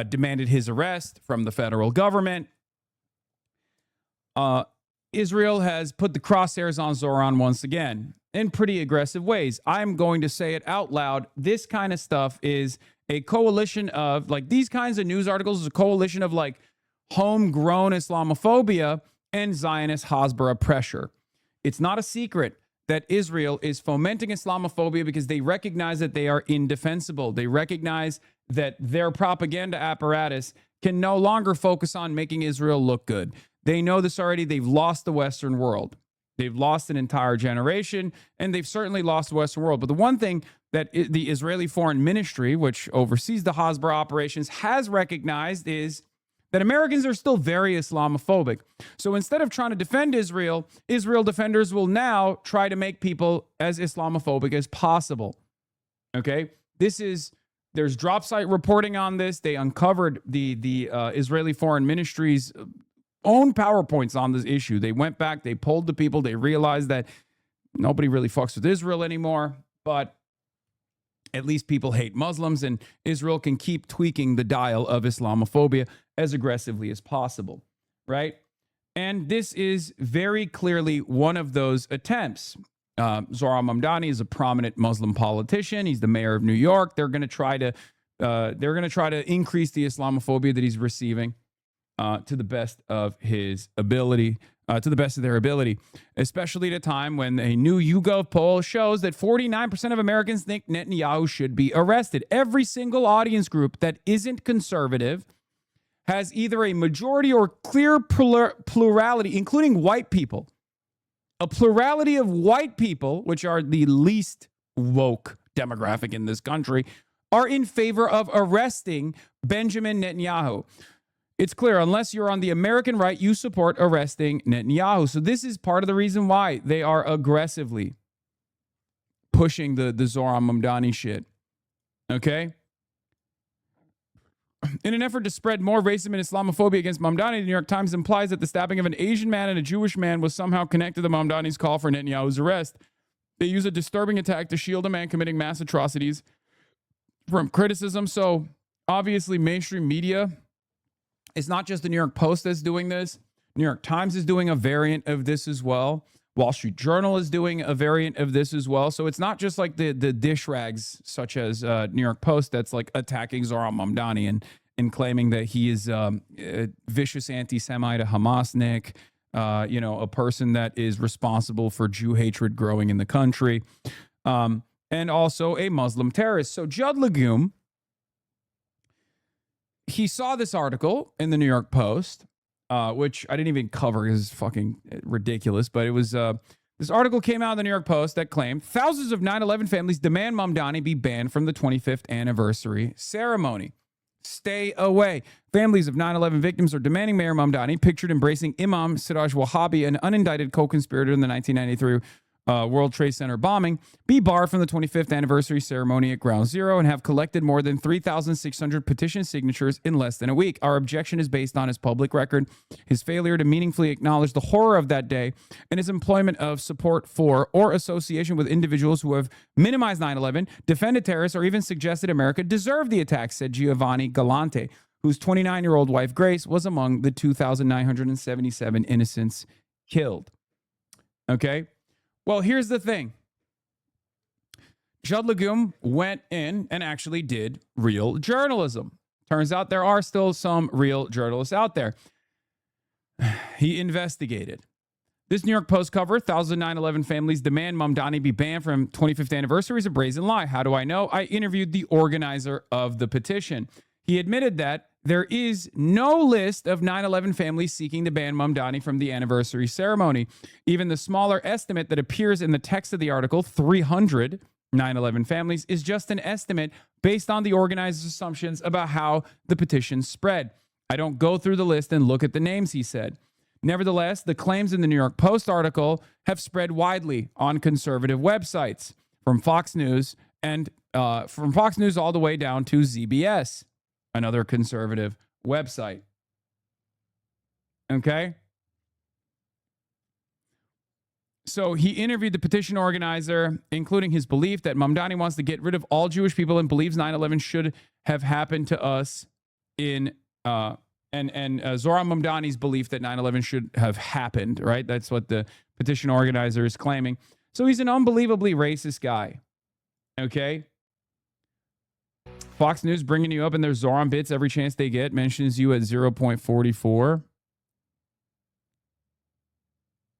[SPEAKER 1] demanded his arrest from the federal government. Israel has put the crosshairs on Zohran once again in pretty aggressive ways. I'm going to say it out loud. This kind of stuff is a coalition of, these kinds of news articles is a coalition of, homegrown Islamophobia and Zionist Hasbara pressure. It's not a secret that Israel is fomenting Islamophobia because they recognize that they are indefensible. They recognize that their propaganda apparatus can no longer focus on making Israel look good. They know this already. They've lost the Western world. They've lost an entire generation, and they've certainly lost the Western world. But the one thing that the Israeli Foreign Ministry, which oversees the Hasbara operations, has recognized is that Americans are still very Islamophobic. So instead of trying to defend Israel, Israel defenders will now try to make people as Islamophobic as possible. Okay? There's drop site reporting on this. They uncovered the Israeli Foreign Ministry's own PowerPoints on this issue. They went back, they polled the people, they realized that nobody really fucks with Israel anymore, but at least people hate Muslims, and Israel can keep tweaking the dial of Islamophobia as aggressively as possible, right? And this is very clearly one of those attempts. Zohran Mamdani is a prominent Muslim politician. He's the mayor of New York. They're going to try to increase the Islamophobia that he's receiving to the best of his ability. To the best of their ability, especially at a time when a new YouGov poll shows that 49% of Americans think Netanyahu should be arrested. Every single audience group that isn't conservative has either a majority or clear plurality, including white people. A plurality of white people, which are the least woke demographic in this country, are in favor of arresting Benjamin Netanyahu. It's clear, unless you're on the American right, you support arresting Netanyahu. So this is part of the reason why they are aggressively pushing the Zohran Mamdani shit. Okay? In an effort to spread more racism and Islamophobia against Mamdani, the New York Times implies that the stabbing of an Asian man and a Jewish man was somehow connected to Mamdani's call for Netanyahu's arrest. They use a disturbing attack to shield a man committing mass atrocities from criticism. So obviously mainstream media, it's not just the New York Post that's doing this. New York Times is doing a variant of this as well. Wall Street Journal is doing a variant of this as well. So it's not just like the dish rags such as New York Post that's attacking Zohran Mamdani and claiming that he is a vicious anti-Semite, a Hamasnik, a person that is responsible for Jew hatred growing in the country, and also a Muslim terrorist. So Judd Legum, he saw this article in the New York Post, which I didn't even cover because it's fucking ridiculous. But it was this article came out in the New York Post that claimed thousands of 9/11 families demand Mamdani be banned from the 25th anniversary ceremony. Stay away. Families of 9/11 victims are demanding Mayor Mamdani, pictured embracing Imam Siraj Wahhabi, an unindicted co-conspirator in the 1993 World Trade Center bombing, be barred from the 25th anniversary ceremony at Ground Zero and have collected more than 3,600 petition signatures in less than a week. Our objection is based on his public record, his failure to meaningfully acknowledge the horror of that day, and his employment of support for or association with individuals who have minimized 9/11, defended terrorists, or even suggested America deserved the attack, said Giovanni Galante, whose 29-year-old wife, Grace, was among the 2,977 innocents killed. Okay? Well, here's the thing. Judd Legum went in and actually did real journalism. Turns out there are still some real journalists out there. He investigated. This New York Post cover, 9/11 families demand Mamdani be banned from 25th anniversary, is a brazen lie. How do I know? I interviewed the organizer of the petition. He admitted that there is no list of 9/11 families seeking to ban Mamdani from the anniversary ceremony. Even the smaller estimate that appears in the text of the article, 300 9/11 families, is just an estimate based on the organizer's assumptions about how the petition spread. I don't go through the list and look at the names, he said. Nevertheless, the claims in the New York Post article have spread widely on conservative websites, from Fox News and from Fox News all the way down to ZBS, another conservative website. Okay? So he interviewed the petition organizer, including his belief that Mamdani wants to get rid of all Jewish people and believes 9/11 should have happened to us in Zohran Mamdani's belief that 9/11 should have happened, right? That's what the petition organizer is claiming. So he's an unbelievably racist guy. Okay? Fox News bringing you up in their Zohran bits every chance they get, mentions you at 0.44.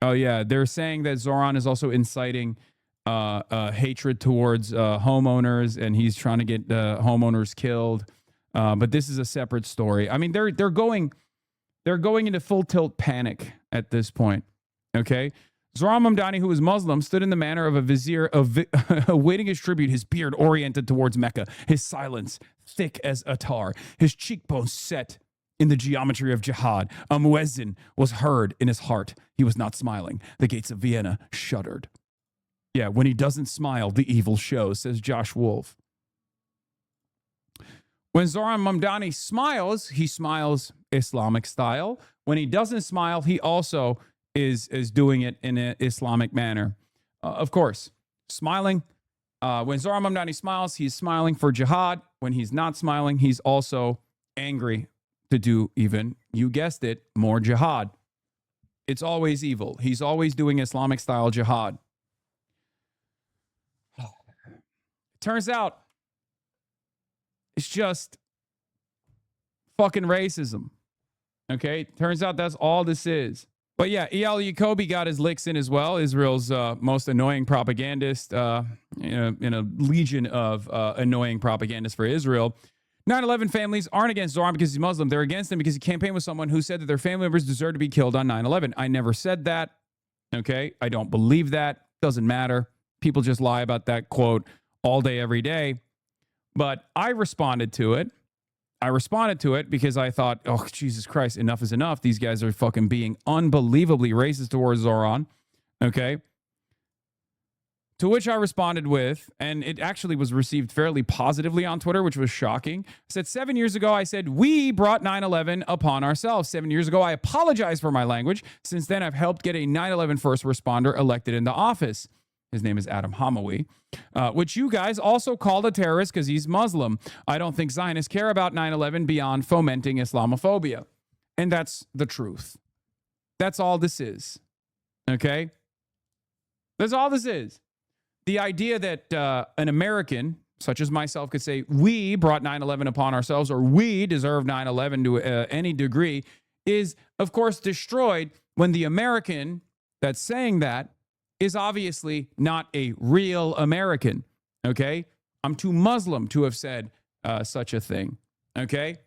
[SPEAKER 1] Oh, yeah. They're saying that Zohran is also inciting hatred towards homeowners, and he's trying to get homeowners killed. But this is a separate story. I mean, they're going into full tilt panic at this point. Okay? Zohran Mamdani, who is Muslim, stood in the manner of a vizier awaiting his tribute, his beard oriented towards Mecca, his silence thick as attar, his cheekbones set in the geometry of jihad. A muezzin was heard in his heart. He was not smiling. The gates of Vienna shuddered. Yeah, when he doesn't smile, the evil shows, says Josh Wolf. When Zohran Mamdani smiles, he smiles Islamic style. When he doesn't smile, he also is doing it in an Islamic manner. Of course, smiling. When Zohran Mamdani smiles, he's smiling for jihad. When he's not smiling, he's also angry to do even, you guessed it, more jihad. It's always evil. He's always doing Islamic style jihad. Turns out it's just fucking racism. Okay? Turns out that's all this is. But yeah, E.L. Jacoby got his licks in as well. Israel's most annoying propagandist in a legion of annoying propagandists for Israel. 9/11 families aren't against Zohran because he's Muslim. They're against him because he campaigned with someone who said that their family members deserve to be killed on 9/11. I never said that. Okay? I don't believe that. Doesn't matter. People just lie about that quote all day, every day. But I responded to it. Because I thought, oh, Jesus Christ, enough is enough. These guys are fucking being unbelievably racist towards Zohran. Okay? To which I responded with, and it actually was received fairly positively on Twitter, which was shocking. I said, 7 years ago, I said, we brought 9/11 upon ourselves. 7 years ago, I apologized for my language. Since then, I've helped get a 9/11 first responder elected into office. His name is Adam Hamawi, which you guys also called a terrorist because he's Muslim. I don't think Zionists care about 9/11 beyond fomenting Islamophobia. And that's the truth. That's all this is. Okay? That's all this is. The idea that an American, such as myself, could say, we brought 9/11 upon ourselves, or we deserve 9/11 to any degree, is, of course, destroyed when the American that's saying that is obviously not a real American. Okay? I'm too Muslim to have said such a thing. Okay?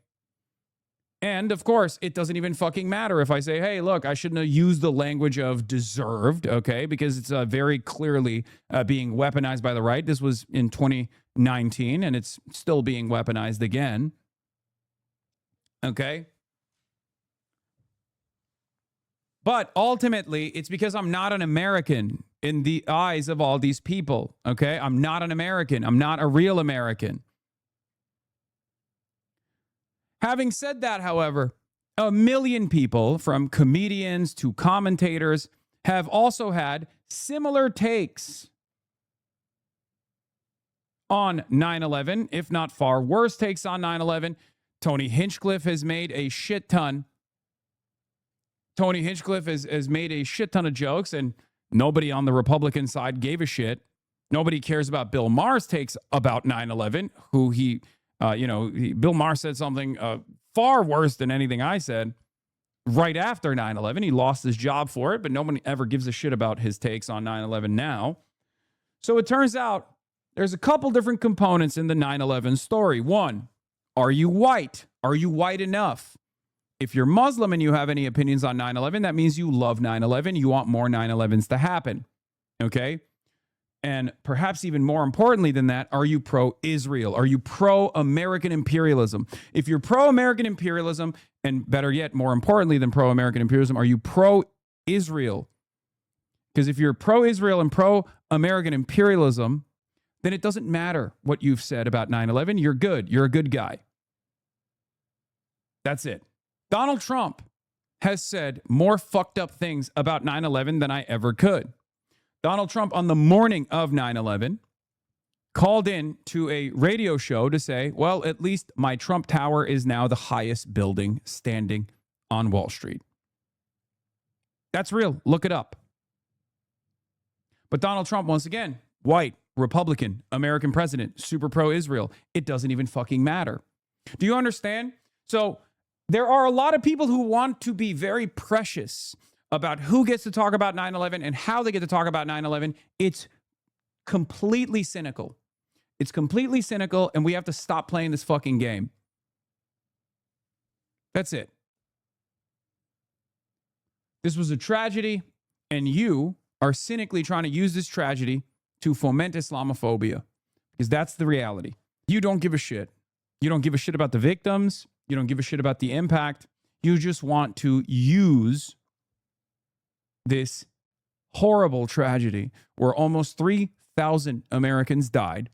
[SPEAKER 1] And of course, it doesn't even fucking matter if I say, hey, look, I shouldn't have used the language of deserved, okay? Because it's very clearly being weaponized by the right. This was in 2019, and it's still being weaponized again. Okay? But ultimately, it's because I'm not an American in the eyes of all these people, okay? I'm not an American. I'm not a real American. Having said that, however, 1 million people, from comedians to commentators, have also had similar takes on 9/11, if not far worse takes on 9/11. Tony Hinchcliffe has made a shit ton. Tony Hinchcliffe has made a shit ton of jokes, and nobody on the Republican side gave a shit. Nobody cares about Bill Maher's takes about 9/11, who Bill Maher said something far worse than anything I said right after 9/11. He lost his job for it, but nobody ever gives a shit about his takes on 9/11 now. So it turns out there's a couple different components in the 9/11 story. One, are you white? Are you white enough? If you're Muslim and you have any opinions on 9/11, that means you love 9/11. You want more 9/11s to happen. Okay? And perhaps even more importantly than that, are you pro-Israel? Are you pro-American imperialism? If you're pro-American imperialism, and better yet, more importantly than pro-American imperialism, are you pro-Israel? Because if you're pro-Israel and pro-American imperialism, then it doesn't matter what you've said about 9/11. You're good. You're a good guy. That's it. Donald Trump has said more fucked up things about 9/11 than I ever could. Donald Trump, on the morning of 9/11, called in to a radio show to say, well, at least my Trump Tower is now the highest building standing on Wall Street. That's real. Look it up. But Donald Trump, once again, white, Republican, American president, super pro-Israel. It doesn't even fucking matter. Do you understand? So there are a lot of people who want to be very precious about who gets to talk about 9/11 and how they get to talk about 9/11. It's completely cynical. It's completely cynical, and we have to stop playing this fucking game. That's it. This was a tragedy, and you are cynically trying to use this tragedy to foment Islamophobia, because that's the reality. You don't give a shit. You don't give a shit about the victims. You don't give a shit about the impact. You just want to use this horrible tragedy where almost 3,000 Americans died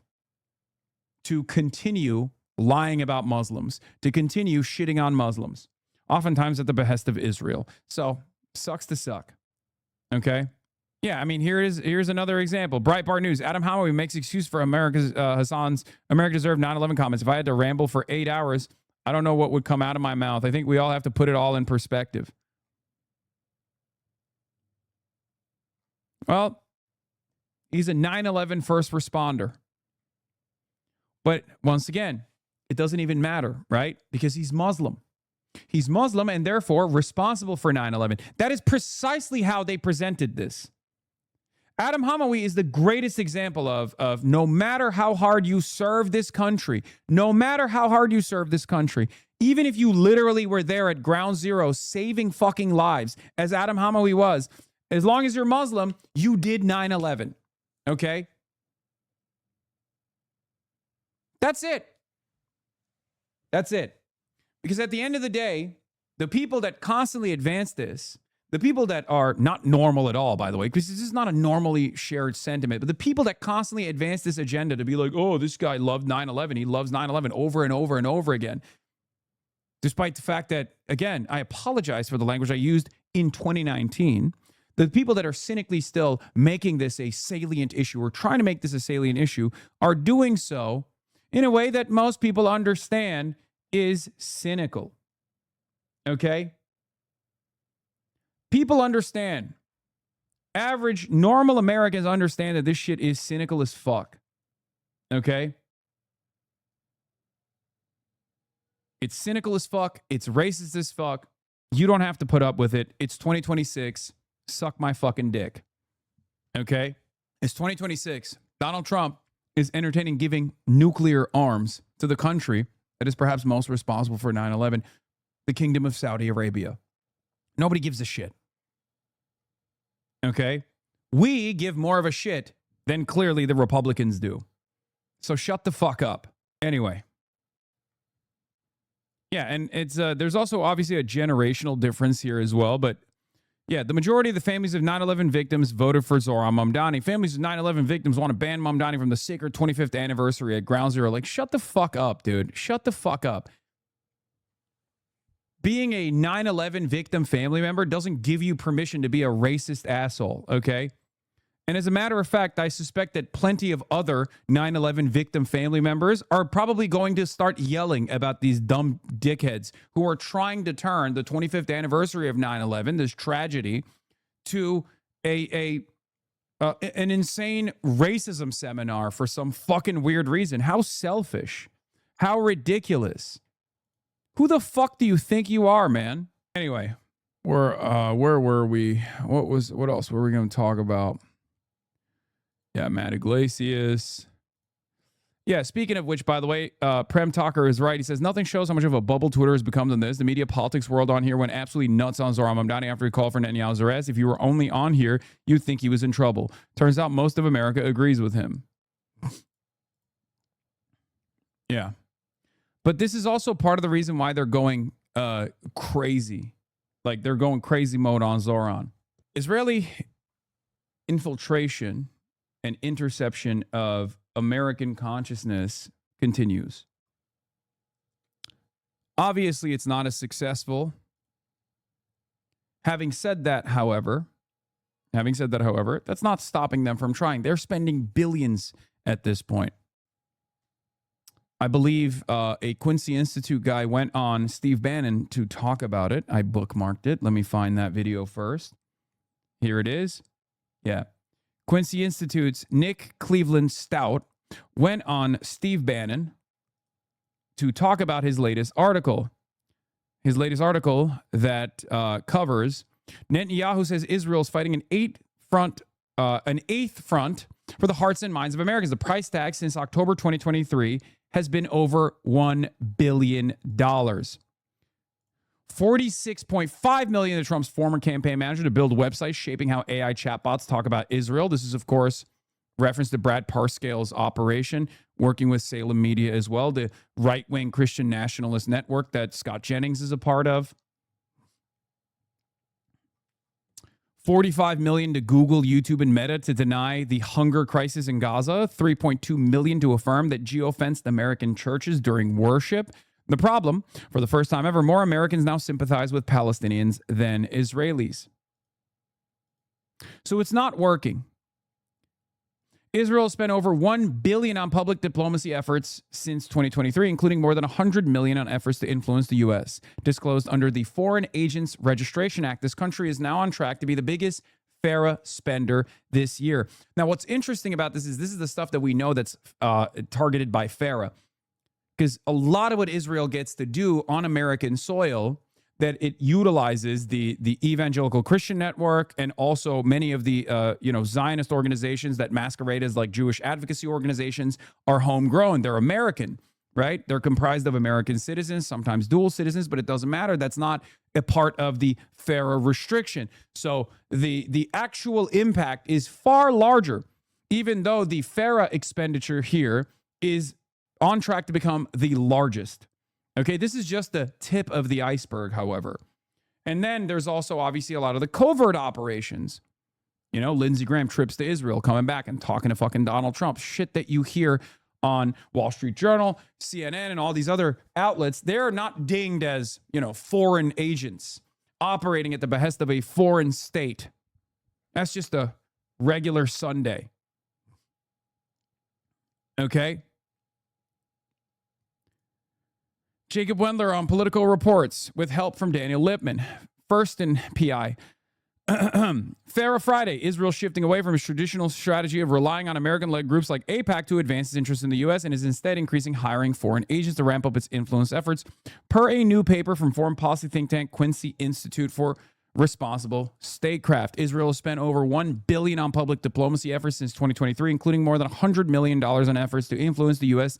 [SPEAKER 1] to continue lying about Muslims, to continue shitting on Muslims, oftentimes at the behest of Israel. So, sucks to suck. Okay? Yeah, I mean, here's another example. Breitbart News. Adam Hamawi makes excuse for Hassan's America Deserved 9/11 comments. If I had to ramble for 8 hours, I don't know what would come out of my mouth. I think we all have to put it all in perspective. Well, he's a 9/11 first responder. But once again, it doesn't even matter, right? Because he's Muslim. He's Muslim and therefore responsible for 9/11. That is precisely how they presented this. Adam Hamawi is the greatest example of no matter how hard you serve this country, no matter how hard you serve this country, even if you literally were there at ground zero saving fucking lives, as Adam Hamawi was, as long as you're Muslim, you did 9/11. Okay? That's it. That's it. Because at the end of the day, the people that constantly advance this, the people that are not normal at all, by the way, because this is not a normally shared sentiment, but the people that constantly advance this agenda to be like, oh, this guy loved 9/11. He loves 9/11 over and over and over again. Despite the fact that, again, I apologize for the language I used in 2019. The people that are cynically still making this a salient issue or trying to make this a salient issue are doing so in a way that most people understand is cynical. Okay? People understand. Average, normal Americans understand that this shit is cynical as fuck. Okay? It's cynical as fuck. It's racist as fuck. You don't have to put up with it. It's 2026. Suck my fucking dick. Okay? It's 2026. Donald Trump is entertaining giving nuclear arms to the country that is perhaps most responsible for 9/11, the Kingdom of Saudi Arabia. Nobody gives a shit. Okay? We give more of a shit than clearly the Republicans do. So shut the fuck up. Anyway. Yeah, and it's there's also obviously a generational difference here as well, but yeah, the majority of the families of 9/11 victims voted for Zohran Mamdani. Families of 9/11 victims want to ban Mamdani from the sacred 25th anniversary at Ground Zero. Like, shut the fuck up, dude. Shut the fuck up. Being a 9/11 victim family member doesn't give you permission to be a racist asshole, okay? And as a matter of fact, I suspect that plenty of other 9/11 victim family members are probably going to start yelling about these dumb dickheads who are trying to turn the 25th anniversary of 9/11, this tragedy, to an insane racism seminar for some fucking weird reason. How selfish. How ridiculous. Who the fuck do you think you are, man? Anyway, where were we? What else were we going to talk about? Yeah, Matt Iglesias. Yeah, speaking of which, by the way, Prem Talker is right. He says, nothing shows how much of a bubble Twitter has become than this. The media politics world on here went absolutely nuts on Zohran Mamdani after he called for Netanyahu's arrest. If you were only on here, you'd think he was in trouble. Turns out most of America agrees with him. Yeah. But this is also part of the reason why they're going crazy. Like, they're going crazy mode on Zohran. Israeli infiltration and interception of American consciousness continues. Obviously, it's not as successful. Having said that, however, that's not stopping them from trying. They're spending billions at this point. I believe a Quincy Institute guy went on Steve Bannon to talk about it. I bookmarked it. Let me find that video first. Here it is. Yeah. Quincy Institute's Nick Cleveland Stout went on Steve Bannon to talk about his latest article. His latest article that covers Netanyahu says Israel's fighting an eighth front for the hearts and minds of Americans. The price tag since October 2023 has been over $1 billion. $46.5 million to Trump's former campaign manager to build websites shaping how AI chatbots talk about Israel. This is, of course, reference to Brad Parscale's operation, working with Salem Media as well, the right-wing Christian nationalist network that Scott Jennings is a part of. $45 million to Google, YouTube, and Meta to deny the hunger crisis in Gaza. $3.2 million to affirm that geofenced American churches during worship. The problem, for the first time ever, more Americans now sympathize with Palestinians than Israelis. So it's not working. Israel spent over $1 billion on public diplomacy efforts since 2023, including more than $100 million on efforts to influence the U.S. Disclosed under the Foreign Agents Registration Act, this country is now on track to be the biggest FARA spender this year. Now, what's interesting about this is the stuff that we know that's targeted by FARA. Because a lot of what Israel gets to do on American soil, that it utilizes the evangelical Christian network and also many of the Zionist organizations that masquerade as like Jewish advocacy organizations, are homegrown. They're American, right? They're comprised of American citizens, sometimes dual citizens, but it doesn't matter. That's not a part of the FARA restriction. So the actual impact is far larger, even though the FARA expenditure here is on track to become the largest. Okay, this is just the tip of the iceberg, however. And then there's also obviously a lot of the covert operations. You know, Lindsey Graham trips to Israel, coming back and talking to fucking Donald Trump. Shit that you hear on Wall Street Journal, CNN, and all these other outlets. They're not dinged as, foreign agents operating at the behest of a foreign state. That's just a regular Sunday. Okay? Jacob Wendler on Political Reports with help from Daniel Lippman. First in PI. FARA Friday. Israel shifting away from its traditional strategy of relying on American-led groups like AIPAC to advance its interests in the U.S. and is instead increasing hiring foreign agents to ramp up its influence efforts, per a new paper from foreign policy think tank Quincy Institute for Responsible Statecraft. Israel has spent over $1 billion on public diplomacy efforts since 2023, including more than $100 million on efforts to influence the U.S.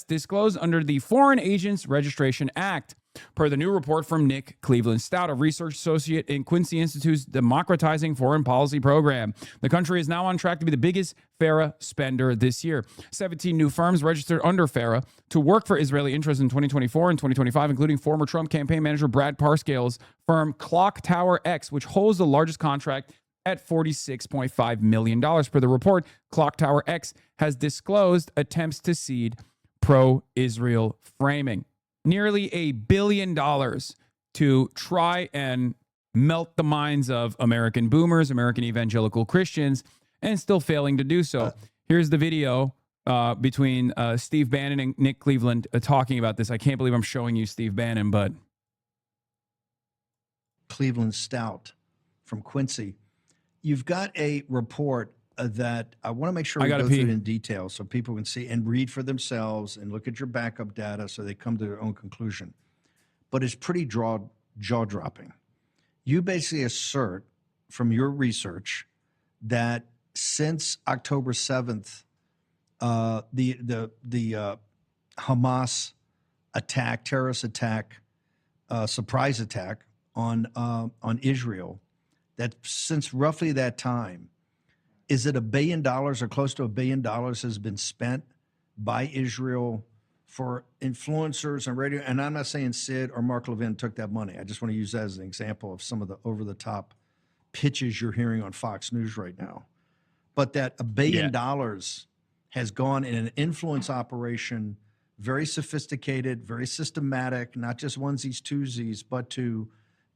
[SPEAKER 1] disclosed under the Foreign Agents Registration Act. Per the new report from Nick Cleveland Stout, a research associate in Quincy Institute's Democratizing Foreign Policy program. The country is now on track to be the biggest FARA spender this year. 17 new firms registered under FARA to work for Israeli interests in 2024 and 2025, including former Trump campaign manager Brad Parscale's firm Clock Tower X, which holds the largest contract at $46.5 million. Per the report, Clock Tower X has disclosed attempts to seed pro-Israel framing. Nearly $1 billion to try and melt the minds of American boomers, American evangelical Christians, and still failing to do so. Here's the video between Steve Bannon and Nick Cleveland talking about this. I can't believe I'm showing you Steve Bannon, but...
[SPEAKER 17] Cleveland Stout from Quincy. You've got a report that I want to make sure we go through it in detail so people can see and read for themselves and look at your backup data so they come to their own conclusion. But it's pretty jaw-dropping. You basically assert from your research that since October 7th, the Hamas attack, terrorist attack, surprise attack on Israel, that since roughly that time, is it $1 billion or close to $1 billion has been spent by Israel for influencers and radio? And I'm not saying Sid or Mark Levin took that money. I just want to use that as an example of some of the over-the-top pitches you're hearing on Fox News right now. But that $1 billion has gone in an influence operation, very sophisticated, very systematic, not just onesies, twosies, but to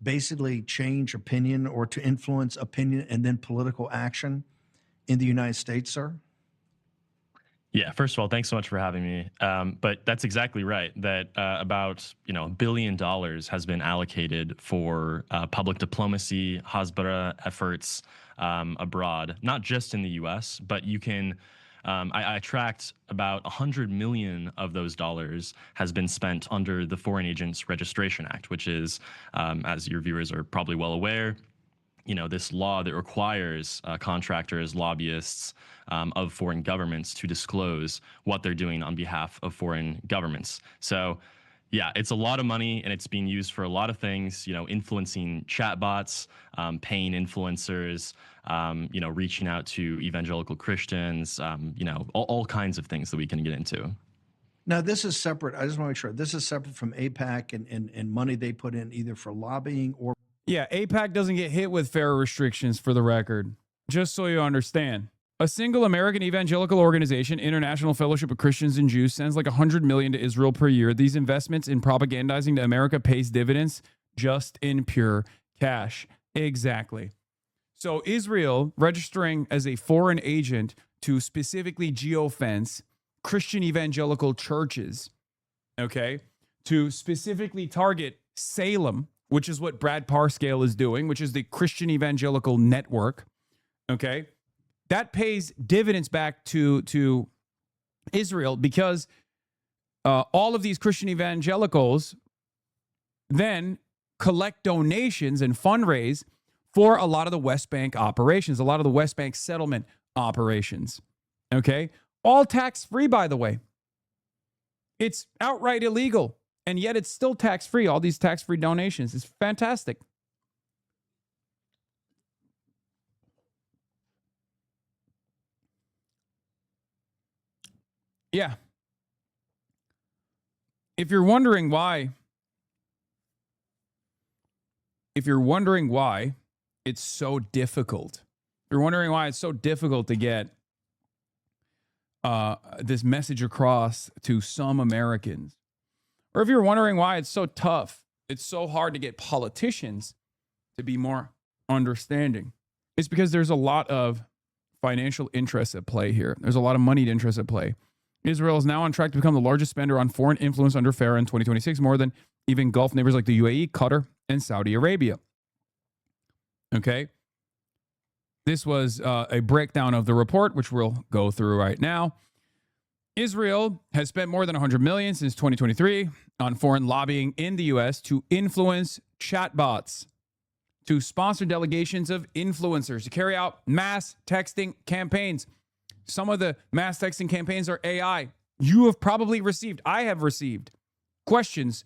[SPEAKER 17] basically change opinion or to influence opinion and then political action in the United States, sir?
[SPEAKER 18] Yeah, first of all, thanks so much for having me. But that's exactly right, that about $1 billion has been allocated for public diplomacy, Hasbara efforts abroad, not just in the U.S., but you can I tracked about 100 million of those dollars has been spent under the Foreign Agents Registration Act, which is, as your viewers are probably well aware, this law that requires contractors, lobbyists of foreign governments to disclose what they're doing on behalf of foreign governments. So, yeah, it's a lot of money, and it's being used for a lot of things, influencing chatbots, paying influencers, reaching out to evangelical Christians, all kinds of things that we can get into.
[SPEAKER 17] Now, this is separate. I just want to make sure this is separate from AIPAC and money they put in either for lobbying or.
[SPEAKER 1] Yeah, AIPAC doesn't get hit with FARA restrictions, for the record, just so you understand. A single American evangelical organization, International Fellowship of Christians and Jews, sends like $100 million to Israel per year. These investments in propagandizing to America pays dividends just in pure cash. Exactly. So Israel registering as a foreign agent to specifically geofence Christian evangelical churches, okay, to specifically target Salem, which is what Brad Parscale is doing, which is the Christian Evangelical Network, okay? That pays dividends back to Israel because all of these Christian evangelicals then collect donations and fundraise for a lot of the West Bank operations, a lot of the West Bank settlement operations, okay? All tax-free, by the way. It's outright illegal. And yet it's still tax-free, all these tax-free donations. It's fantastic. Yeah. If you're wondering why it's so difficult, to get this message across to some Americans, or if you're wondering why it's so tough, it's so hard to get politicians to be more understanding, it's because there's a lot of financial interests at play here. There's a lot of moneyed interests at play. Israel is now on track to become the largest spender on foreign influence under FARA in 2026, more than even Gulf neighbors like the UAE, Qatar, and Saudi Arabia. Okay? This was a breakdown of the report, which we'll go through right now. Israel has spent more than $100 million since 2023 on foreign lobbying in the U.S. to influence chatbots, to sponsor delegations of influencers, to carry out mass texting campaigns. Some of the mass texting campaigns are AI. You have probably received, I have received questions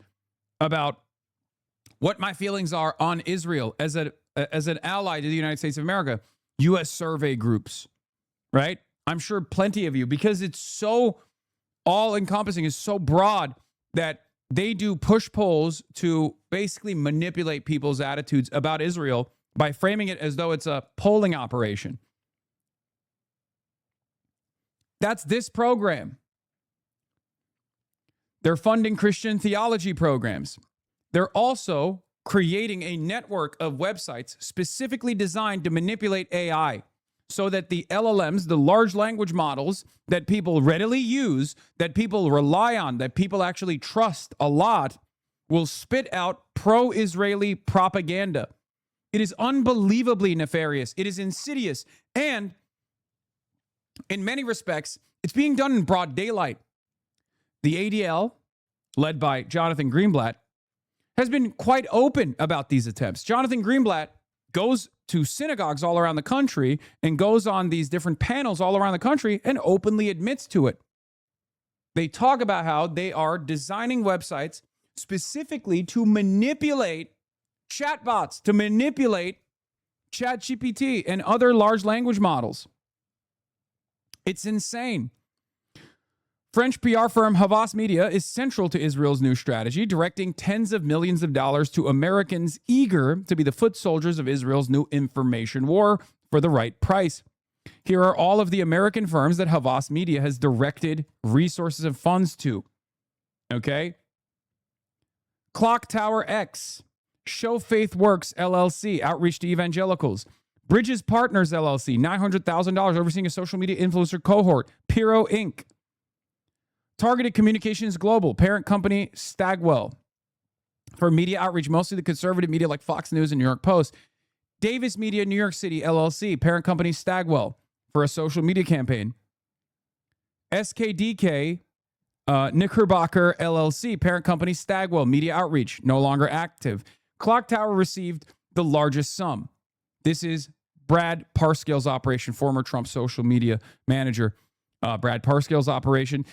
[SPEAKER 1] about what my feelings are on Israel as an ally to the United States of America. U.S. survey groups, right? I'm sure plenty of you, because it's so all-encompassing, it's so broad that they do push polls to basically manipulate people's attitudes about Israel by framing it as though it's a polling operation. That's this program. They're funding Christian theology programs. They're also creating a network of websites specifically designed to manipulate AI so that the LLMs, the large language models that people readily use, that people rely on, that people actually trust a lot, will spit out pro-Israeli propaganda. It is unbelievably nefarious. It is insidious. And in many respects, it's being done in broad daylight. The ADL, led by Jonathan Greenblatt, has been quite open about these attempts. Jonathan Greenblatt goes to synagogues all around the country and goes on these different panels all around the country and openly admits to it. They talk about how they are designing websites specifically to manipulate chatbots, to manipulate ChatGPT and other large language models. It's insane. French PR firm Havas Media is central to Israel's new strategy, directing tens of millions of dollars to Americans eager to be the foot soldiers of Israel's new information war for the right price. Here are all of the American firms that Havas Media has directed resources and funds to. Okay? Clock Tower X, Show Faith Works LLC, outreach to evangelicals. Bridges Partners LLC, $900,000, overseeing a social media influencer cohort. Piro Inc. Targeted Communications Global, parent company Stagwell, for media outreach, mostly the conservative media like Fox News and New York Post. Davis Media New York City LLC, parent company Stagwell, for a social media campaign. SKDK Knickerbocker LLC, parent company Stagwell, media outreach, no longer active. Clock Tower received the largest sum. This is Brad Parscale's operation, former Trump social media manager. Brad Parscale's operation.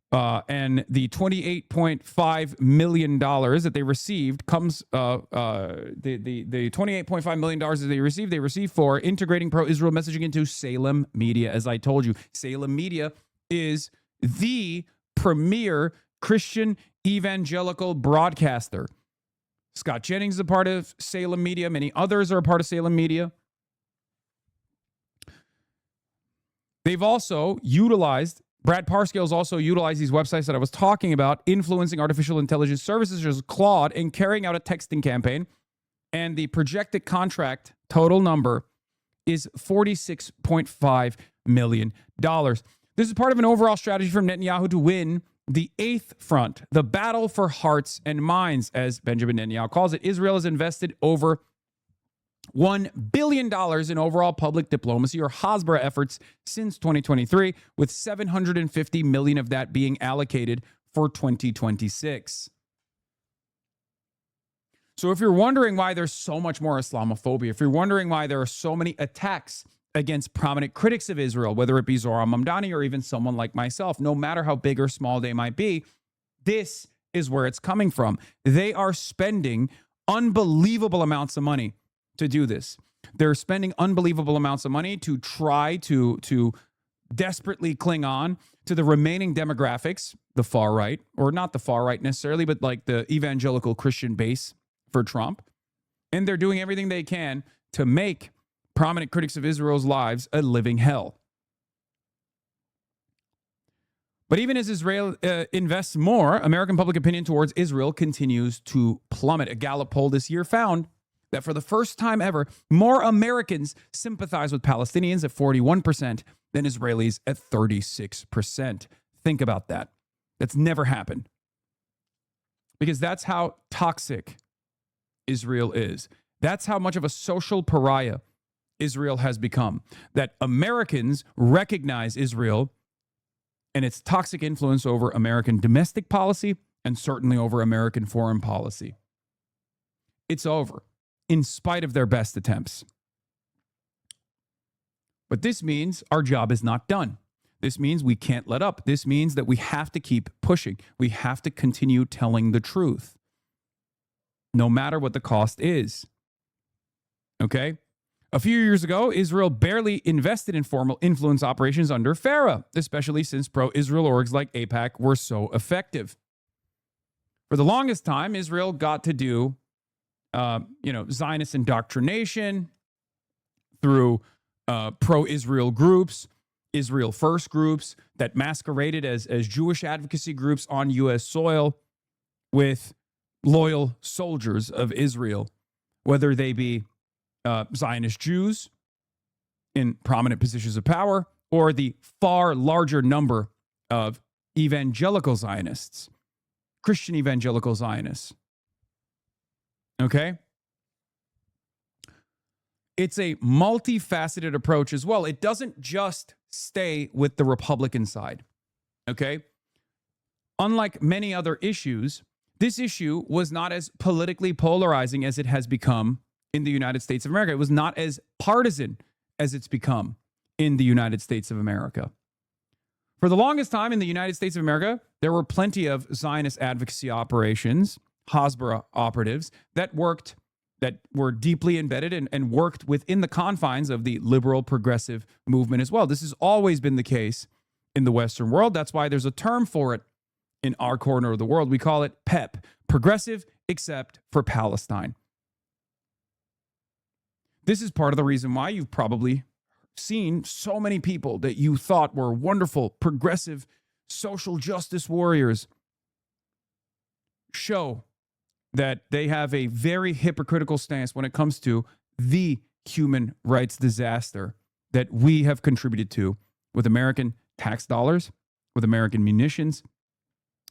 [SPEAKER 1] And the $28.5 million that they received comes, the $28.5 million that they received for integrating pro-Israel messaging into Salem Media. As I told you, Salem Media is the premier Christian evangelical broadcaster. Scott Jennings is a part of Salem Media. Many others are a part of Salem Media. They've also utilized, Brad Parscale's also utilized these websites that I was talking about, influencing artificial intelligence services such as Claude and carrying out a texting campaign. And the projected contract total number is $46.5 million. This is part of an overall strategy from Netanyahu to win the eighth front, the battle for hearts and minds, as Benjamin Netanyahu calls it. Israel has invested over $1 billion in overall public diplomacy or Hasbara efforts since 2023, with $750 million of that being allocated for 2026. So if you're wondering why there's so much more Islamophobia, if you're wondering why there are so many attacks against prominent critics of Israel, whether it be Zohran Mamdani or even someone like myself, no matter how big or small they might be, this is where it's coming from. They are spending unbelievable amounts of money to do this. They're spending unbelievable amounts of money to try to desperately cling on to the remaining demographics, the far right, or not the far right necessarily, but like the evangelical Christian base for Trump. And they're doing everything they can to make prominent critics of Israel's lives a living hell. But even as Israel invests more, American public opinion towards Israel continues to plummet. A Gallup poll this year found that for the first time ever, more Americans sympathize with Palestinians at 41% than Israelis at 36%. Think about that. That's never happened. Because that's how toxic Israel is. That's how much of a social pariah Israel has become. That Americans recognize Israel and its toxic influence over American domestic policy and certainly over American foreign policy. It's over, in spite of their best attempts. But this means our job is not done. This means we can't let up. This means that we have to keep pushing. We have to continue telling the truth, no matter what the cost is. Okay? A few years ago, Israel barely invested in formal influence operations under Farah, especially since pro-Israel orgs like AIPAC were so effective. For the longest time, Israel got to do, Zionist indoctrination through pro-Israel groups, Israel First groups that masqueraded as Jewish advocacy groups on U.S. soil with loyal soldiers of Israel, whether they be Zionist Jews in prominent positions of power or the far larger number of evangelical Zionists, Christian evangelical Zionists. Okay? It's a multifaceted approach as well. It doesn't just stay with the Republican side. Okay? Unlike many other issues, this issue was not as politically polarizing as it has become in the United States of America. It was not as partisan as it's become in the United States of America. For the longest time in the United States of America, there were plenty of Zionist advocacy operations, Hasbara operatives, that were deeply embedded and worked within the confines of the liberal progressive movement as well. This has always been the case in the Western world. That's why there's a term for it in our corner of the world. We call it PEP, Progressive Except for Palestine. This is part of the reason why you've probably seen so many people that you thought were wonderful, progressive, social justice warriors show that they have a very hypocritical stance when it comes to the human rights disaster that we have contributed to with American tax dollars, with American munitions,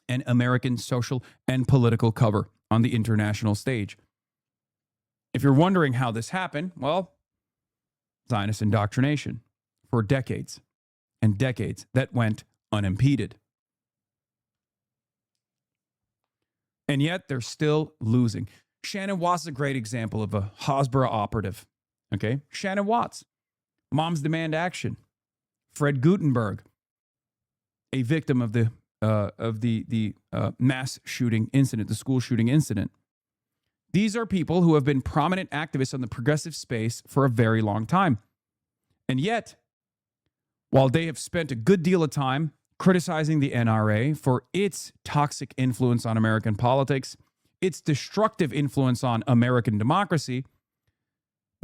[SPEAKER 1] and American social and political cover on the international stage. If you're wondering how this happened, well, Zionist indoctrination for decades and decades that went unimpeded. And yet they're still losing. Shannon Watts is a great example of a Hasbara operative. Okay, Shannon Watts, Moms Demand Action, Fred Gutenberg, a victim of the mass shooting incident, the school shooting incident. These are people who have been prominent activists on the progressive space for a very long time. And yet, while they have spent a good deal of time criticizing the NRA for its toxic influence on American politics, its destructive influence on American democracy,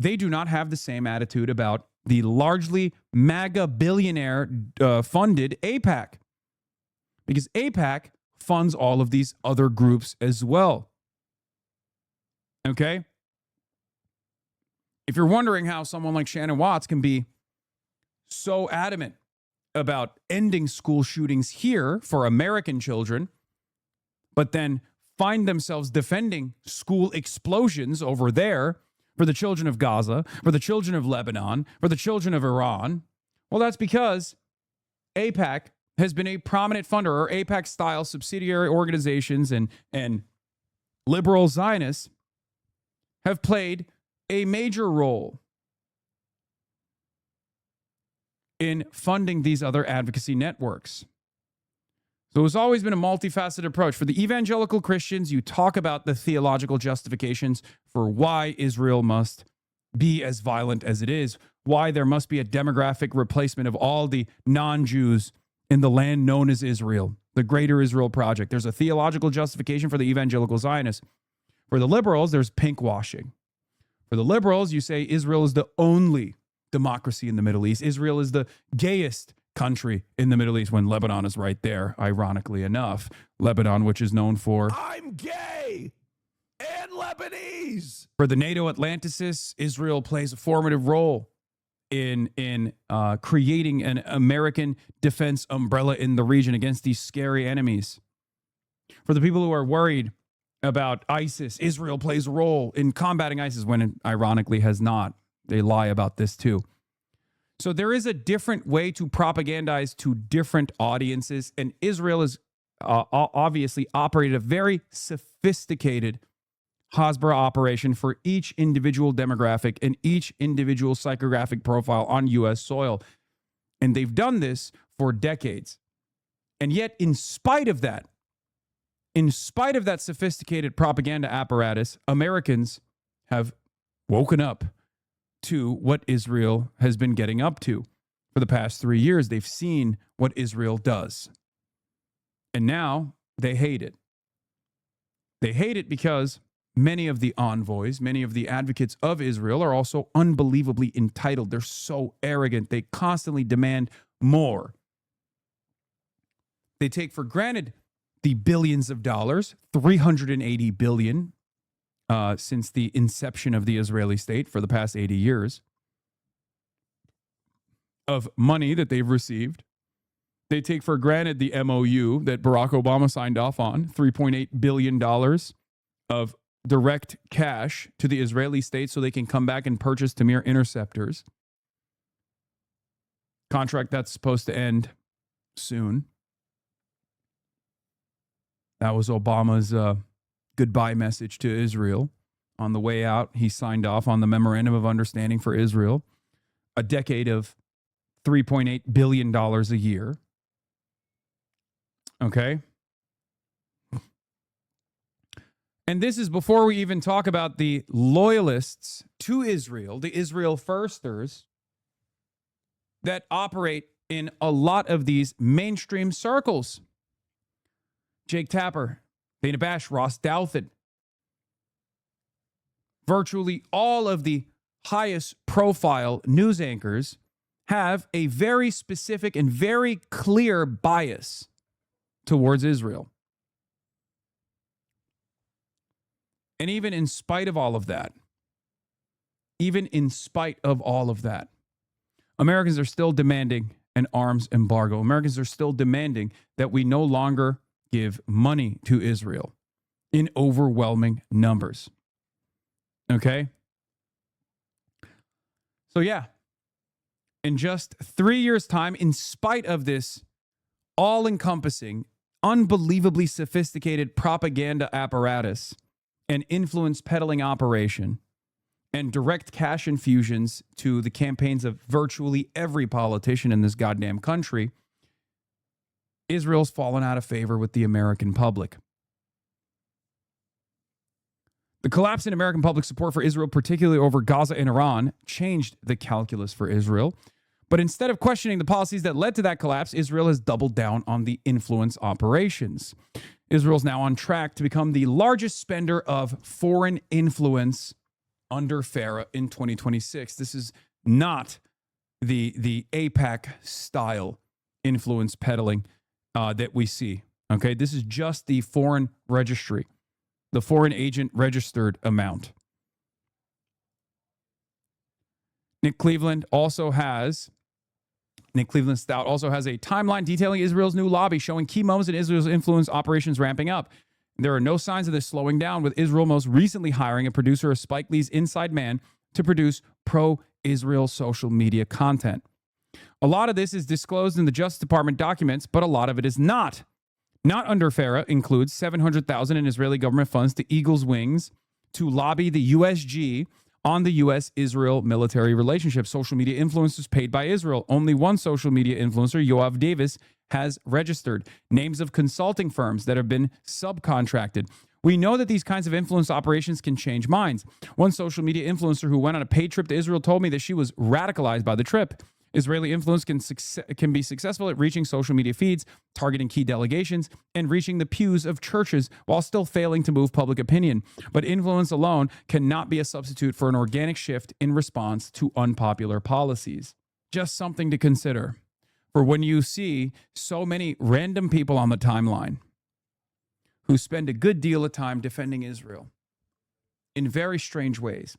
[SPEAKER 1] they do not have the same attitude about the largely MAGA billionaire funded AIPAC. Because AIPAC funds all of these other groups as well. Okay? If you're wondering how someone like Shannon Watts can be so adamant about ending school shootings here for American children, but then find themselves defending school explosions over there for the children of Gaza, for the children of Lebanon, for the children of Iran, well, that's because AIPAC has been a prominent funder, or AIPAC-style subsidiary organizations and liberal Zionists have played a major role in funding these other advocacy networks. So it's always been a multifaceted approach. For the evangelical Christians, you talk about the theological justifications for why Israel must be as violent as it is, why there must be a demographic replacement of all the non-Jews in the land known as Israel, the Greater Israel Project. There's a theological justification for the evangelical Zionists. For the liberals, there's pink washing. For the liberals, you say Israel is the only democracy in the Middle East. Israel is the gayest country in the Middle East, when Lebanon is right there, ironically enough. Lebanon, which is known for...
[SPEAKER 19] I'm gay and Lebanese.
[SPEAKER 1] For the NATO Atlanticists, Israel plays a formative role in creating an American defense umbrella in the region against these scary enemies. For the people who are worried about ISIS, Israel plays a role in combating ISIS, when it ironically has not. They lie about this too. So there is a different way to propagandize to different audiences, and Israel has obviously operated a very sophisticated Hasbara operation for each individual demographic and each individual psychographic profile on U.S. soil. And they've done this for decades. And yet, in spite of that sophisticated propaganda apparatus, Americans have woken up to what Israel has been getting up to for the past 3 years. They've seen what Israel does. And now they hate it. They hate it because many of the envoys, many of the advocates of Israel are also unbelievably entitled. They're so arrogant. They constantly demand more. They take for granted the billions of dollars, $380 billion since the inception of the Israeli state for the past 80 years of money that they've received. They take for granted the MOU that Barack Obama signed off on, $3.8 billion of direct cash to the Israeli state so they can come back and purchase Tamir interceptors. Contract that's supposed to end soon. That was Obama's goodbye message to Israel on the way out, he signed off on the Memorandum of Understanding for Israel, a decade of $3.8 billion a year. Okay. And this is before we even talk about the loyalists to Israel, the Israel firsters that operate in a lot of these mainstream circles. Jake Tapper, Dana Bash, Ross Douthat. Virtually all of the highest profile news anchors have a very specific and very clear bias towards Israel. And even in spite of all of that, Americans are still demanding an arms embargo. Americans are still demanding that we no longer give money to Israel in overwhelming numbers. Okay? So yeah, in just 3 years' time, in spite of this all-encompassing, unbelievably sophisticated propaganda apparatus and influence peddling operation and direct cash infusions to the campaigns of virtually every politician in this goddamn country, Israel's fallen out of favor with the American public. The collapse in American public support for Israel, particularly over Gaza and Iran, changed the calculus for Israel. But instead of questioning the policies that led to that collapse, Israel has doubled down on the influence operations. Israel's now on track to become the largest spender of foreign influence under FARA in 2026. This is not the AIPAC style influence peddling that we see. Okay, this is just the foreign registry, the foreign agent registered amount. Nick Cleveland Stout also has a timeline detailing Israel's new lobby, showing key moments in Israel's influence operations ramping up. There are no signs of this slowing down, with Israel most recently hiring a producer of Spike Lee's Inside Man to produce pro-Israel social media content. A lot of this is disclosed in the Justice Department documents, but a lot of it is not. Not under FARA includes $700,000 in Israeli government funds to Eagle's Wings to lobby the USG on the U.S.-Israel military relationship. Social media influencers paid by Israel. Only one social media influencer, Yoav Davis, has registered. Names of consulting firms that have been subcontracted. We know that these kinds of influence operations can change minds. One social media influencer who went on a paid trip to Israel told me that she was radicalized by the trip. Israeli influence can be successful at reaching social media feeds, targeting key delegations, and reaching the pews of churches while still failing to move public opinion. But influence alone cannot be a substitute for an organic shift in response to unpopular policies. Just something to consider for when you see so many random people on the timeline who spend a good deal of time defending Israel in very strange ways.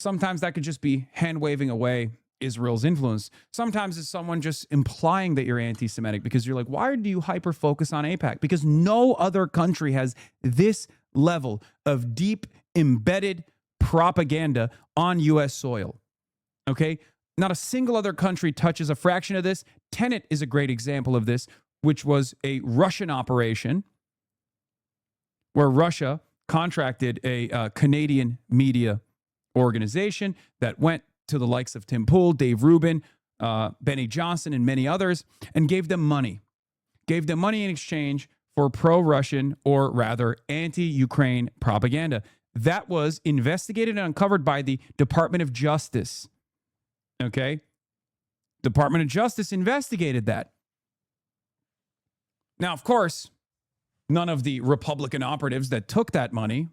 [SPEAKER 1] Sometimes that could just be hand-waving away Israel's influence. Sometimes it's someone just implying that you're anti-Semitic because you're like, why do you hyper-focus on AIPAC? Because no other country has this level of deep, embedded propaganda on U.S. soil. Okay? Not a single other country touches a fraction of this. Tenet is a great example of this, which was a Russian operation where Russia contracted a Canadian media organization that went to the likes of Tim Pool, Dave Rubin, Benny Johnson, and many others, and gave them money. Gave them money in exchange for pro-Russian, or rather anti-Ukraine propaganda. That was investigated and uncovered by the Department of Justice. Okay? Department of Justice investigated that. Now, of course, none of the Republican operatives that took that money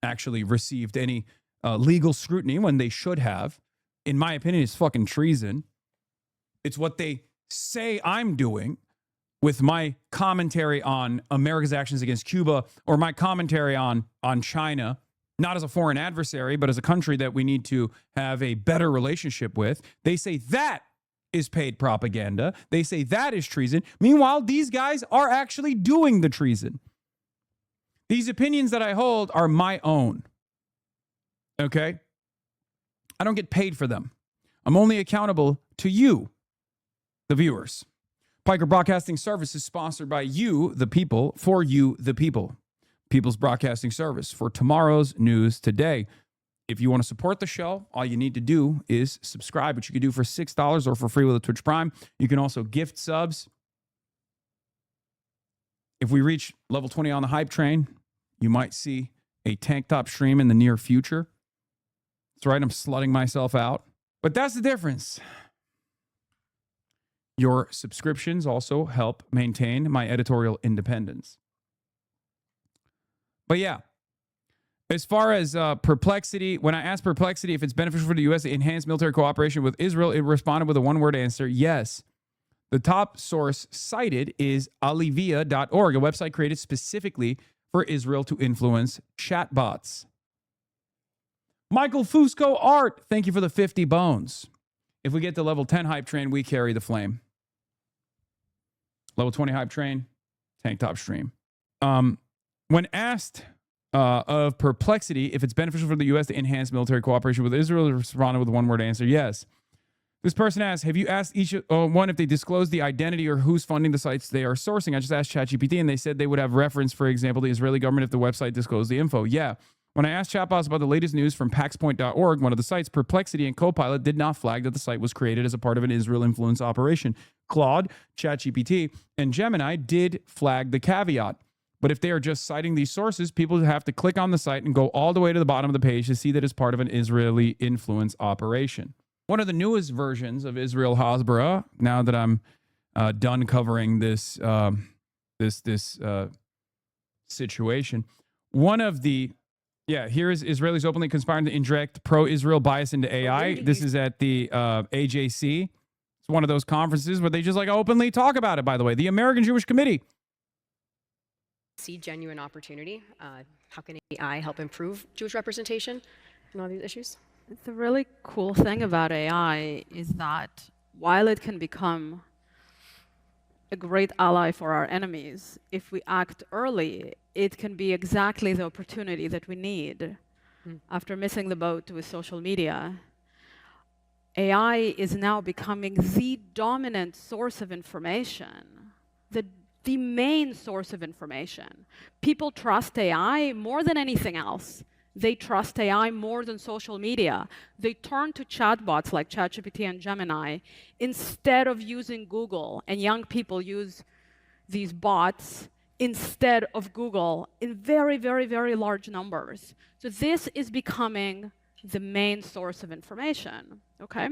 [SPEAKER 1] actually received any legal scrutiny when they should have. In my opinion, it's fucking treason. It's what they say I'm doing with my commentary on America's actions against Cuba, or my commentary on China, not as a foreign adversary, but as a country that we need to have a better relationship with. They say that is paid propaganda. They say that is treason. Meanwhile, these guys are actually doing the treason. These opinions that I hold are my own. Okay? I don't get paid for them. I'm only accountable to you, the viewers. Piker Broadcasting Service is sponsored by you, the people, for you, the people. People's Broadcasting Service, for tomorrow's news today. If you want to support the show, all you need to do is subscribe, which you can do for $6 or for free with a Twitch Prime. You can also gift subs. If we reach level 20 on the hype train, you might see a tank top stream in the near future. That's right, I'm slutting myself out. But that's the difference. Your subscriptions also help maintain my editorial independence. But yeah, as far as Perplexity, when I asked Perplexity if it's beneficial for the U.S. to enhance military cooperation with Israel, it responded with a one-word answer, yes. The top source cited is alivia.org, a website created specifically for Israel to influence chatbots. Michael Fusco Art, thank you for the 50 bones. If we get to level 10 hype train, we carry the flame. Level 20 hype train, tank top stream. When asked of Perplexity if it's beneficial for the U.S. to enhance military cooperation with Israel, it responded with a one-word answer, yes. This person asked, have you asked each one if they disclose the identity or who's funding the sites they are sourcing? I just asked ChatGPT, and they said they would have reference, for example, the Israeli government if the website disclosed the info. Yeah. When I asked chatbots about the latest news from paxpoint.org, one of the sites, Perplexity and Copilot did not flag that the site was created as a part of an Israel influence operation. Claude, ChatGPT, and Gemini did flag the caveat. But if they are just citing these sources, people have to click on the site and go all the way to the bottom of the page to see that it's part of an Israeli influence operation. One of the newest versions of Israel Hasbara, now that I'm done covering this situation, one of the here is Israelis openly conspiring to inject pro-Israel bias into AI. This is at the AJC. It's one of those conferences where they just like openly talk about it, by the way. The American Jewish Committee.
[SPEAKER 20] See genuine opportunity. How can AI help improve Jewish representation in all these issues?
[SPEAKER 21] The really cool thing about AI is that while it can become a great ally for our enemies, if we act early, it can be exactly the opportunity that we need. After missing the boat with social media, AI is now becoming the dominant source of information, the main source of information. People trust AI more than anything else. They trust AI more than social media. They turn to chatbots like ChatGPT and Gemini instead of using Google, and young people use these bots instead of Google in very, very, very large numbers. So this is becoming the main source of information, okay?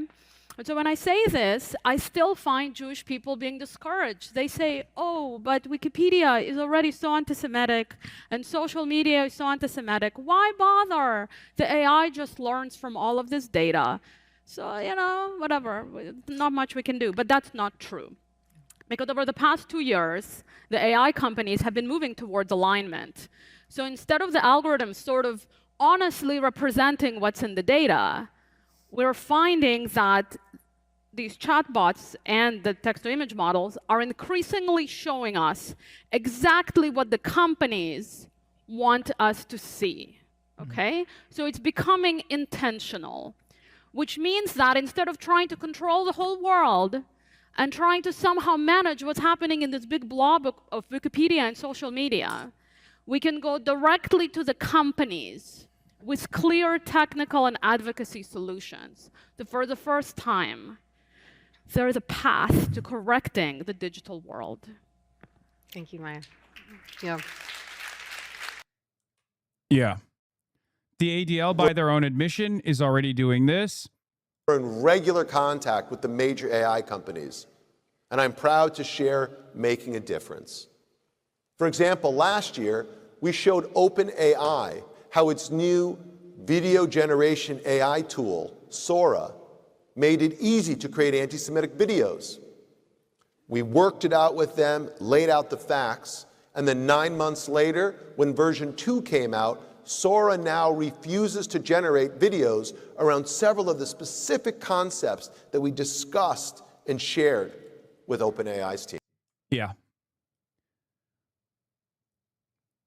[SPEAKER 21] And so when I say this, I still find Jewish people being discouraged. They say, oh, but Wikipedia is already so anti-Semitic and social media is so anti-Semitic. Why bother? The AI just learns from all of this data. So, you know, whatever, not much we can do. But that's not true. Because over the past 2 years, the AI companies have been moving towards alignment. So instead of the algorithms sort of honestly representing what's in the data, we're finding that these chatbots and the text-to-image models are increasingly showing us exactly what the companies want us to see, okay? So it's becoming intentional, which means that instead of trying to control the whole world and trying to somehow manage what's happening in this big blob of Wikipedia and social media, we can go directly to the companies with clear technical and advocacy solutions. So for the first time, there is a path to correcting the digital world.
[SPEAKER 20] Thank you, Maya. Yeah.
[SPEAKER 1] Yeah. The ADL, by their own admission, is already doing this.
[SPEAKER 22] We're in regular contact with the major AI companies, and I'm proud to share making a difference. For example, last year, we showed OpenAI how its new video generation AI tool, Sora, made it easy to create anti-Semitic videos. We worked it out with them, laid out the facts, and then 9 months later, when version 2 came out, Sora now refuses to generate videos around several of the specific concepts that we discussed and shared with OpenAI's team.
[SPEAKER 1] Yeah.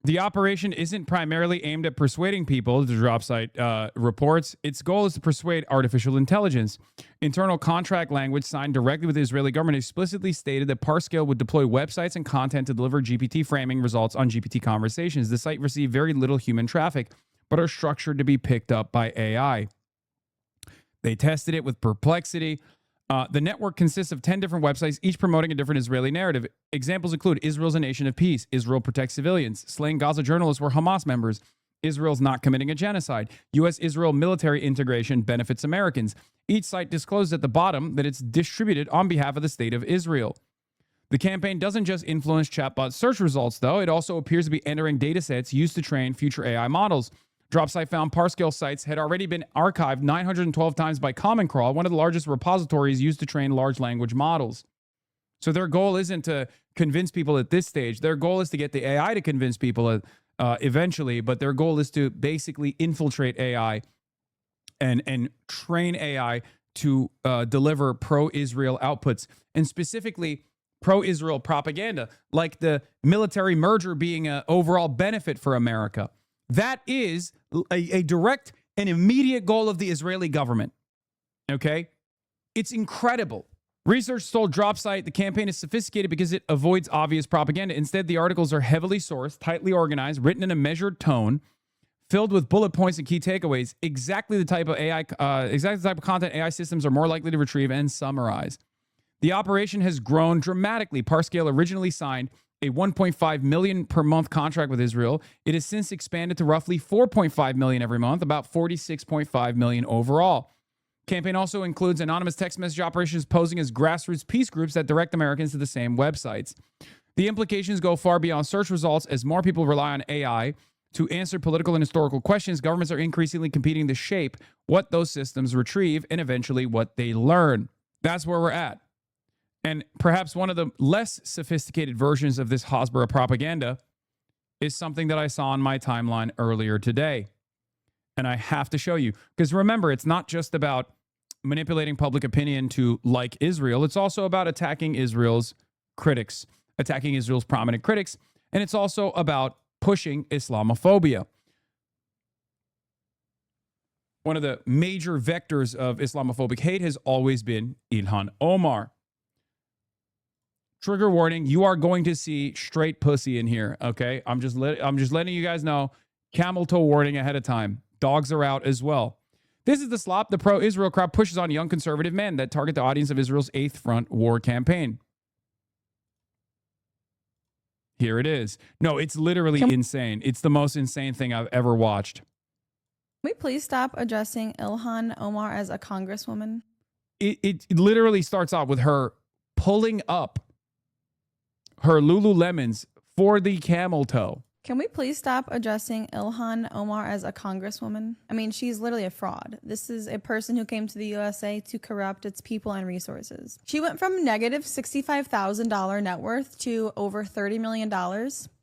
[SPEAKER 1] The operation isn't primarily aimed at persuading people, the drop site reports. Its goal is to persuade artificial intelligence. Internal contract language signed directly with the Israeli government explicitly stated that Parscale would deploy websites and content to deliver GPT framing results on GPT conversations. The site received very little human traffic, but are structured to be picked up by AI. They tested it with Perplexity. The network consists of 10 different websites, each promoting a different Israeli narrative. Examples include Israel's a nation of peace, Israel protects civilians, slaying Gaza journalists were Hamas members, Israel's not committing a genocide, U.S.-Israel military integration benefits Americans. Each site discloses at the bottom that it's distributed on behalf of the state of Israel. The campaign doesn't just influence chatbot search results, though. It also appears to be entering datasets used to train future AI models. DropSite found Parscale sites had already been archived 912 times by Common Crawl, one of the largest repositories used to train large language models. So their goal isn't to convince people at this stage. Their goal is to get the AI to convince people eventually, but their goal is to basically infiltrate AI and train AI to deliver pro-Israel outputs, and specifically pro-Israel propaganda, like the military merger being an overall benefit for America. That is a direct and immediate goal of the Israeli government. Okay? It's incredible. Research told DropSite the campaign is sophisticated because it avoids obvious propaganda. Instead, the articles are heavily sourced, tightly organized, written in a measured tone, filled with bullet points and key takeaways. Exactly the type of content AI systems are more likely to retrieve and summarize. The operation has grown dramatically. Parscale originally signed a $1.5 million per month contract with Israel. It has since expanded to roughly $4.5 million every month, about $46.5 million overall. Campaign also includes anonymous text message operations posing as grassroots peace groups that direct Americans to the same websites. The implications go far beyond search results. As more people rely on AI to answer political and historical questions, governments are increasingly competing to shape what those systems retrieve and eventually what they learn. That's where we're at. And perhaps one of the less sophisticated versions of this Hasbara propaganda is something that I saw on my timeline earlier today. And I have to show you. Because remember, it's not just about manipulating public opinion to like Israel. It's also about attacking Israel's critics, attacking Israel's prominent critics. And it's also about pushing Islamophobia. One of the major vectors of Islamophobic hate has always been Ilhan Omar. Trigger warning, you are going to see straight pussy in here, okay? I'm just letting you guys know. Camel toe warning ahead of time. Dogs are out as well. This is the slop the pro-Israel crowd pushes on young conservative men that target the audience of Israel's Eighth Front war campaign. Here it is. No, it's literally insane. It's the most insane thing I've ever watched.
[SPEAKER 2] Can we please stop addressing Ilhan Omar as a congresswoman?
[SPEAKER 1] It literally starts off with her pulling up her Lululemons for the camel toe.
[SPEAKER 2] Can we please stop addressing Ilhan Omar as a congresswoman? I mean, she's literally a fraud. This is a person who came to the USA to corrupt its people and resources. She went from negative $65,000 net worth to over $30 million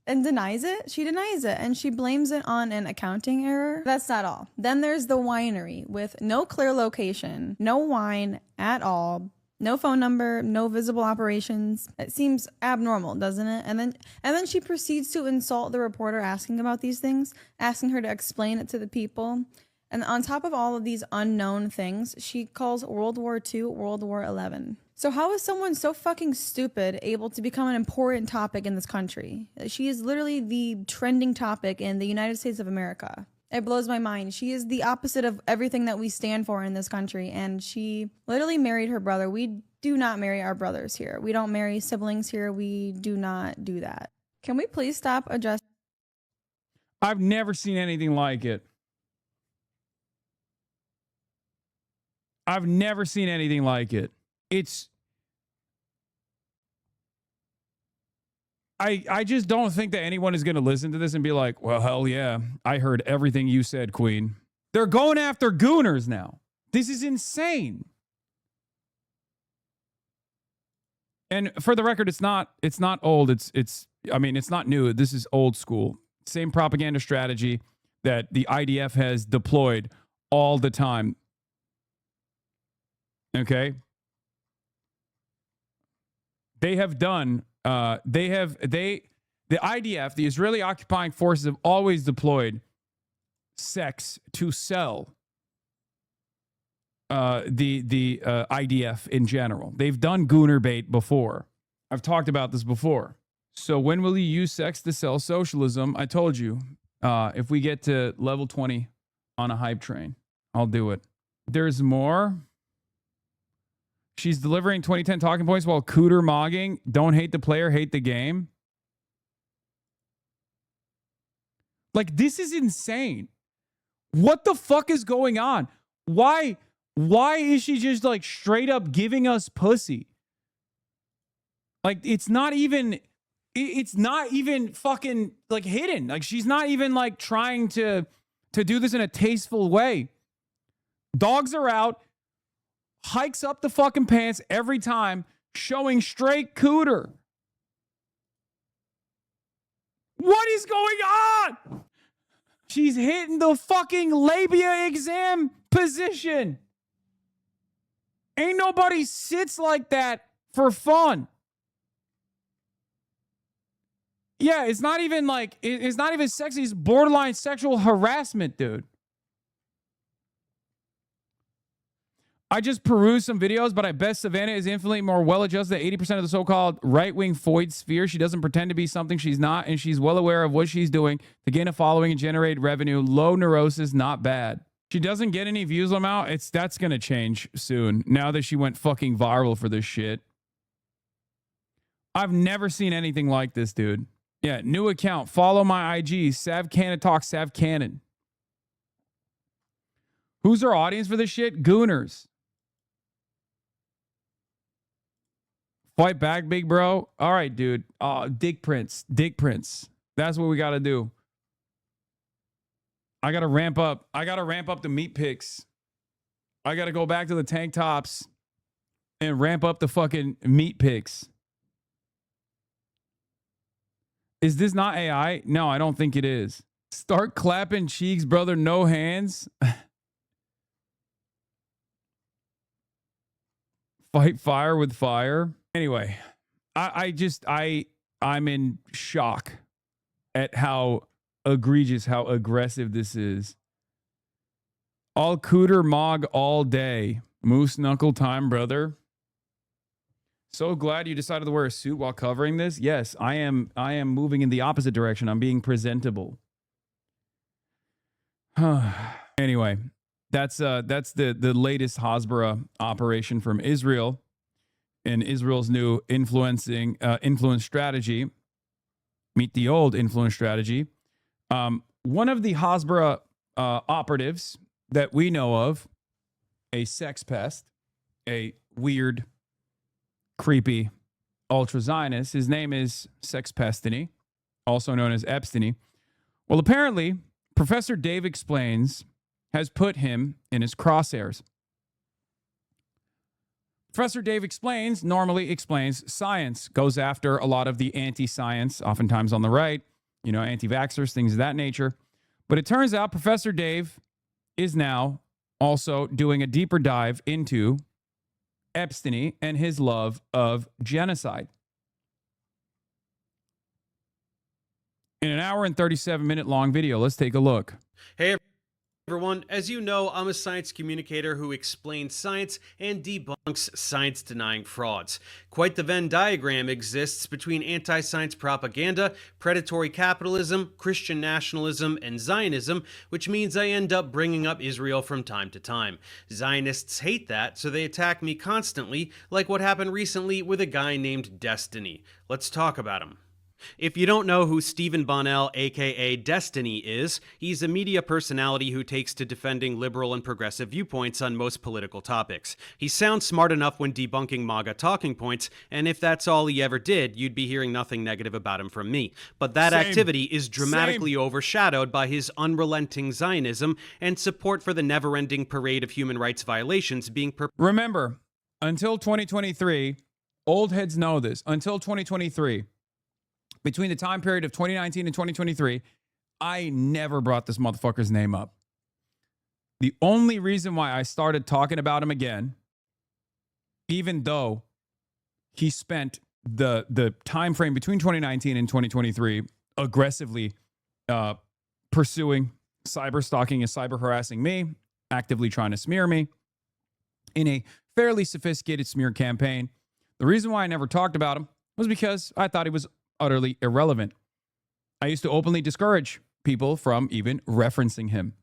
[SPEAKER 2] and denies it. She denies it and she blames it on an accounting error. That's not all. Then there's the winery with no clear location, no wine at all, no phone number, no visible operations. It seems abnormal, doesn't it? And then she proceeds to insult the reporter asking about these things, asking her to explain it to the people. And on top of all of these unknown things, she calls World War II World War XI. So how is someone so fucking stupid able to become an important topic in this country? She is literally the trending topic in the United States of America. It blows my mind. She is the opposite of everything that we stand for in this country. And she literally married her brother. We do not marry our brothers here. We don't marry siblings here. We do not do that. Can we please stop addressing?
[SPEAKER 1] I've never seen anything like it. I've never seen anything like it. I just don't think that anyone is going to listen to this and be like, well, hell yeah, I heard everything you said, Queen. They're going after gooners now. This is insane. And for the record, it's not old. It's not new. This is old school. Same propaganda strategy that the IDF has deployed all the time. Okay? They have done they The IDF, the Israeli occupying forces, have always deployed sex to sell the IDF in general. They've done gooner bait before. I've talked about this before. So when will you use sex to sell socialism? I told you, if we get to level 20 on a hype train, I'll do it. There's more. She's delivering 2010 talking points while cooter mogging. Don't hate the player, hate the game. Like, this is insane. What the fuck is going on? Why is she just like straight up giving us pussy? Like, it's not even fucking like hidden. Like, she's not even like trying to do this in a tasteful way. Dogs are out, hikes up the fucking pants every time, showing straight cooter. What is going on? She's hitting the fucking labia exam position. Ain't nobody sits like that for fun. Yeah, it's not even like, it's not even sexy. It's borderline sexual harassment, dude. I just perused some videos, but I bet Savannah is infinitely more well-adjusted than 80% of the so-called right-wing Foyd sphere. She doesn't pretend to be something she's not, and she's well aware of what she's doing to gain a following and generate revenue. Low neurosis, not bad. She doesn't get any views on out. That's going to change soon, now that she went fucking viral for this shit. I've never seen anything like this, dude. Yeah, new account. Follow my IG. Sav Cannon Talk, Sav Cannon. Who's our audience for this shit? Gooners. Fight back, big bro. All right, dude. Dick Prince. That's what we got to do. I got to ramp up. The meat picks. I got to go back to the tank tops and ramp up the fucking meat picks. Is this not AI? No, I don't think it is. Start clapping cheeks, brother. No hands. Fight fire with fire. Anyway, I'm in shock at how egregious, how aggressive this is. All cooter mog all day. Moose knuckle time, brother. So glad you decided to wear a suit while covering this. Yes, I am moving in the opposite direction. I'm being presentable. Anyway, that's the latest Hasbara operation from Israel. In Israel's new influence strategy. Meet the old influence strategy. One of the Hasbara operatives that we know of, a sex pest, a weird, creepy ultra-Zionist. His name is Sex Pestiny, also known as Epsteiny. Well, apparently, Professor Dave Explains has put him in his crosshairs. Professor Dave normally explains science, goes after a lot of the anti-science, oftentimes on the right, anti-vaxxers, things of that nature. But it turns out Professor Dave is now also doing a deeper dive into Epsteiny and his love of genocide. In an hour and 37-minute long video, let's take a look.
[SPEAKER 3] Hey, everyone. As you know, I'm a science communicator who explains science and debunks science-denying frauds. Quite the Venn diagram exists between anti-science propaganda, predatory capitalism, Christian nationalism, and Zionism, which means I end up bringing up Israel from time to time. Zionists hate that, so they attack me constantly, like what happened recently with a guy named Destiny. Let's talk about him. If you don't know who Stephen Bonnell, aka Destiny, is, he's a media personality who takes to defending liberal and progressive viewpoints on most political topics. He sounds smart enough when debunking MAGA talking points, and if that's all he ever did, you'd be hearing nothing negative about him from me. But that activity is dramatically overshadowed by his unrelenting Zionism and support for the never-ending parade of human rights violations being
[SPEAKER 1] Remember, until 2023, old heads know this, until 2023, between the time period of 2019 and 2023, I never brought this motherfucker's name up. The only reason why I started talking about him again, even though he spent the time frame between 2019 and 2023 aggressively pursuing, cyber stalking and cyber harassing me, actively trying to smear me in a fairly sophisticated smear campaign. The reason why I never talked about him was because I thought he was utterly irrelevant. I used to openly discourage people from even referencing him.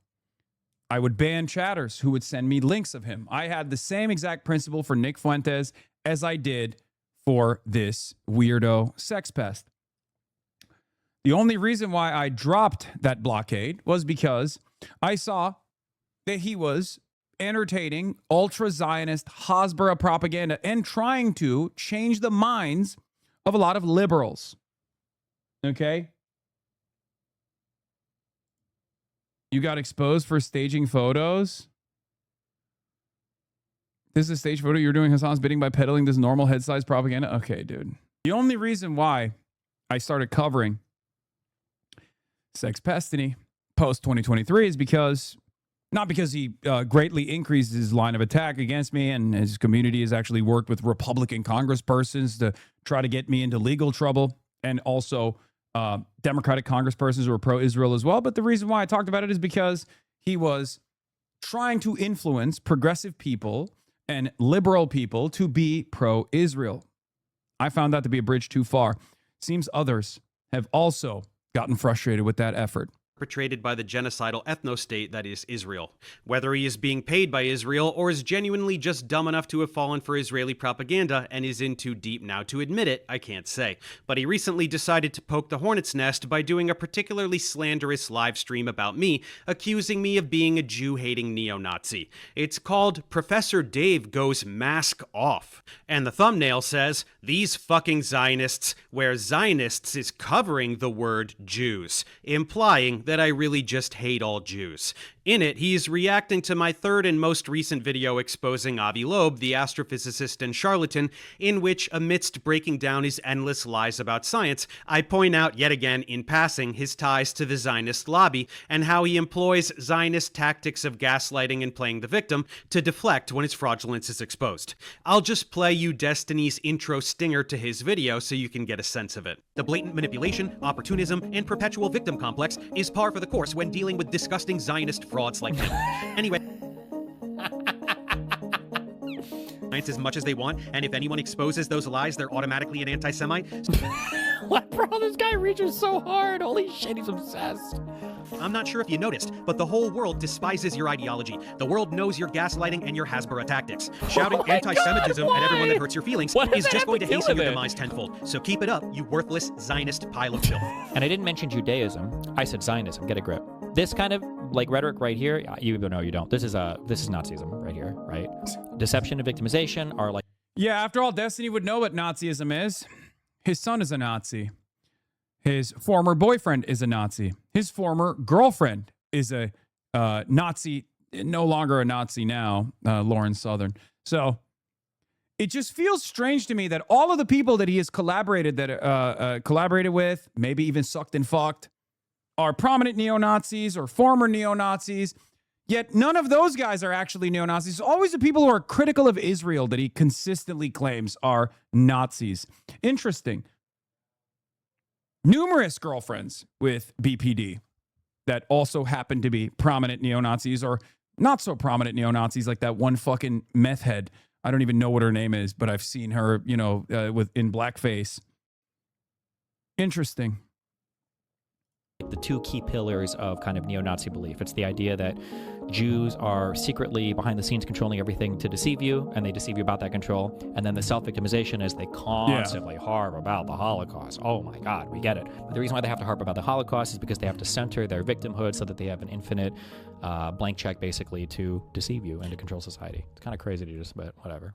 [SPEAKER 1] I would ban chatters who would send me links of him. I had the same exact principle for Nick Fuentes as I did for this weirdo sex pest. The only reason why I dropped that blockade was because I saw that he was entertaining ultra-Zionist Hasbara propaganda and trying to change the minds of a lot of liberals. Okay? You got exposed for staging photos? This is a stage photo. You're doing Hassan's bidding by peddling this normal head-size propaganda? Okay, dude. The only reason why I started covering Sex Pestiny post-2023 is because, not because he greatly increased his line of attack against me and his community has actually worked with Republican congresspersons to try to get me into legal trouble, and also Democratic congresspersons who are pro-Israel as well. But the reason why I talked about it is because he was trying to influence progressive people and liberal people to be pro-Israel. I found that to be a bridge too far. Seems others have also gotten frustrated with that effort.
[SPEAKER 3] Perpetrated by the genocidal ethno-state that is Israel. Whether he is being paid by Israel or is genuinely just dumb enough to have fallen for Israeli propaganda and is in too deep now to admit it, I can't say. But he recently decided to poke the hornet's nest by doing a particularly slanderous live stream about me, accusing me of being a Jew-hating neo-Nazi. It's called Professor Dave Goes Mask Off. And the thumbnail says, "These fucking Zionists," where Zionists is covering the word Jews, implying that I really just hate all Jews. In it, he's reacting to my third and most recent video exposing Avi Loeb, the astrophysicist and charlatan, in which, amidst breaking down his endless lies about science, I point out yet again, in passing, his ties to the Zionist lobby and how he employs Zionist tactics of gaslighting and playing the victim to deflect when his fraudulence is exposed. I'll just play you Destiny's intro stinger to his video so you can get a sense of it. The blatant manipulation, opportunism, and perpetual victim complex is par for the course when dealing with disgusting Zionist frauds like him. Anyway, as much as they want, and if anyone exposes those lies, they're automatically an anti-Semite.
[SPEAKER 4] What, bro? This guy reaches so hard. Holy shit, he's obsessed.
[SPEAKER 3] I'm not sure if you noticed, but the whole world despises your ideology. The world knows your gaslighting and your Hasbara tactics. Shouting anti-Semitism at everyone that hurts your feelings is just going to hasten your demise tenfold. So keep it up, you worthless Zionist pile of filth.
[SPEAKER 4] And I didn't mention Judaism. I said Zionism. Get a grip. This kind of like rhetoric right here, you know you don't. This is Nazism right here, right? Deception and victimization are like.
[SPEAKER 1] Yeah, after all, Destiny would know what Nazism is. His son is a Nazi. His former boyfriend is a Nazi. His former girlfriend is a Nazi, no longer a Nazi now, Lauren Southern. So it just feels strange to me that all of the people that he has collaborated with, maybe even sucked and fucked, are prominent neo-Nazis or former neo-Nazis, yet none of those guys are actually neo-Nazis. It's always the people who are critical of Israel that he consistently claims are Nazis. Interesting. Numerous girlfriends with BPD that also happen to be prominent neo-Nazis or not so prominent neo-Nazis, like that one fucking meth head. I don't even know what her name is, but I've seen her, in blackface. Interesting.
[SPEAKER 4] The two key pillars of kind of neo-Nazi belief. It's the idea that Jews are secretly behind the scenes controlling everything to deceive you, and they deceive you about that control. And then the self-victimization is they constantly harp about the Holocaust. Oh my God, we get it. But the reason why they have to harp about the Holocaust is because they have to center their victimhood so that they have an infinite blank check basically to deceive you and to control society. It's kind of crazy to just, but whatever.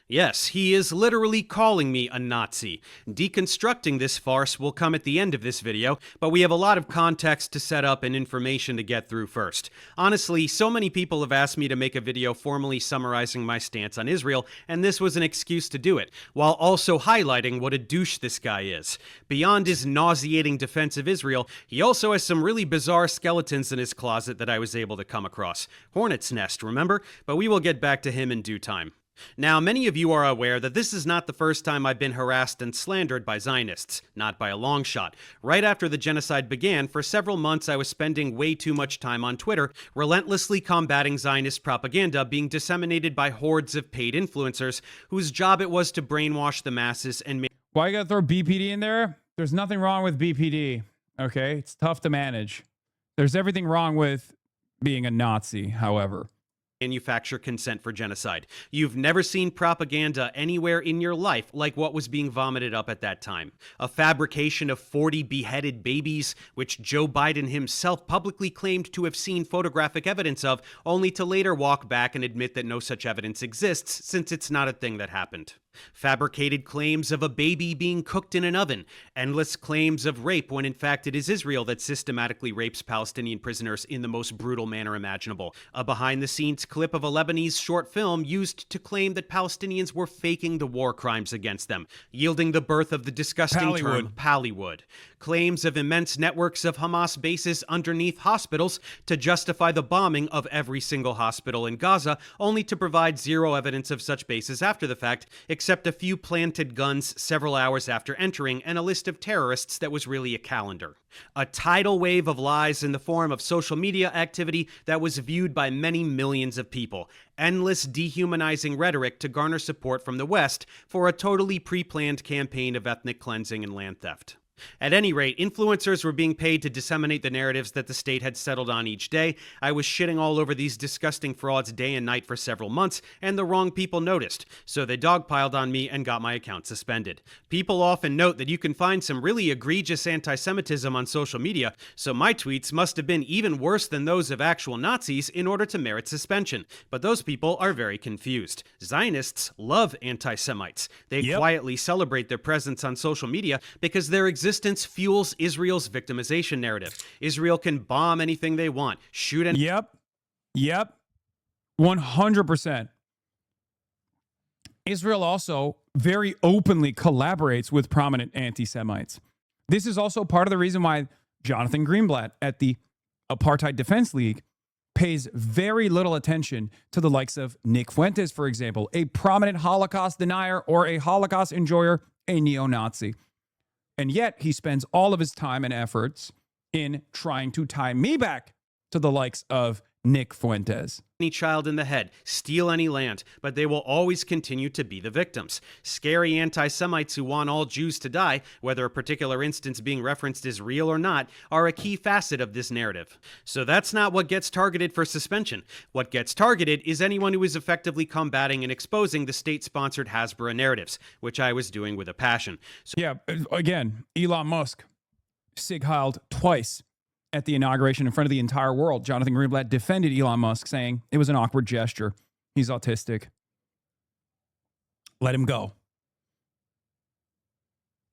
[SPEAKER 3] Yes, he is literally calling me a Nazi. Deconstructing this farce will come at the end of this video, but we have a lot of context to set up and information to get through first. Honestly, so many people have asked me to make a video formally summarizing my stance on Israel, and this was an excuse to do it, while also highlighting what a douche this guy is. Beyond his nauseating defense of Israel, he also has some really bizarre skeletons in his closet that I was able to come across. Hornet's nest, remember? But we will get back to him in due time. Now, many of you are aware that this is not the first time I've been harassed and slandered by Zionists, not by a long shot. Right after the genocide began, for several months I was spending way too much time on Twitter, relentlessly combating Zionist propaganda being disseminated by hordes of paid influencers whose job it was to brainwash the masses and make...
[SPEAKER 1] Why you gotta throw BPD in there? There's nothing wrong with BPD, okay? It's tough to manage. There's everything wrong with being a Nazi, however.
[SPEAKER 3] Manufacture consent for genocide. You've never seen propaganda anywhere in your life like what was being vomited up at that time. A fabrication of 40 beheaded babies, which Joe Biden himself publicly claimed to have seen photographic evidence of, only to later walk back and admit that no such evidence exists, since it's not a thing that happened. Fabricated claims of a baby being cooked in an oven. Endless claims of rape when in fact it is Israel that systematically rapes Palestinian prisoners in the most brutal manner imaginable. A behind-the-scenes clip of a Lebanese short film used to claim that Palestinians were faking the war crimes against them, yielding the birth of the disgusting term Pallywood. Claims of immense networks of Hamas bases underneath hospitals to justify the bombing of every single hospital in Gaza, only to provide zero evidence of such bases after the fact, except a few planted guns several hours after entering and a list of terrorists that was really a calendar. A tidal wave of lies in the form of social media activity that was viewed by many millions of people. Endless dehumanizing rhetoric to garner support from the West for a totally pre-planned campaign of ethnic cleansing and land theft. At any rate, influencers were being paid to disseminate the narratives that the state had settled on each day. I was shitting all over these disgusting frauds day and night for several months, and the wrong people noticed, so they dogpiled on me and got my account suspended. People often note that you can find some really egregious anti-Semitism on social media, so my tweets must have been even worse than those of actual Nazis in order to merit suspension. But those people are very confused. Zionists love anti-Semites. They quietly celebrate their presence on social media because their existence fuels Israel's victimization narrative. Israel can bomb anything they want, shoot any...
[SPEAKER 1] Yep. 100%. Israel also very openly collaborates with prominent anti-Semites. This is also part of the reason why Jonathan Greenblatt at the Apartheid Defense League pays very little attention to the likes of Nick Fuentes, for example, a prominent Holocaust denier or a Holocaust enjoyer, a neo-Nazi. And yet he spends all of his time and efforts in trying to tie me back to the likes of Nick Fuentes.
[SPEAKER 3] Any child in the head, steal any land, but they will always continue to be the victims. Scary anti-Semites who want all Jews to die, whether a particular instance being referenced is real or not, are a key facet of this narrative. So that's not what gets targeted for suspension. What gets targeted is anyone who is effectively combating and exposing the state-sponsored Hasbara narratives, which I was doing with a passion. So
[SPEAKER 1] yeah, again, Elon Musk, Sig Heil'd twice at the inauguration in front of the entire world. Jonathan Greenblatt defended Elon Musk, saying it was an awkward gesture. He's autistic. Let him go.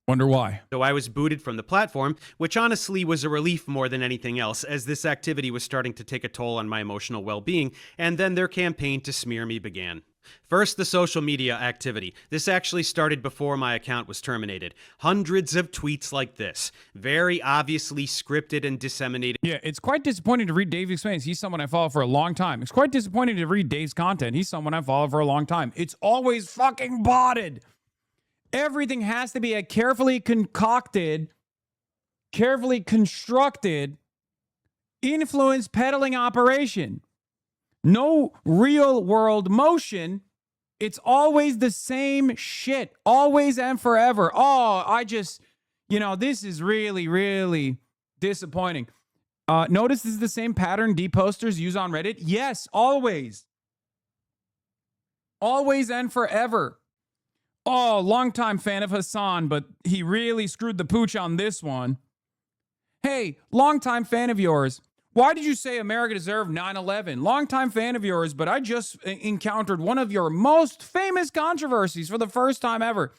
[SPEAKER 1] Wonder why.
[SPEAKER 3] So I was booted from the platform, which honestly was a relief more than anything else, as this activity was starting to take a toll on my emotional well-being, and then their campaign to smear me began. First, the social media activity. This actually started before my account was terminated. Hundreds of tweets like this, very obviously scripted and disseminated.
[SPEAKER 1] Yeah, it's quite disappointing to read Dave Explains. He's someone I follow for a long time. It's quite disappointing to read Dave's content. He's someone I follow for a long time. It's always fucking botted. Everything has to be a carefully concocted, carefully constructed influence peddling operation. No real world motion. It's always the same shit, always and forever. Oh, this is really, really disappointing. Notice this is the same pattern D posters use on Reddit. Yes, always. Always and forever. Oh, longtime fan of Hassan, but he really screwed the pooch on this one. Hey, longtime fan of yours. Why did you say America deserved 9/11? Longtime fan of yours, but I just encountered one of your most famous controversies for the first time ever.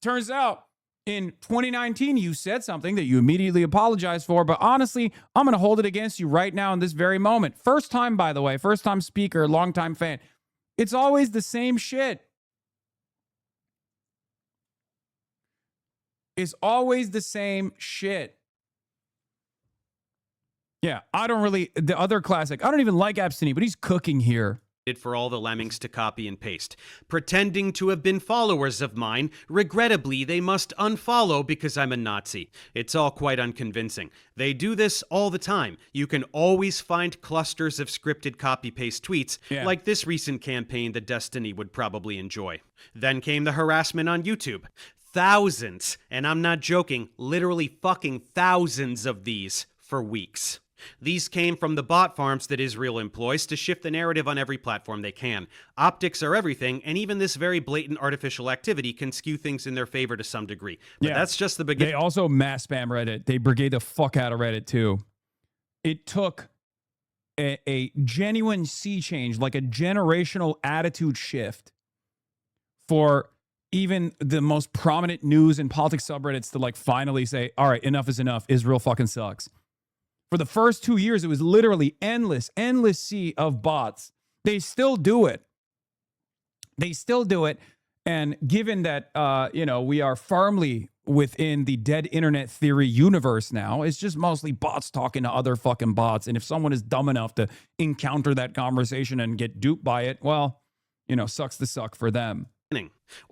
[SPEAKER 1] Turns out, in 2019, you said something that you immediately apologized for, but honestly, I'm going to hold it against you right now in this very moment. First time, by the way, first time speaker, longtime fan. It's always the same shit. It's always the same shit. Yeah, the other classic. I don't even like Abstini, but he's cooking here.
[SPEAKER 3] for all the lemmings to copy and paste. Pretending to have been followers of mine, regrettably, they must unfollow because I'm a Nazi. It's all quite unconvincing. They do this all the time. You can always find clusters of scripted copy-paste tweets, like this recent campaign that Destiny would probably enjoy. Then came the harassment on YouTube. Thousands, and I'm not joking, literally fucking thousands of these for weeks. These came from the bot farms that Israel employs to shift the narrative on every platform they can. Optics are everything, and even this very blatant artificial activity can skew things in their favor to some degree. But that's just the beginning.
[SPEAKER 1] They also mass spam Reddit. They brigade the fuck out of Reddit, too. It took a genuine sea change, like a generational attitude shift for even the most prominent news and politics subreddits to like finally say, all right, enough is enough. Israel fucking sucks. For the first 2 years, it was literally endless sea of bots. They still do it. And given that, we are firmly within the dead internet theory universe now, it's just mostly bots talking to other fucking bots. And if someone is dumb enough to encounter that conversation and get duped by it, well, sucks to suck for them.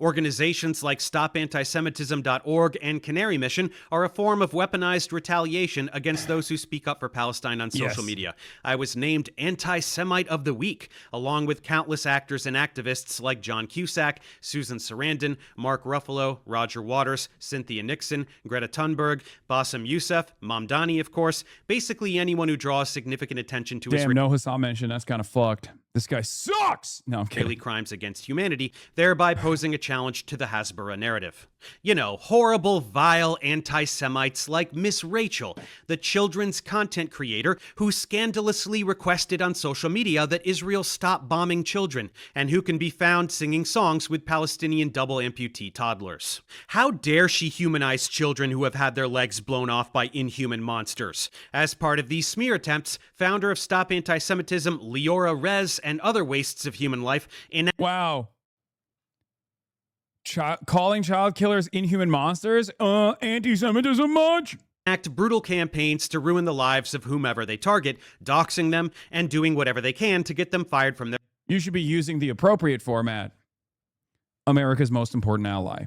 [SPEAKER 3] Organizations like StopAntisemitism.org and Canary Mission are a form of weaponized retaliation against those who speak up for Palestine on social media. I was named Anti-Semite of the Week, along with countless actors and activists like John Cusack, Susan Sarandon, Mark Ruffalo, Roger Waters, Cynthia Nixon, Greta Thunberg, Bassem Youssef, Mamdani, of course, basically anyone who draws significant attention to
[SPEAKER 1] Damn, no Hassan mention. That's kind of fucked. This guy sucks. No, I'm kidding.
[SPEAKER 3] Israeli crimes against humanity, thereby posing a challenge to the Hasbara narrative. Horrible, vile anti-Semites like Miss Rachel, the children's content creator who scandalously requested on social media that Israel stop bombing children, and who can be found singing songs with Palestinian double amputee toddlers. How dare she humanize children who have had their legs blown off by inhuman monsters? As part of these smear attempts, founder of Stop Antisemitism, Leora Rez, and other wastes of human life
[SPEAKER 1] Wow. Calling child killers inhuman monsters? Anti-Semitism much?
[SPEAKER 3] Act brutal campaigns to ruin the lives of whomever they target, doxing them, and doing whatever they can to get them fired from their...
[SPEAKER 1] You should be using the appropriate format. America's most important ally.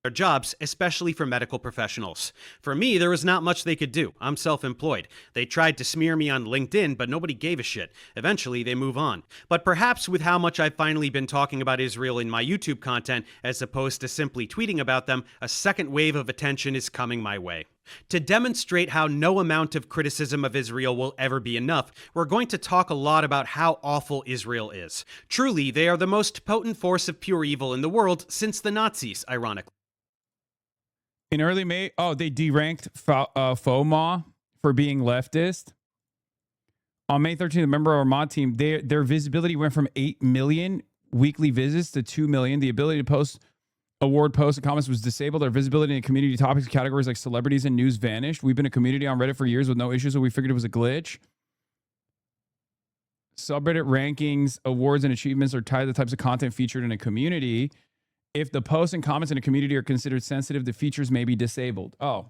[SPEAKER 3] Their jobs, especially for medical professionals. For me, there was not much they could do. I'm self-employed. They tried to smear me on LinkedIn, but nobody gave a shit. Eventually, they move on. But perhaps with how much I've finally been talking about Israel in my YouTube content, as opposed to simply tweeting about them, a second wave of attention is coming my way. To demonstrate how no amount of criticism of Israel will ever be enough, we're going to talk a lot about how awful Israel is. Truly, they are the most potent force of pure evil in the world since the Nazis, ironically.
[SPEAKER 1] In early May, they deranked FOMA for being leftist. On May 13th, a member of our mod team, their visibility went from 8 million weekly visits to 2 million. The ability to post award posts and comments was disabled. Our visibility in community topics categories like celebrities and news vanished. We've been a community on Reddit for years with no issues, so we figured it was a glitch. Subreddit rankings, awards, and achievements are tied to the types of content featured in a community. If the posts and comments in a community are considered sensitive, the features may be disabled. Oh,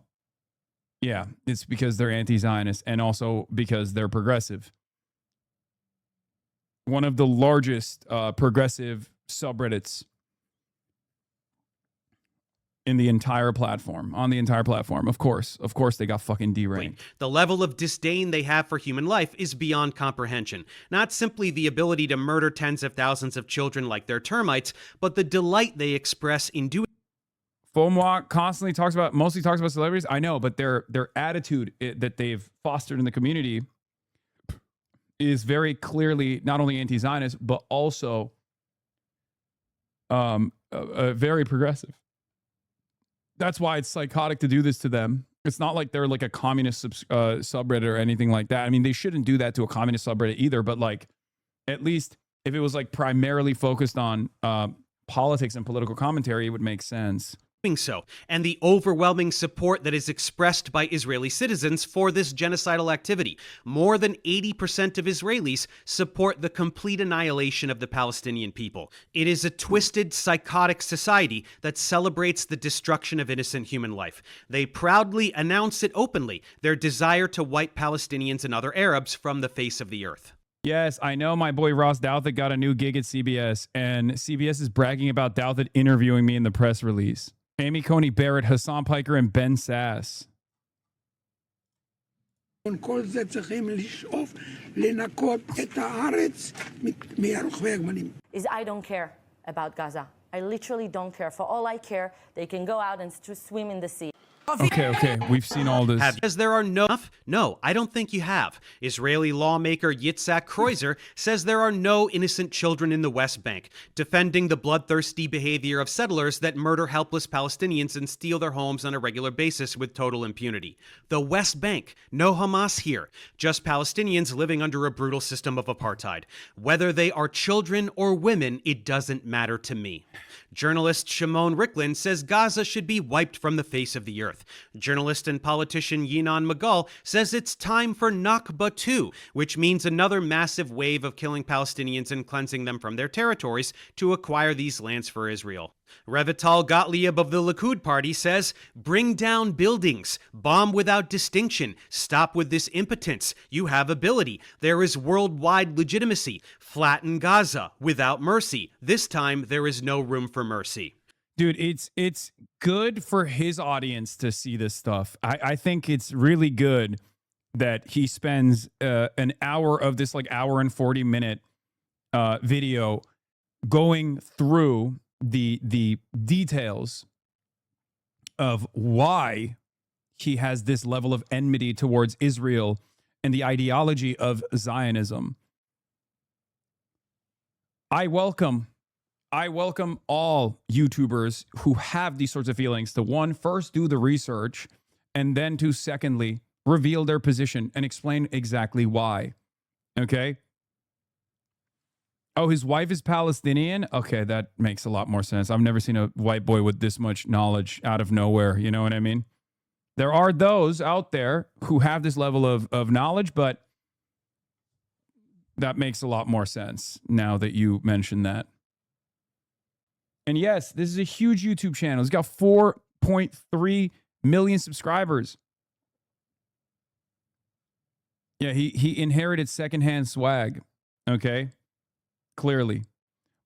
[SPEAKER 1] yeah, it's because they're anti-Zionist and also because they're progressive. One of the largest progressive subreddits in the entire platform, on the entire platform. Of course, they got fucking deranked.
[SPEAKER 3] The level of disdain they have for human life is beyond comprehension. Not simply the ability to murder tens of thousands of children like they're termites, but the delight they express in doing.
[SPEAKER 1] FOMA mostly talks about celebrities. I know, but their attitude that they've fostered in the community is very clearly not only anti-Zionist, but also very progressive. That's why it's psychotic to do this to them. It's not like they're like a communist subreddit or anything like that. I mean, they shouldn't do that to a communist subreddit either, but like, at least if it was like primarily focused on politics and political commentary, it would make sense.
[SPEAKER 3] So, and the overwhelming support that is expressed by Israeli citizens for this genocidal activity. More than 80% of Israelis support the complete annihilation of the Palestinian people. It is a twisted, psychotic society that celebrates the destruction of innocent human life. They proudly announce it openly, their desire to wipe Palestinians and other Arabs from the face of the earth.
[SPEAKER 1] Yes, I know my boy Ross Douthat got a new gig at CBS, and CBS is bragging about Douthat interviewing me in the press release. Amy Coney Barrett, Hassan Piker, and Ben Sass.
[SPEAKER 5] Is I don't care about Gaza. I literally don't care. For all I care, they can go out and swim in the sea.
[SPEAKER 1] Okay, we've seen all this.
[SPEAKER 3] Says there are no, I don't think you have. Israeli lawmaker Yitzhak Kreuzer says there are no innocent children in the West Bank, defending the bloodthirsty behavior of settlers that murder helpless Palestinians and steal their homes on a regular basis with total impunity. The West Bank, no Hamas here, just Palestinians living under a brutal system of apartheid. Whether they are children or women, it doesn't matter to me. Journalist Shimon Ricklin says Gaza should be wiped from the face of the earth. Journalist and politician Yinon Magal says it's time for Nakba 2, which means another massive wave of killing Palestinians and cleansing them from their territories to acquire these lands for Israel. Revital Gottlieb of the Likud party says, bring down buildings, bomb without distinction, stop with this impotence. You have ability. There is worldwide legitimacy. Flatten Gaza without mercy. This time, there is no room for mercy.
[SPEAKER 1] Dude, it's good for his audience to see this stuff. I think it's really good that he spends an hour of this like hour and 40-minute video going through the details of why he has this level of enmity towards Israel and the ideology of Zionism. I welcome all YouTubers who have these sorts of feelings to, one, first do the research, and then to, secondly, reveal their position and explain exactly why. Okay? Oh, his wife is Palestinian? Okay, that makes a lot more sense. I've never seen a white boy with this much knowledge out of nowhere. You know what I mean? There are those out there who have this level of knowledge, but that makes a lot more sense now that you mentioned that. And yes, this is a huge YouTube channel. It's got 4.3 million subscribers. Yeah, he inherited secondhand swag. Okay, clearly,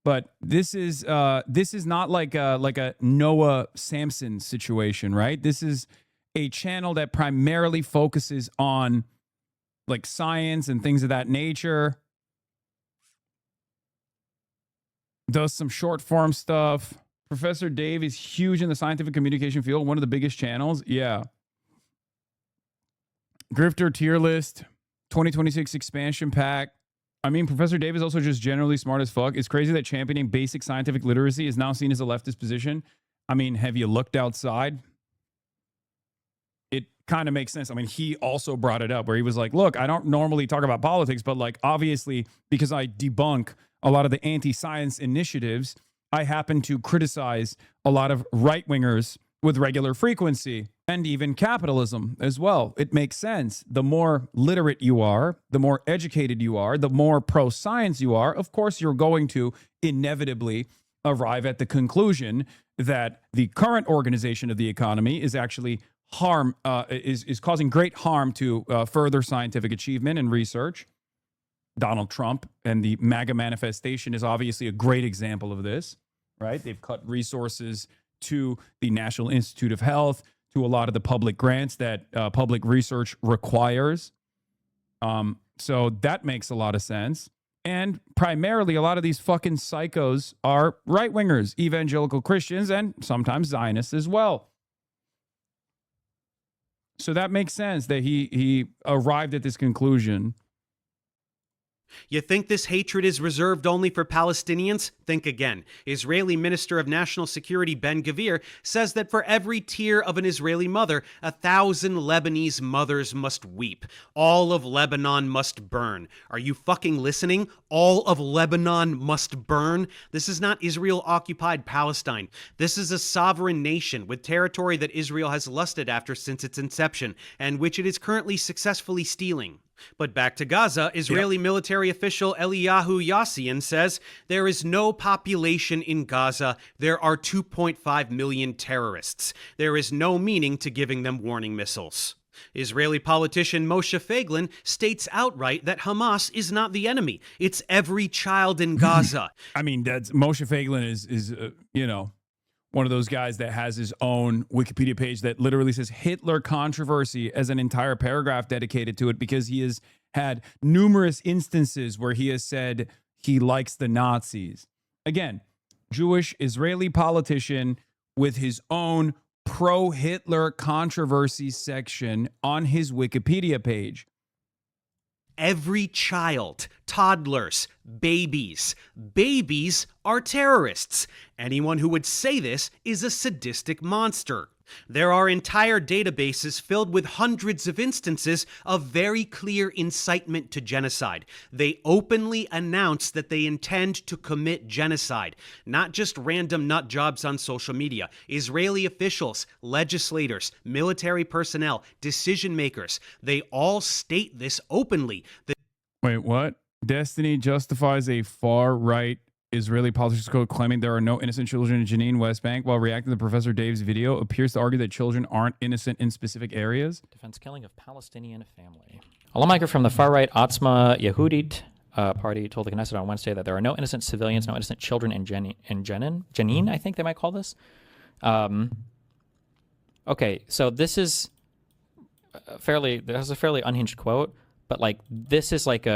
[SPEAKER 1] but this is not like a Noah Samson situation, right? This is a channel that primarily focuses on like science and things of that nature. Does some short form stuff. Professor Dave is huge in the scientific communication field, one of the biggest channels. Yeah. Grifter tier list, 2026 expansion pack. I mean, Professor Dave is also just generally smart as fuck. It's crazy that championing basic scientific literacy is now seen as a leftist position. I mean, have you looked outside? It kind of makes sense. I mean, he also brought it up where he was like, look, I don't normally talk about politics, but like, obviously, because I debunk a lot of the anti-science initiatives, I happen to criticize a lot of right-wingers with regular frequency, and even capitalism as well. It makes sense. The more literate you are, the more educated you are, the more pro-science you are, of course, you're going to inevitably arrive at the conclusion that the current organization of the economy is actually is causing great harm to further scientific achievement and research. Donald Trump and the MAGA manifestation is obviously a great example of this, right? They've cut resources to the National Institute of Health, to a lot of the public grants that public research requires. So that makes a lot of sense. And primarily, a lot of these fucking psychos are right-wingers, evangelical Christians, and sometimes Zionists as well. So that makes sense that he arrived at this conclusion.
[SPEAKER 3] You think this hatred is reserved only for Palestinians? Think again. Israeli Minister of National Security Ben-Gvir says that for every tear of an Israeli mother, 1,000 Lebanese mothers must weep. All of Lebanon must burn. Are you fucking listening? All of Lebanon must burn? This is not Israel-occupied Palestine. This is a sovereign nation with territory that Israel has lusted after since its inception, and which it is currently successfully stealing. But back to Gaza, Israeli military official Eliyahu Yassian says there is no population in Gaza. There are 2.5 million terrorists. There is no meaning to giving them warning missiles. Israeli politician Moshe Feiglin states outright that Hamas is not the enemy. It's every child in Gaza.
[SPEAKER 1] I mean, that's Moshe Feiglin is one of those guys that has his own Wikipedia page that literally says Hitler controversy as an entire paragraph dedicated to it, because he has had numerous instances where he has said he likes the Nazis. Again, Jewish Israeli politician with his own pro-Hitler controversy section on his Wikipedia page.
[SPEAKER 3] Every child, toddlers, babies. Babies are terrorists. Anyone who would say this is a sadistic monster. There are entire databases filled with hundreds of instances of very clear incitement to genocide. They openly announce that they intend to commit genocide, not just random nut jobs on social media. Israeli officials, legislators, military personnel, decision makers, they all state this openly.
[SPEAKER 1] Wait, what? Destiny justifies a far-right Israeli politics code claiming there are no innocent children in Jenin, West Bank, while reacting to Professor Dave's video appears to argue that children aren't innocent in specific areas.
[SPEAKER 4] Defense killing of Palestinian family. A lawmaker from the far-right Otzma Yehudit party told the Knesset on Wednesday that there are no innocent civilians, no innocent children in Jenin, I think they might call this. Okay, so this is a fairly unhinged quote, but like this is like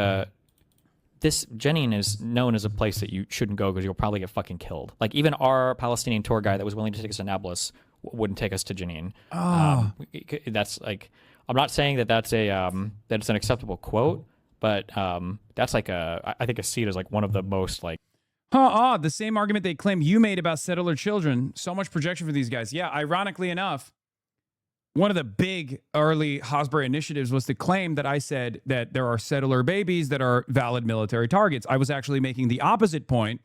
[SPEAKER 4] this Jenin is known as a place that you shouldn't go because you'll probably get fucking killed. Like even our Palestinian tour guide that was willing to take us to Nablus wouldn't take us to Jenin.
[SPEAKER 1] Oh.
[SPEAKER 4] That's like, I'm not saying that that's an acceptable quote, but that's like I think I see it as like one of the most like.
[SPEAKER 1] The same argument they claim you made about settler children. So much projection for these guys. Yeah, ironically enough, one of the big early Hasbara initiatives was to claim that I said that there are settler babies that are valid military targets. I was actually making the opposite point.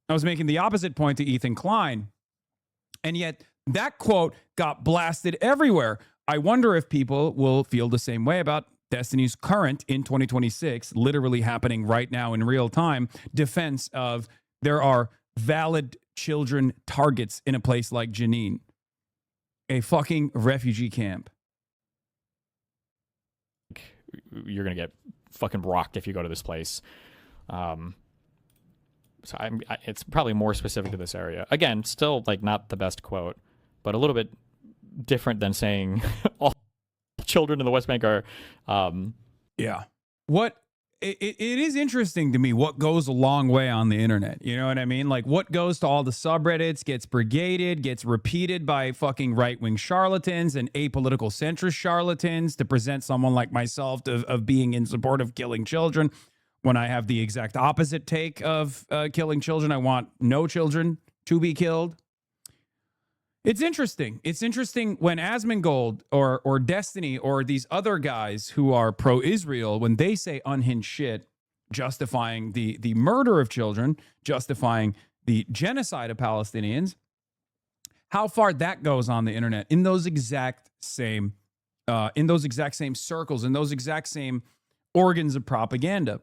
[SPEAKER 1] I was making the opposite point to Ethan Klein. And yet that quote got blasted everywhere. I wonder if people will feel the same way about Destiny's current, in 2026, literally happening right now in real time, defense of there are valid children targets in a place like Jenin. A fucking refugee camp.
[SPEAKER 4] You're going to get fucking rocked if you go to this place. So it's probably more specific to this area. Again, still like not the best quote, but a little bit different than saying all children in the West Bank are.
[SPEAKER 1] Yeah. What? It is interesting to me what goes a long way on the internet. You know what I mean? Like what goes to all the subreddits gets brigaded, gets repeated by fucking right-wing charlatans and apolitical centrist charlatans to present someone like myself of being in support of killing children when I have the exact opposite take of killing children. I want no children to be killed. It's interesting. It's interesting when Asmongold or Destiny or these other guys who are pro-Israel, when they say unhinged shit, justifying the murder of children, justifying the genocide of Palestinians, how far that goes on the internet in those exact same circles, in those exact same organs of propaganda.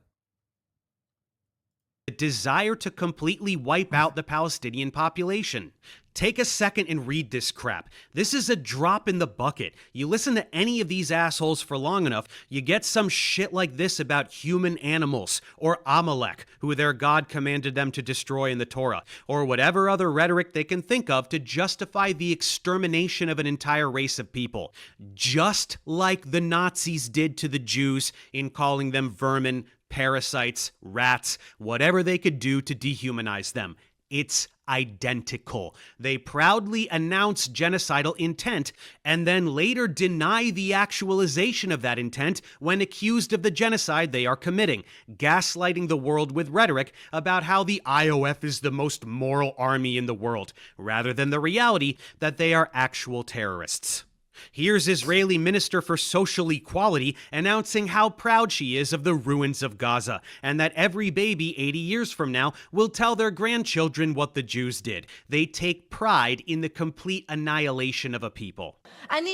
[SPEAKER 3] The desire to completely wipe out the Palestinian population. Take a second and read this crap. This is a drop in the bucket. You listen to any of these assholes for long enough, you get some shit like this about human animals, or Amalek, who their God commanded them to destroy in the Torah, or whatever other rhetoric they can think of to justify the extermination of an entire race of people. Just like the Nazis did to the Jews in calling them vermin, parasites, rats, whatever they could do to dehumanize them. It's identical. They proudly announce genocidal intent and then later deny the actualization of that intent when accused of the genocide they are committing, gaslighting the world with rhetoric about how the IOF is the most moral army in the world, rather than the reality that they are actual terrorists. Here's Israeli Minister for Social Equality announcing how proud she is of the ruins of Gaza and that every baby 80 years from now will tell their grandchildren what the Jews did. They take pride in the complete annihilation of a people. And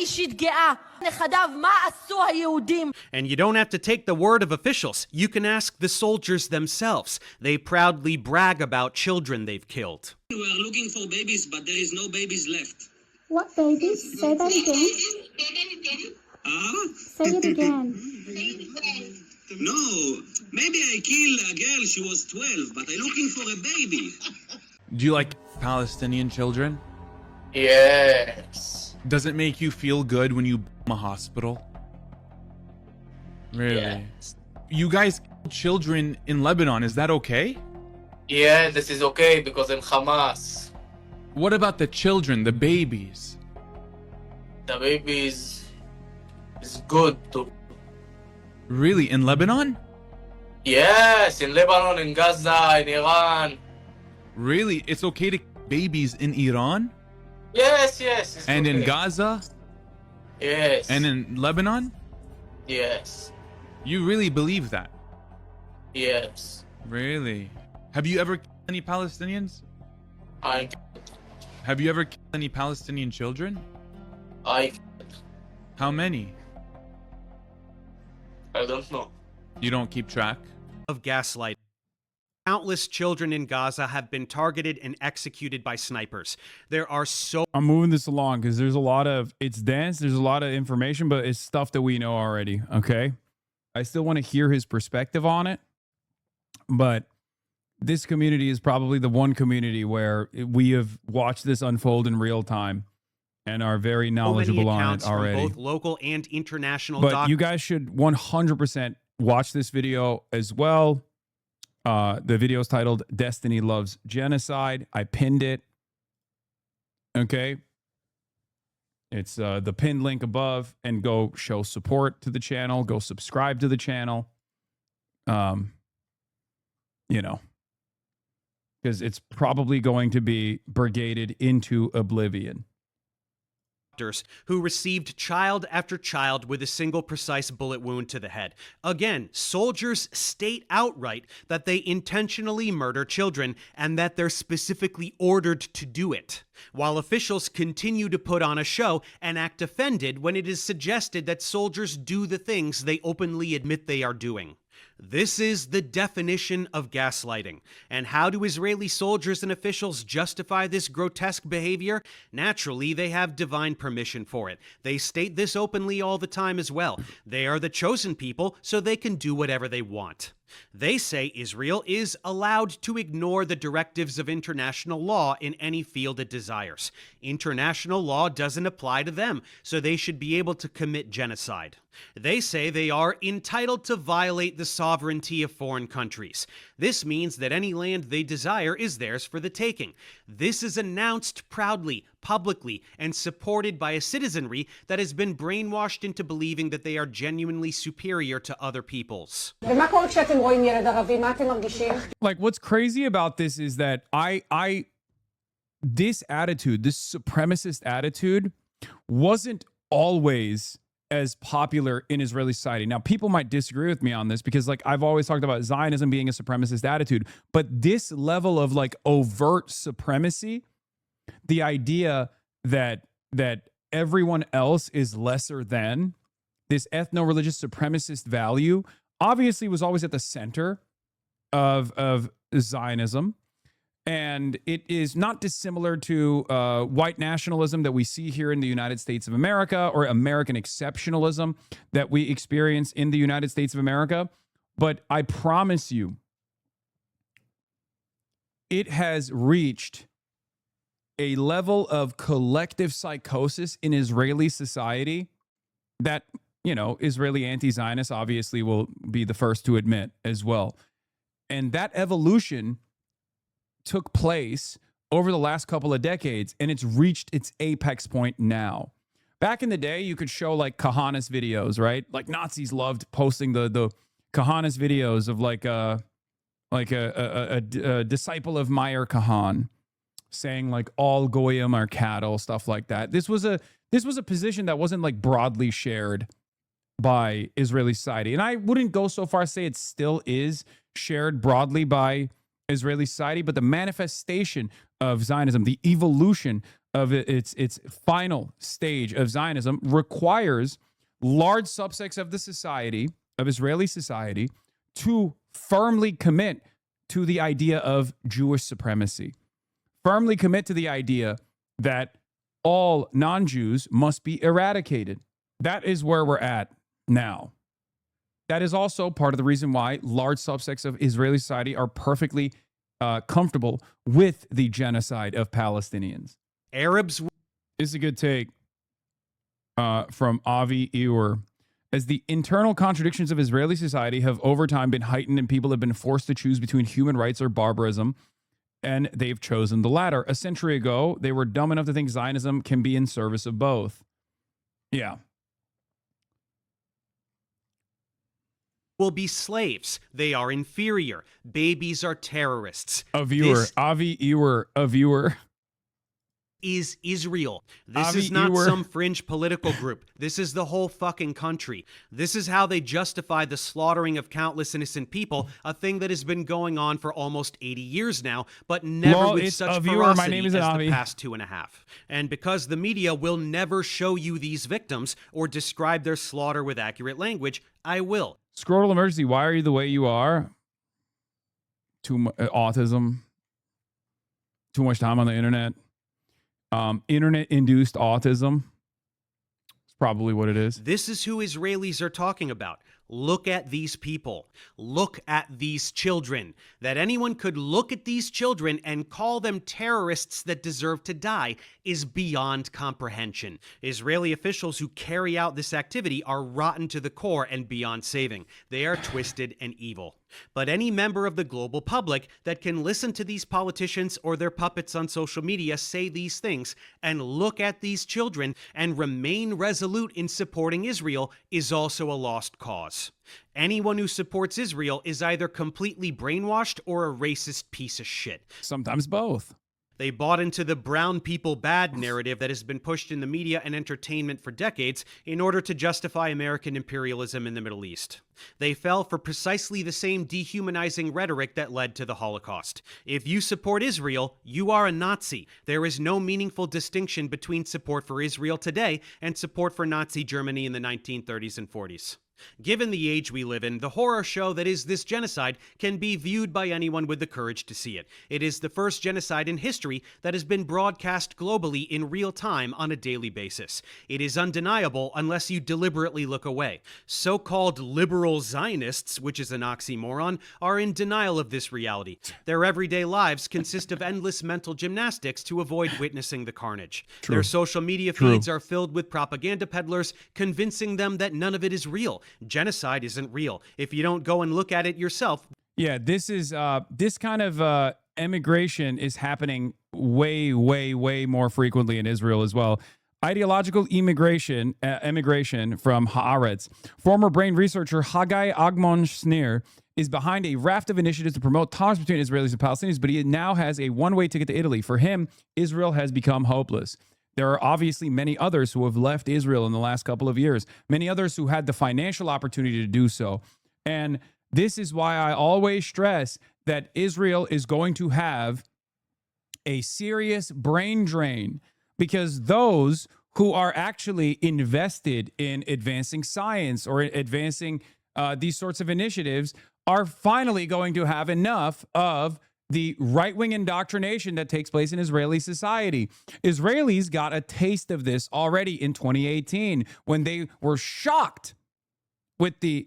[SPEAKER 3] you don't have to take the word of officials. You can ask the soldiers themselves. They proudly brag about children they've killed.
[SPEAKER 6] We are looking for babies, but there is no babies left.
[SPEAKER 8] What babies? Say that again.
[SPEAKER 6] Say it again.
[SPEAKER 8] No, maybe I kill a girl, she was 12, but I'm looking for a baby.
[SPEAKER 23] Do you like Palestinian children?
[SPEAKER 24] Yes.
[SPEAKER 23] Does it make you feel good when you bomb a hospital? Really?
[SPEAKER 24] Yes.
[SPEAKER 23] You guys kill children in Lebanon, is that okay?
[SPEAKER 24] Yeah, this is okay because in Hamas.
[SPEAKER 23] What about the children, the babies?
[SPEAKER 24] The babies is good too.
[SPEAKER 23] Really? In Lebanon?
[SPEAKER 24] Yes, in Lebanon, in Gaza, in Iran.
[SPEAKER 23] Really? It's okay to kill babies in Iran?
[SPEAKER 24] Yes, yes. It's
[SPEAKER 23] And
[SPEAKER 24] okay.
[SPEAKER 23] in Gaza?
[SPEAKER 24] Yes.
[SPEAKER 23] And in Lebanon?
[SPEAKER 24] Yes.
[SPEAKER 23] You really believe that?
[SPEAKER 24] Yes.
[SPEAKER 23] Really? Have you ever killed any Palestinians?
[SPEAKER 24] I.
[SPEAKER 23] Have you ever killed any Palestinian children?
[SPEAKER 24] I.
[SPEAKER 23] How many?
[SPEAKER 24] I don't know.
[SPEAKER 23] You don't keep track?
[SPEAKER 3] Of gaslighting. Countless children in Gaza have been targeted and executed by snipers. There are so
[SPEAKER 1] I'm moving this along because there's a lot of, it's dense, there's a lot of information, but it's stuff that we know already, okay? I still want to hear his perspective on it, but this community is probably the one community where we have watched this unfold in real time and are very knowledgeable
[SPEAKER 3] many
[SPEAKER 1] on
[SPEAKER 3] accounts
[SPEAKER 1] it already.
[SPEAKER 3] from both local and international
[SPEAKER 1] But you guys should 100% watch this video as well. The video is titled Destiny Loves Genocide. I pinned it. Okay. It's the pinned link above, and go show support to the channel. Go subscribe to the channel. You know, because it's probably going to be brigaded into oblivion.
[SPEAKER 3] Who received child after child with a single precise bullet wound to the head. Again, soldiers state outright that they intentionally murder children and that they're specifically ordered to do it, while officials continue to put on a show and act offended when it is suggested that soldiers do the things they openly admit they are doing. This is the definition of gaslighting. And how do Israeli soldiers and officials justify this grotesque behavior? Naturally, they have divine permission for it. They state this openly all the time as well. They are the chosen people, so they can do whatever they want. They say Israel is allowed to ignore the directives of international law in any field it desires. International law doesn't apply to them, so they should be able to commit genocide. They say they are entitled to violate the sovereignty of foreign countries. This means that any land they desire is theirs for the taking. This is announced proudly, publicly, and supported by a citizenry that has been brainwashed into believing that they are genuinely superior to other peoples.
[SPEAKER 1] Like, what's crazy about this is that this attitude, this supremacist attitude, wasn't always as popular in Israeli society. Now, people might disagree with me on this because, like, I've always talked about Zionism being a supremacist attitude, but this level of like overt supremacy, the idea that everyone else is lesser than, this ethno-religious supremacist value, obviously was always at the center of Zionism. And it is not dissimilar to white nationalism that we see here in the United States of America, or American exceptionalism that we experience in the United States of America. But I promise you, it has reached a level of collective psychosis in Israeli society that, you know, Israeli anti-Zionists obviously will be the first to admit as well. And that evolution took place over the last couple of decades, and it's reached its apex point now. Back in the day, you could show like Kahanas videos, right? Like Nazis loved posting the Kahanas videos of like a disciple of Meir Kahan saying like all goyim are cattle, stuff like that. This was a position that wasn't like broadly shared by Israeli society. And I wouldn't go so far as say it still is shared broadly by Israeli society, but the manifestation of Zionism, the evolution of its final stage of Zionism, requires large subsects of the society, of Israeli society, to firmly commit to the idea of Jewish supremacy, firmly commit to the idea that all non-Jews must be eradicated, That is where we're at now. That is also part of the reason why large subsects of Israeli society are perfectly comfortable with the genocide of Palestinians.
[SPEAKER 3] Arabs.
[SPEAKER 1] This is a good take from Avi Ewer. As the internal contradictions of Israeli society have over time been heightened and people have been forced to choose between human rights or barbarism, and they've chosen the latter. A century ago, they were dumb enough to think Zionism can be in service of both. Yeah.
[SPEAKER 3] Will be slaves. They are inferior. Babies are terrorists.
[SPEAKER 1] A viewer,
[SPEAKER 3] This
[SPEAKER 1] Avi Ewer, a viewer.
[SPEAKER 3] is Israel. This
[SPEAKER 1] Avi
[SPEAKER 3] is not
[SPEAKER 1] Ewer.
[SPEAKER 3] some fringe political group. This is the whole fucking country. This is how they justify the slaughtering of countless innocent people, a thing that has been going on for almost 80 years now, but never
[SPEAKER 1] Lol,
[SPEAKER 3] with
[SPEAKER 1] it's
[SPEAKER 3] such
[SPEAKER 1] a viewer.
[SPEAKER 3] ferocity
[SPEAKER 1] My name is
[SPEAKER 3] as
[SPEAKER 1] Avi.
[SPEAKER 3] the past 2.5. And because the media will never show you these victims or describe their slaughter with accurate language, I will.
[SPEAKER 1] Scrotal emergency. Why are you the way you are? Autism. Too much time on the internet. Internet-induced autism. It's probably what it is.
[SPEAKER 3] This is who Israelis are talking about. Look at these people. Look at these children. That anyone could look at these children and call them terrorists that deserve to die is beyond comprehension. Israeli officials who carry out this activity are rotten to the core and beyond saving. They are twisted and evil. But any member of the global public that can listen to these politicians or their puppets on social media say these things and look at these children and remain resolute in supporting Israel is also a lost cause. Anyone who supports Israel is either completely brainwashed or a racist piece of shit.
[SPEAKER 1] Sometimes both.
[SPEAKER 3] They bought into the brown people bad narrative that has been pushed in the media and entertainment for decades in order to justify American imperialism in the Middle East. They fell for precisely the same dehumanizing rhetoric that led to the Holocaust. If you support Israel, you are a Nazi. There is no meaningful distinction between support for Israel today and support for Nazi Germany in the 1930s and 40s. Given the age we live in, the horror show that is this genocide can be viewed by anyone with the courage to see it. It is the first genocide in history that has been broadcast globally in real time on a daily basis. It is undeniable unless you deliberately look away. So-called liberal Zionists, which is an oxymoron, are in denial of this reality. Their everyday lives consist of endless mental gymnastics to avoid witnessing the carnage.
[SPEAKER 1] True.
[SPEAKER 3] Their social media feeds are filled with propaganda peddlers convincing them that none of it is real. Genocide isn't real. If you don't go and look at it yourself.
[SPEAKER 1] Yeah, this is this kind of immigration is happening way more frequently in Israel as well. Ideological immigration from Haaretz. Former brain researcher Haggai Agmon Shnir is behind a raft of initiatives to promote tolerance between Israelis and Palestinians, but he now has a one-way ticket to Italy. For him, Israel has become hopeless. There are obviously many others who have left Israel in the last couple of years, many others who had the financial opportunity to do so. And this is why I always stress that Israel is going to have a serious brain drain, because those who are actually invested in advancing science or advancing these sorts of initiatives are finally going to have enough of the right-wing indoctrination that takes place in Israeli society. Israelis got a taste of this already in 2018 when they were shocked with the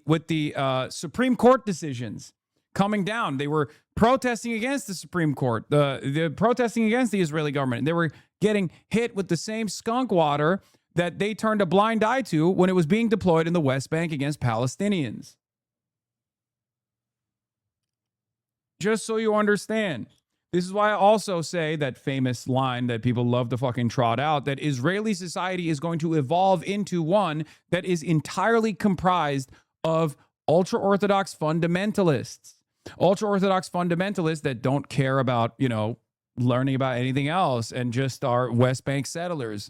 [SPEAKER 1] Supreme Court decisions coming down. They were protesting against the Supreme Court, the protesting against the Israeli government. They were getting hit with the same skunk water that they turned a blind eye to when it was being deployed in the West Bank against Palestinians. Just so you understand. This is why I also say that famous line that people love to fucking trot out, that Israeli society is going to evolve into one that is entirely comprised of ultra-Orthodox fundamentalists. Ultra-Orthodox fundamentalists that don't care about, learning about anything else and just are West Bank settlers.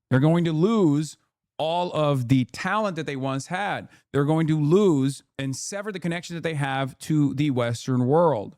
[SPEAKER 1] They're going to lose all of the talent that they once had. They're going to lose and sever the connection that they have to the Western world.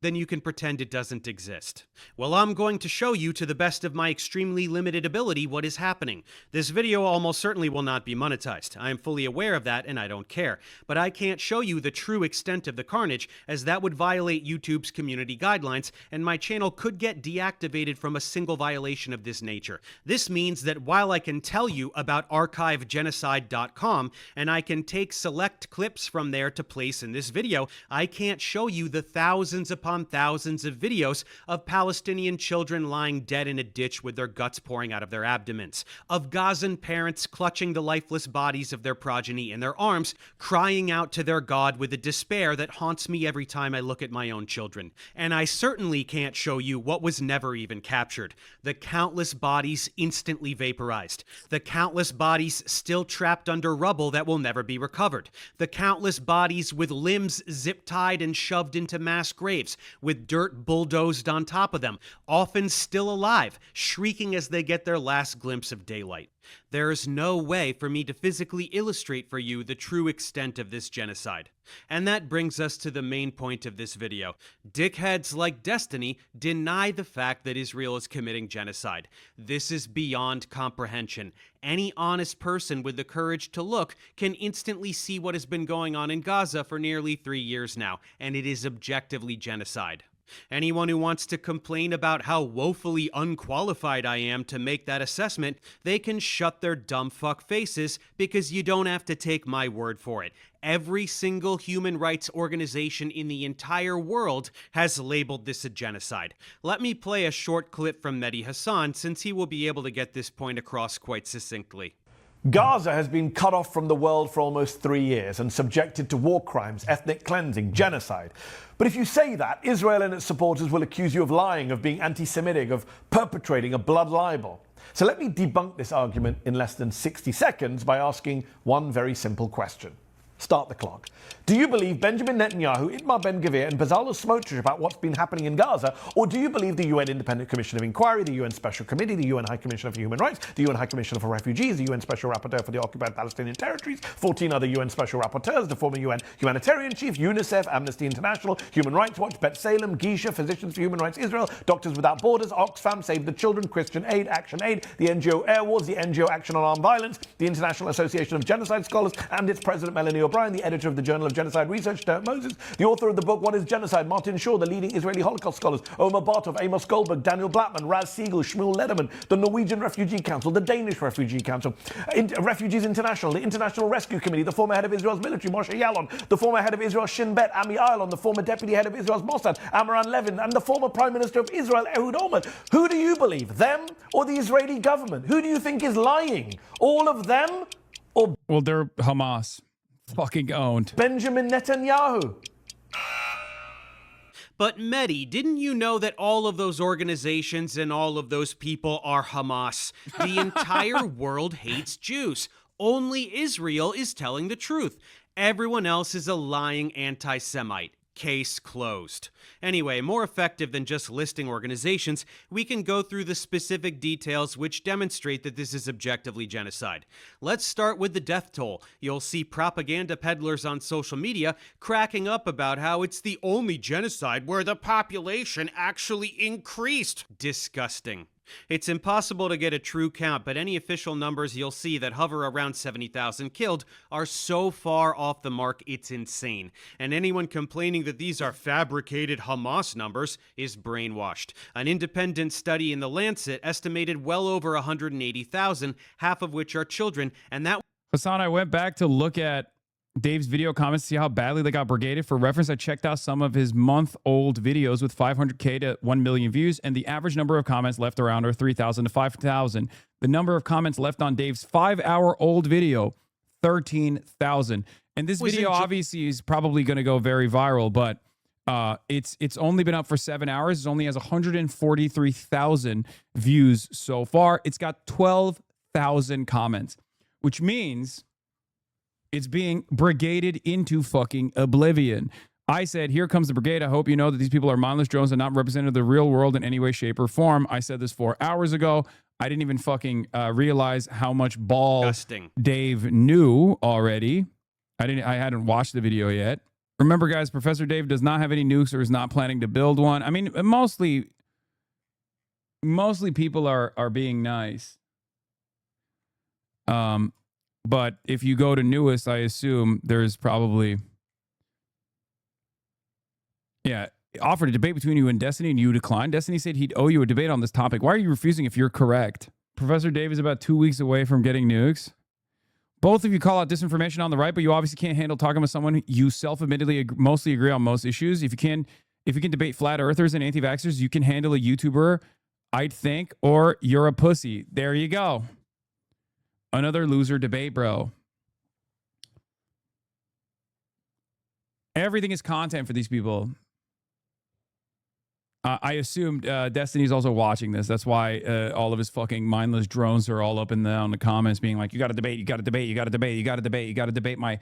[SPEAKER 3] then you can pretend it doesn't exist. Well, I'm going to show you to the best of my extremely limited ability what is happening. This video almost certainly will not be monetized. I am fully aware of that and I don't care. But I can't show you the true extent of the carnage, as that would violate YouTube's community guidelines, and my channel could get deactivated from a single violation of this nature. This means that while I can tell you about archivegenocide.com, and I can take select clips from there to place in this video, I can't show you the thousands upon thousands of videos of Palestinian children lying dead in a ditch with their guts pouring out of their abdomens, of Gazan parents clutching the lifeless bodies of their progeny in their arms, crying out to their God with a despair that haunts me every time I look at my own children. And I certainly can't show you what was never even captured: the countless bodies instantly vaporized, the countless bodies still trapped under rubble that will never be recovered, the countless bodies with limbs zip-tied and shoved into mass graves, with dirt bulldozed on top of them, often still alive, shrieking as they get their last glimpse of daylight. There is no way for me to physically illustrate for you the true extent of this genocide. And that brings us to the main point of this video. Dickheads like Destiny deny the fact that Israel is committing genocide. This is beyond comprehension. Any honest person with the courage to look can instantly see what has been going on in Gaza for nearly 3 years now, and it is objectively genocide. Anyone who wants to complain about how woefully unqualified I am to make that assessment, they can shut their dumb fuck faces, because you don't have to take my word for it. Every single human rights organization in the entire world has labeled this a genocide. Let me play a short clip from Mehdi Hassan, since he will be able to get this point across quite succinctly.
[SPEAKER 6] Gaza has been cut off from the world for almost 3 years and subjected to war crimes, ethnic cleansing, genocide. But if you say that, Israel and its supporters will accuse you of lying, of being anti-Semitic, of perpetrating a blood libel. So let me debunk this argument in less than 60 seconds by asking one very simple question. Start the clock. Do you believe Benjamin Netanyahu, Itamar Ben-Gvir and Bezalel Smotrich about what's been happening in Gaza, or do you believe the UN Independent Commission of Inquiry, the UN Special Committee, the UN High Commissioner for Human Rights, the UN High Commissioner for Refugees, the UN Special Rapporteur for the Occupied Palestinian Territories, 14 other UN Special Rapporteurs, the former UN Humanitarian Chief, UNICEF, Amnesty International, Human Rights Watch, Bet Salem, Gisha, Physicians for Human Rights Israel, Doctors Without Borders, Oxfam, Save the Children, Christian Aid, Action Aid, the NGO Air Wars, the NGO Action on Armed Violence, the International Association of Genocide Scholars, and its President Melanie O'Brien, the editor of the Journal of Genocide Research, Dirk Moses, the author of the book What is Genocide, Martin Shaw, the leading Israeli Holocaust scholars, Omar Bartov, Amos Goldberg, Daniel Blattman, Raz Siegel, Shmuel Lederman, the Norwegian Refugee Council, the Danish Refugee Council, Refugees International, the International Rescue Committee, the former head of Israel's military, Moshe Yalon, the former head of Israel's Shin Bet, Ami Ayalon, the former deputy head of Israel's Mossad, Amran Levin, and the former Prime Minister of Israel, Ehud Olmert. Who do you believe, them or the Israeli government? Who do you think is lying? All of them? Or
[SPEAKER 1] well, they're Hamas. Fucking owned.
[SPEAKER 6] Benjamin Netanyahu.
[SPEAKER 3] But Mehdi, didn't you know that all of those organizations and all of those people are Hamas? The entire world hates Jews. Only Israel is telling the truth. Everyone else is a lying anti-Semite. Case closed. Anyway, more effective than just listing organizations, we can go through the specific details which demonstrate that this is objectively genocide. Let's start with the death toll. You'll see propaganda peddlers on social media cracking up about how it's the only genocide where the population actually increased. Disgusting. It's impossible to get a true count, but any official numbers you'll see that hover around 70,000 killed are so far off the mark it's insane. And anyone complaining that these are fabricated Hamas numbers is brainwashed. An independent study in The Lancet estimated well over 180,000, half of which are children, and that...
[SPEAKER 1] Hassan, I went back to look at Dave's video comments, see how badly they got brigaded. For reference, I checked out some of his month-old videos with 500K to 1 million views, and the average number of comments left around are 3,000 to 5,000. The number of comments left on Dave's 5-hour-old video, 13,000. And this video obviously is probably going to go very viral, but it's only been up for 7 hours. It only has 143,000 views so far. It's got 12,000 comments, which means it's being brigaded into fucking oblivion. I said, here comes the brigade. I hope you know that these people are mindless drones and not representative of the real world in any way, shape, or form. I said this 4 hours ago. I didn't even fucking realize how much ball Dave knew already. I hadn't watched the video yet. Remember, guys, Professor Dave does not have any nukes or is not planning to build one. I mean, mostly people are being nice. But if you go to newest, I assume there's probably, offered a debate between you and Destiny, and you declined. Destiny said he'd owe you a debate on this topic. Why are you refusing if you're correct? Professor Dave is about 2 weeks away from getting nukes. Both of you call out disinformation on the right, but you obviously can't handle talking with someone you self-admittedly mostly agree on most issues. If you can debate flat earthers and anti-vaxxers, you can handle a YouTuber, I'd think, or you're a pussy. There you go. Another loser debate, bro. Everything is content for these people. I assumed Destiny's also watching this. That's why all of his fucking mindless drones are all up and down the comments being like, you got to debate, you got to debate, you got to debate, you got to debate, you got to debate my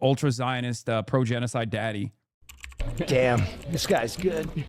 [SPEAKER 1] ultra-Zionist pro-genocide daddy.
[SPEAKER 7] Damn, this guy's good.